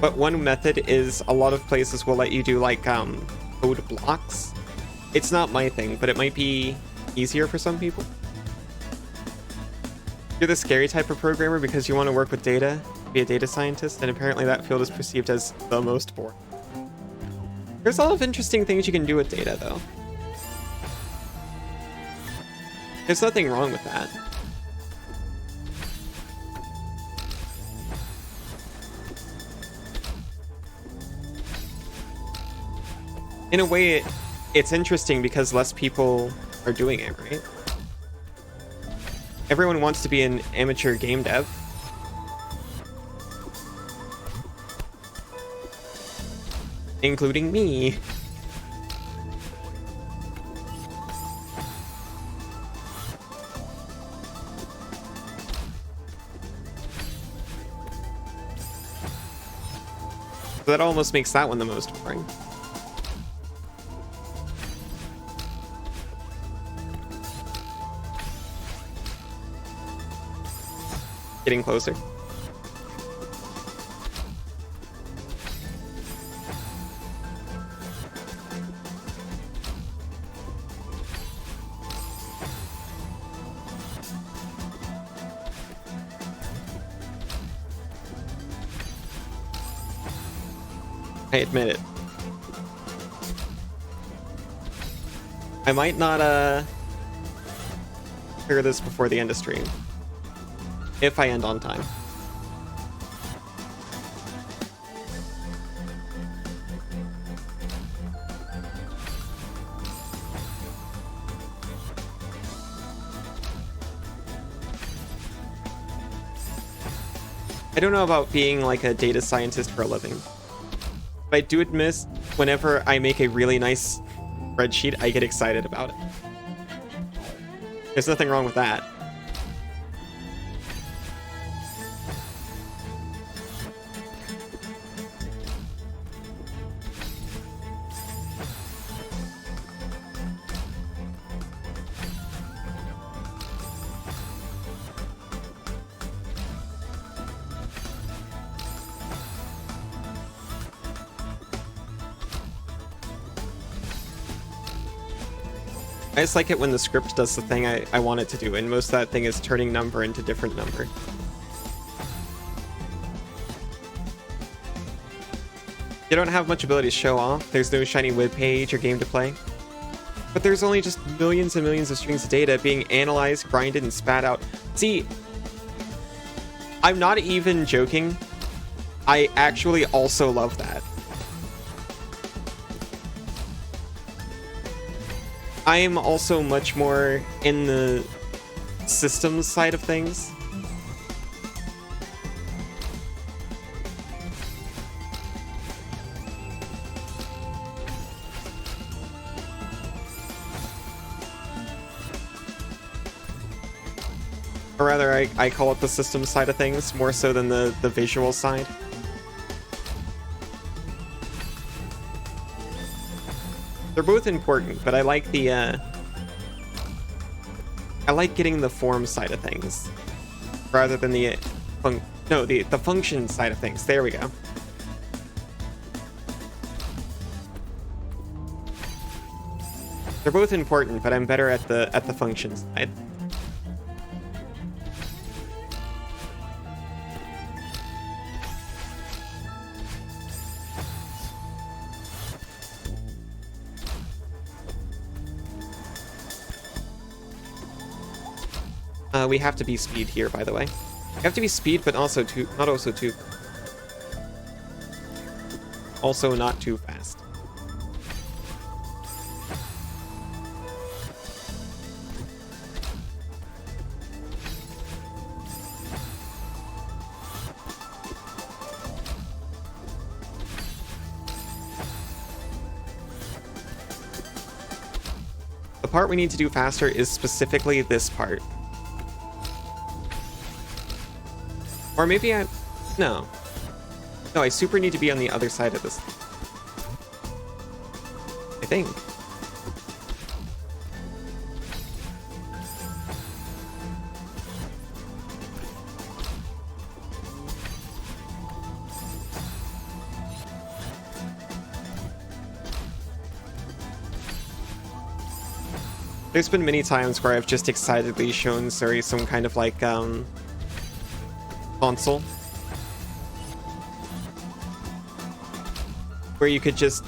But one method is a lot of places will let you do like code blocks. It's not my thing, but it might be easier for some people. You're the scary type of programmer because you want to work with data, be a data scientist, and apparently that field is perceived as the most boring. There's a lot of interesting things you can do with data, though. There's nothing wrong with that. In a way, it's interesting because less people are doing it, right? Everyone wants to be an amateur game dev. Including me. So that almost makes that one the most boring. Getting closer. I admit it. I might not clear this before the end of stream. If I end on time. I don't know about being like a data scientist for a living, but I do admit whenever I make a really nice spreadsheet, I get excited about it. There's nothing wrong with that. I just like it when the script does the thing I want it to do, and most of that thing is turning number into different number. You don't have much ability to show off. There's no shiny web page or game to play. But there's only just millions and millions of strings of data being analyzed, grinded, and spat out. See, I'm not even joking. I actually also love that. I am also much more in the systems side of things. Or rather, I call it the systems side of things more so than the visual side. They're both important, but I like the I like getting the form side of things rather than the the function side of things. There we go. They're both important, but I'm better at the function side. We have to be speed here, by the way. We have to be speed, but also not too fast. The part we need to do faster is specifically this part. Or maybe no, I super need to be on the other side of this, I think. There's been many times where I've just excitedly shown Suri some kind of like, console where you could just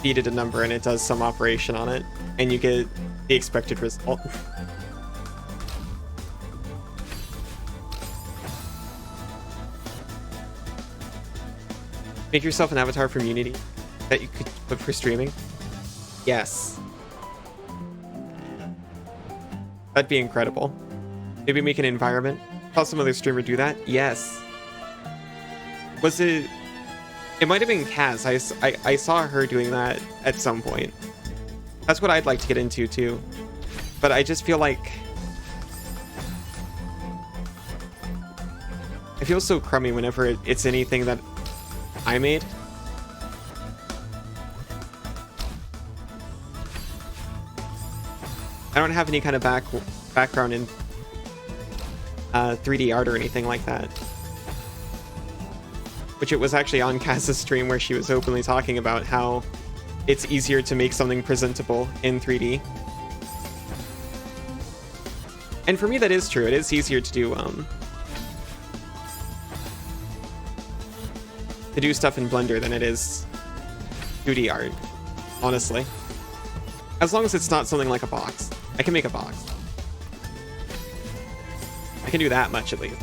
feed it a number and it does some operation on it and you get the expected result. Make yourself an avatar from Unity that you could put for streaming. Yes, that'd be incredible. Maybe make an environment. Saw some other streamer do that. Yes. Was it? It might have been Kaz. I saw her doing that at some point. That's what I'd like to get into too. But I just feel like I feel so crummy whenever it's anything that I made. I don't have any kind of background in 3D art or anything like that. Which it was actually on Kaz's stream where she was openly talking about how it's easier to make something presentable in 3D. And for me that is true. It is easier to do stuff in Blender than it is 2D art, honestly. As long as it's not something like a box. I can make a box. I can do that much at least.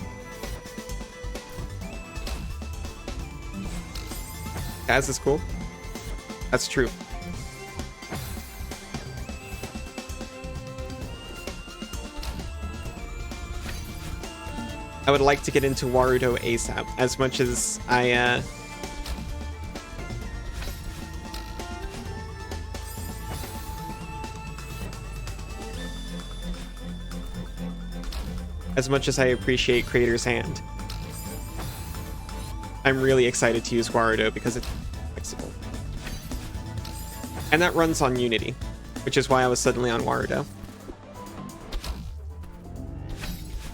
Kaz is cool. That's true. I would like to get into Warudo ASAP, as much as I, as much as I appreciate Creator's Hand. I'm really excited to use Warudo because it's flexible. And that runs on Unity, which is why I was suddenly on Warudo.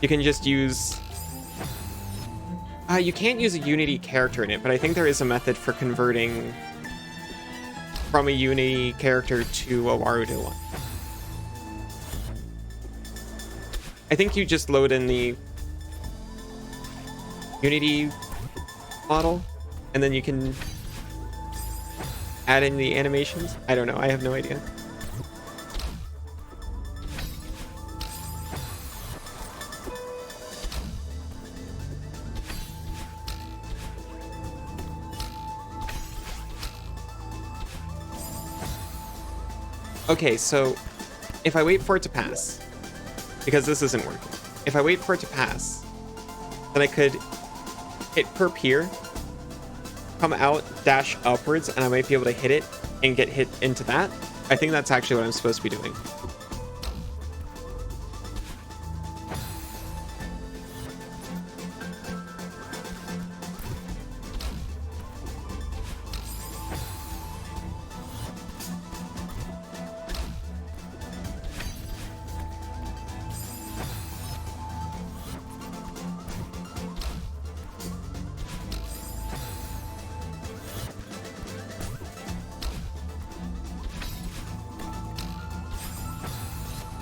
You can just use... you can't use a Unity character in it, but I think there is a method for converting from a Unity character to a Warudo one. I think you just load in the Unity model, and then you can add in the animations. I don't know. I have no idea. Okay, so if I wait for it to pass, because this isn't working, if I wait for it to pass, then I could hit perp here, come out, dash upwards, and I might be able to hit it and get hit into that. I think that's actually what I'm supposed to be doing.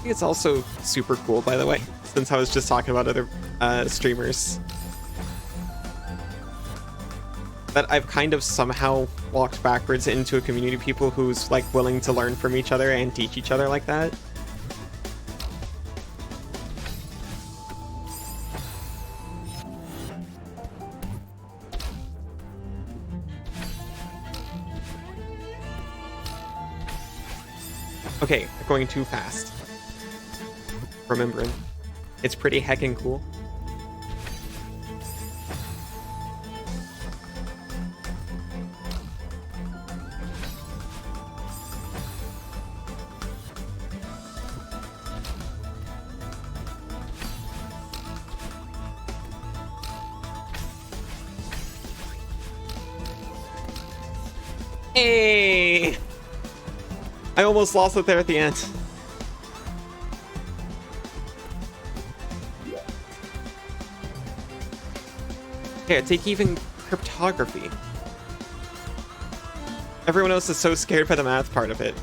It's also super cool, by the way, since I was just talking about other streamers, that I've kind of somehow walked backwards into a community of people who's like willing to learn from each other and teach each other like that. Okay, going too fast. Remembering. It's pretty heckin' cool. Hey! I almost lost it there at the end. Okay, take even cryptography. Everyone else is so scared by the math part of it.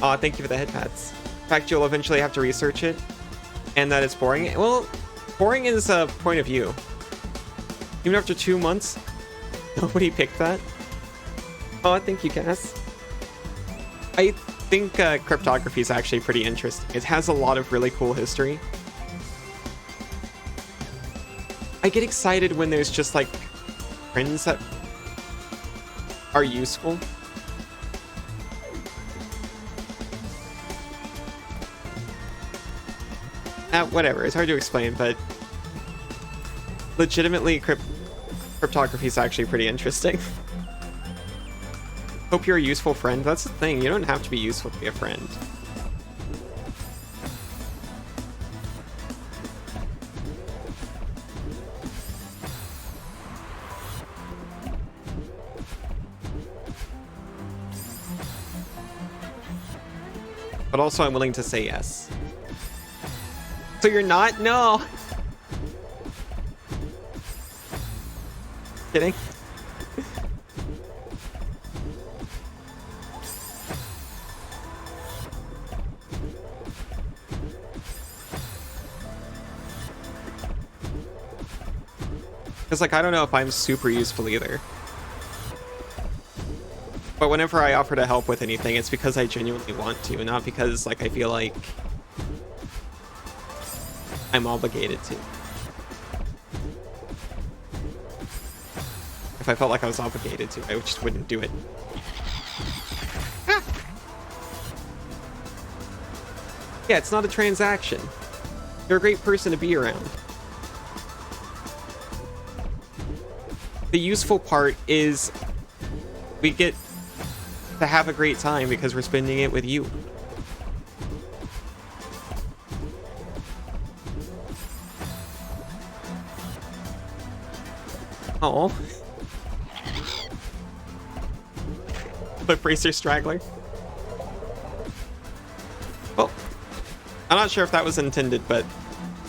Aw, thank you for the head pats. In fact, you'll eventually have to research it, and that it's boring. Well, boring is a point of view. Even after 2 months, nobody picked that. Aw, thank you, Cass. I think cryptography is actually pretty interesting. It has a lot of really cool history. I get excited when there's just like trends that are useful. Whatever, it's hard to explain, but legitimately cryptography is actually pretty interesting. Hope you're a useful friend. That's the thing, you don't have to be useful to be a friend. But also I'm willing to say yes. So you're not? No! Kidding? Because, like, I don't know if I'm super useful either. But whenever I offer to help with anything, it's because I genuinely want to, not because, like, I feel like I'm obligated to. If I felt like I was obligated to, I just wouldn't do it. Ah! Yeah, it's not a transaction. You're a great person to be around. the useful part is we get to have a great time because we're spending it with you. Oh. Foot bracer straggler. Well, I'm not sure if that was intended, but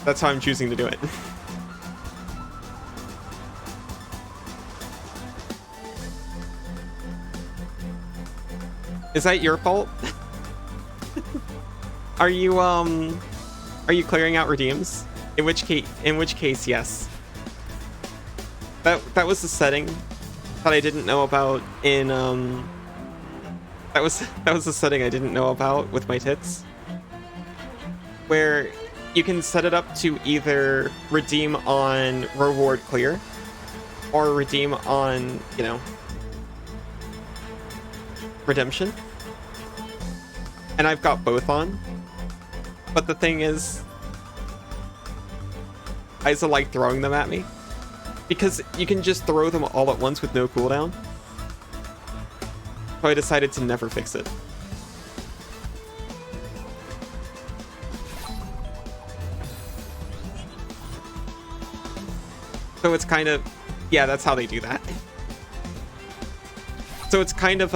that's how I'm choosing to do it. Is that your fault? Are you clearing out redeems? In which case, yes. That was the setting that I didn't know about in that was the setting I didn't know about with my tits, where you can set it up to either redeem on reward clear or redeem on, you know, redemption. And I've got both on. But the thing is, I also like throwing them at me, because you can just throw them all at once with no cooldown. So I decided to never fix it. So it's kind of, yeah, that's how they do that. So it's kind of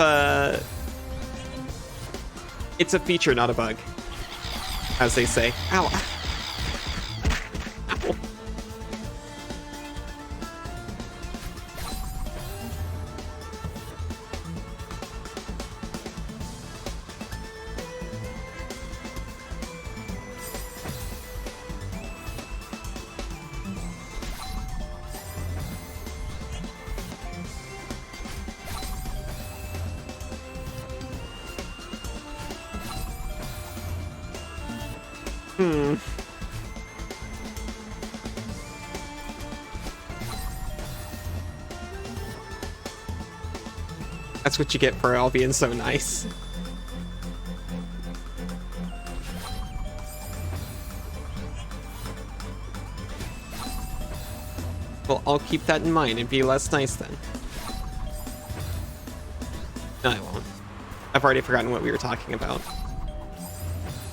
it's a feature, not a bug, as they say. Ow. Ow. That's what you get for all being so nice. Well, I'll keep that in mind and be less nice then. No, I won't. I've already forgotten what we were talking about.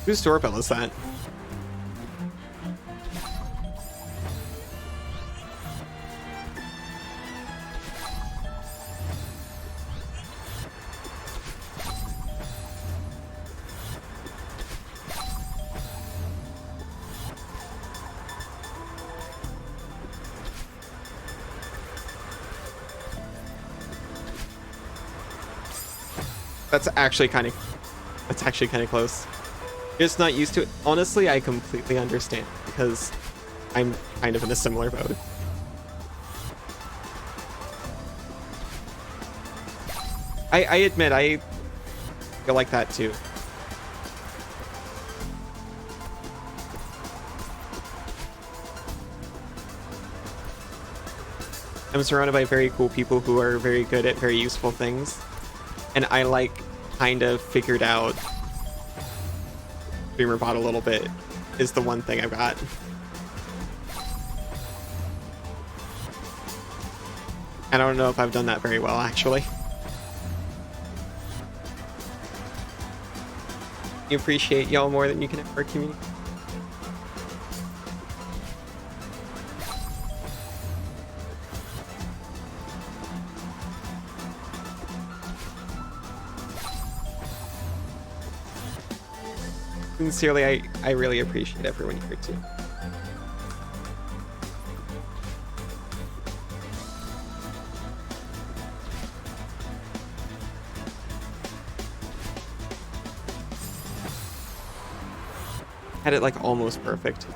Whose doorbell is that? That's actually kind of close. You're just not used to it. Honestly, I completely understand, because I'm kind of in a similar boat. I admit, I feel like that too. I'm surrounded by very cool people who are very good at very useful things. And I like kind of figured out StreamerBot a little bit is the one thing I've got. And I don't know if I've done that very well, actually. You appreciate y'all more than you can ever communicate. Sincerely, I really appreciate everyone here too. Had it like almost perfect.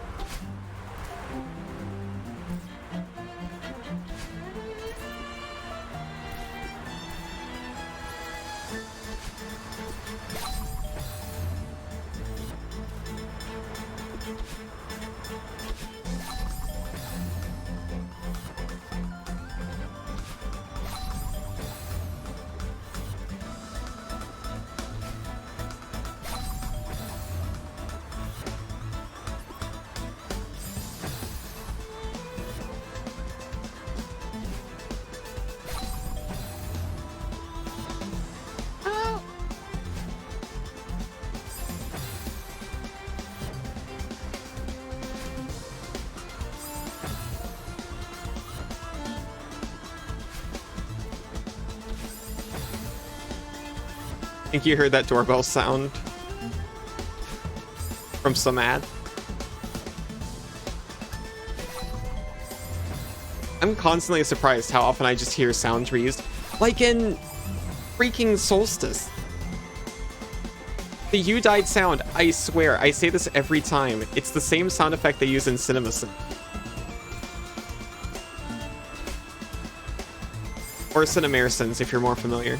think you heard that doorbell sound from some ad. I'm constantly surprised how often I just hear sounds reused. Like in freaking Solstice. The You Died sound, I swear, I say this every time. It's the same sound effect they use in CinemaSyn. Or Cinemersons, if you're more familiar.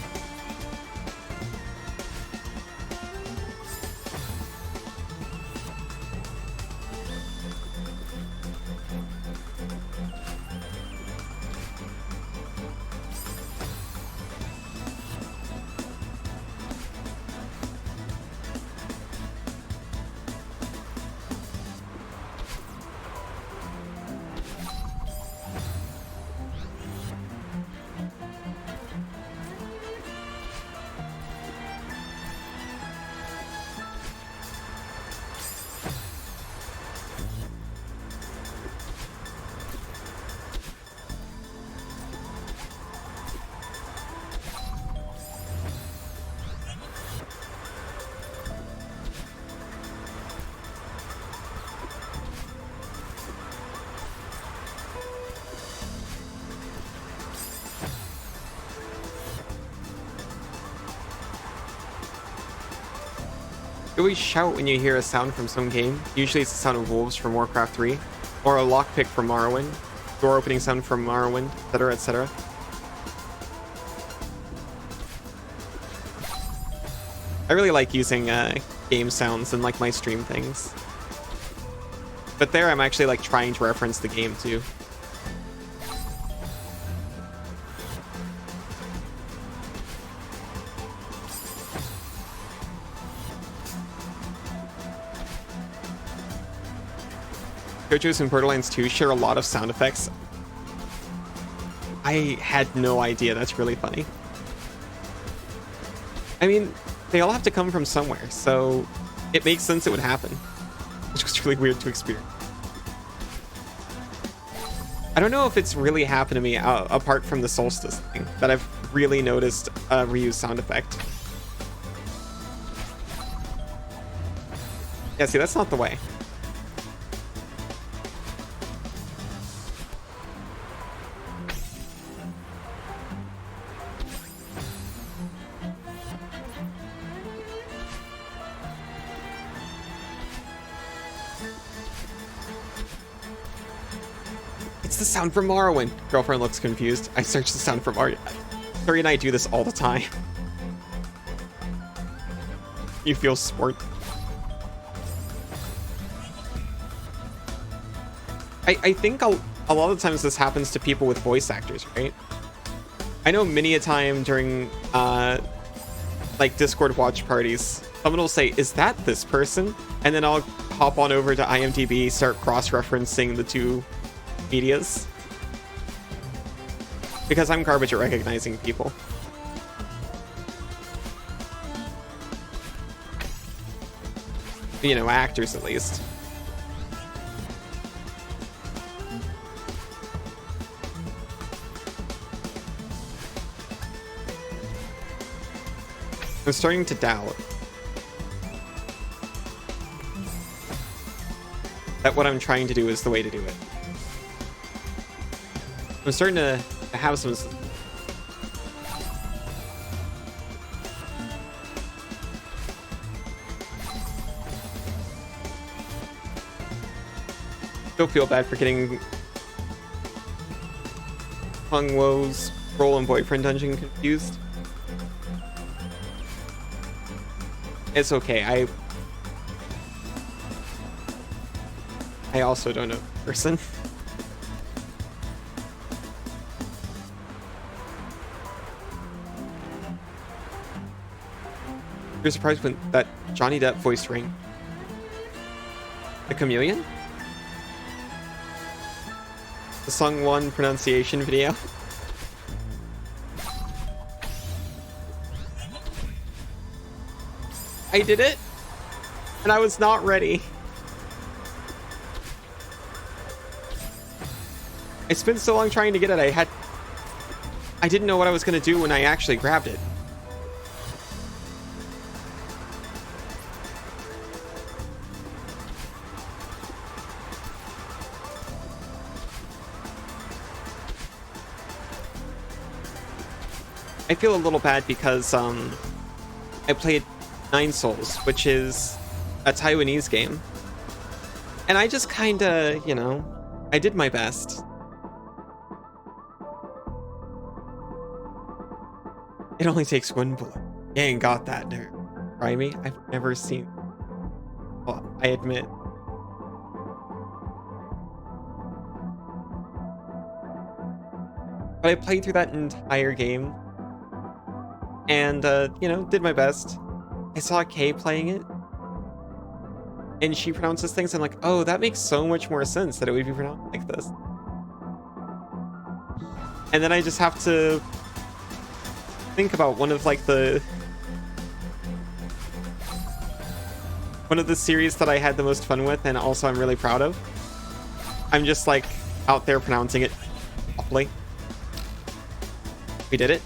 You always shout when you hear a sound from some game. Usually it's the sound of wolves from Warcraft 3, or a lockpick from Morrowind, door opening sound from Morrowind, etc., etc. I really like using game sounds in like my stream things. But there I'm actually like trying to reference the game too. JoJo's and Borderlands 2 share a lot of sound effects. I had no idea. That's really funny. I mean, they all have to come from somewhere, so it makes sense it would happen. Which was really weird to experience. I don't know if it's really happened to me apart from the Solstice thing, that I've really noticed a reused sound effect. Yeah, see, that's not the way. The sound from Morrowind. Girlfriend looks confused. I searched the sound from Morrowind. Furry and I do this all the time. You feel sport. I think a lot of times this happens to people with voice actors, right? I know many a time during like Discord watch parties, someone will say, "Is that this person?" And then I'll hop on over to IMDb, start cross-referencing the two medias, because I'm garbage at recognizing people. You know, actors at least. I'm starting to doubt that what I'm trying to do is the way to do it. I'm starting to have some... Still feel bad for getting Hung Wo's role and boyfriend dungeon confused. It's okay, I also don't know the person. You're surprised when that Johnny Depp voice rang. The Chameleon? The Song 1 pronunciation video? I did it, and I was not ready. I spent so long trying to get it, I didn't know what I was gonna do when I actually grabbed it. I feel a little bad because I played Nine Souls, which is a Taiwanese game. And I just kinda, you know, I did my best. It only takes one bullet. You ain't got that, nerd. Try me? I've never seen... Well, I admit. But I played through that entire game. And, you know, did my best. I saw Kay playing it. And she pronounces things, and I'm like, oh, that makes so much more sense that it would be pronounced like this. And then I just have to think about one of the series that I had the most fun with, and also I'm really proud of. I'm just like out there pronouncing it awfully. We did it.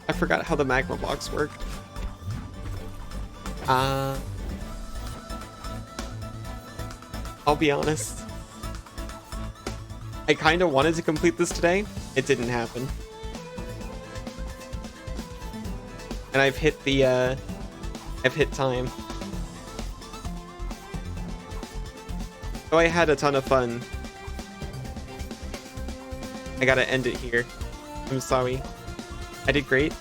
I forgot how the magma blocks work. I'll be honest. I kind of wanted to complete this today. It didn't happen. And I've hit time. So I had a ton of fun. I gotta end it here. I'm sorry. I did great.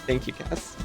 Thank you, Cass.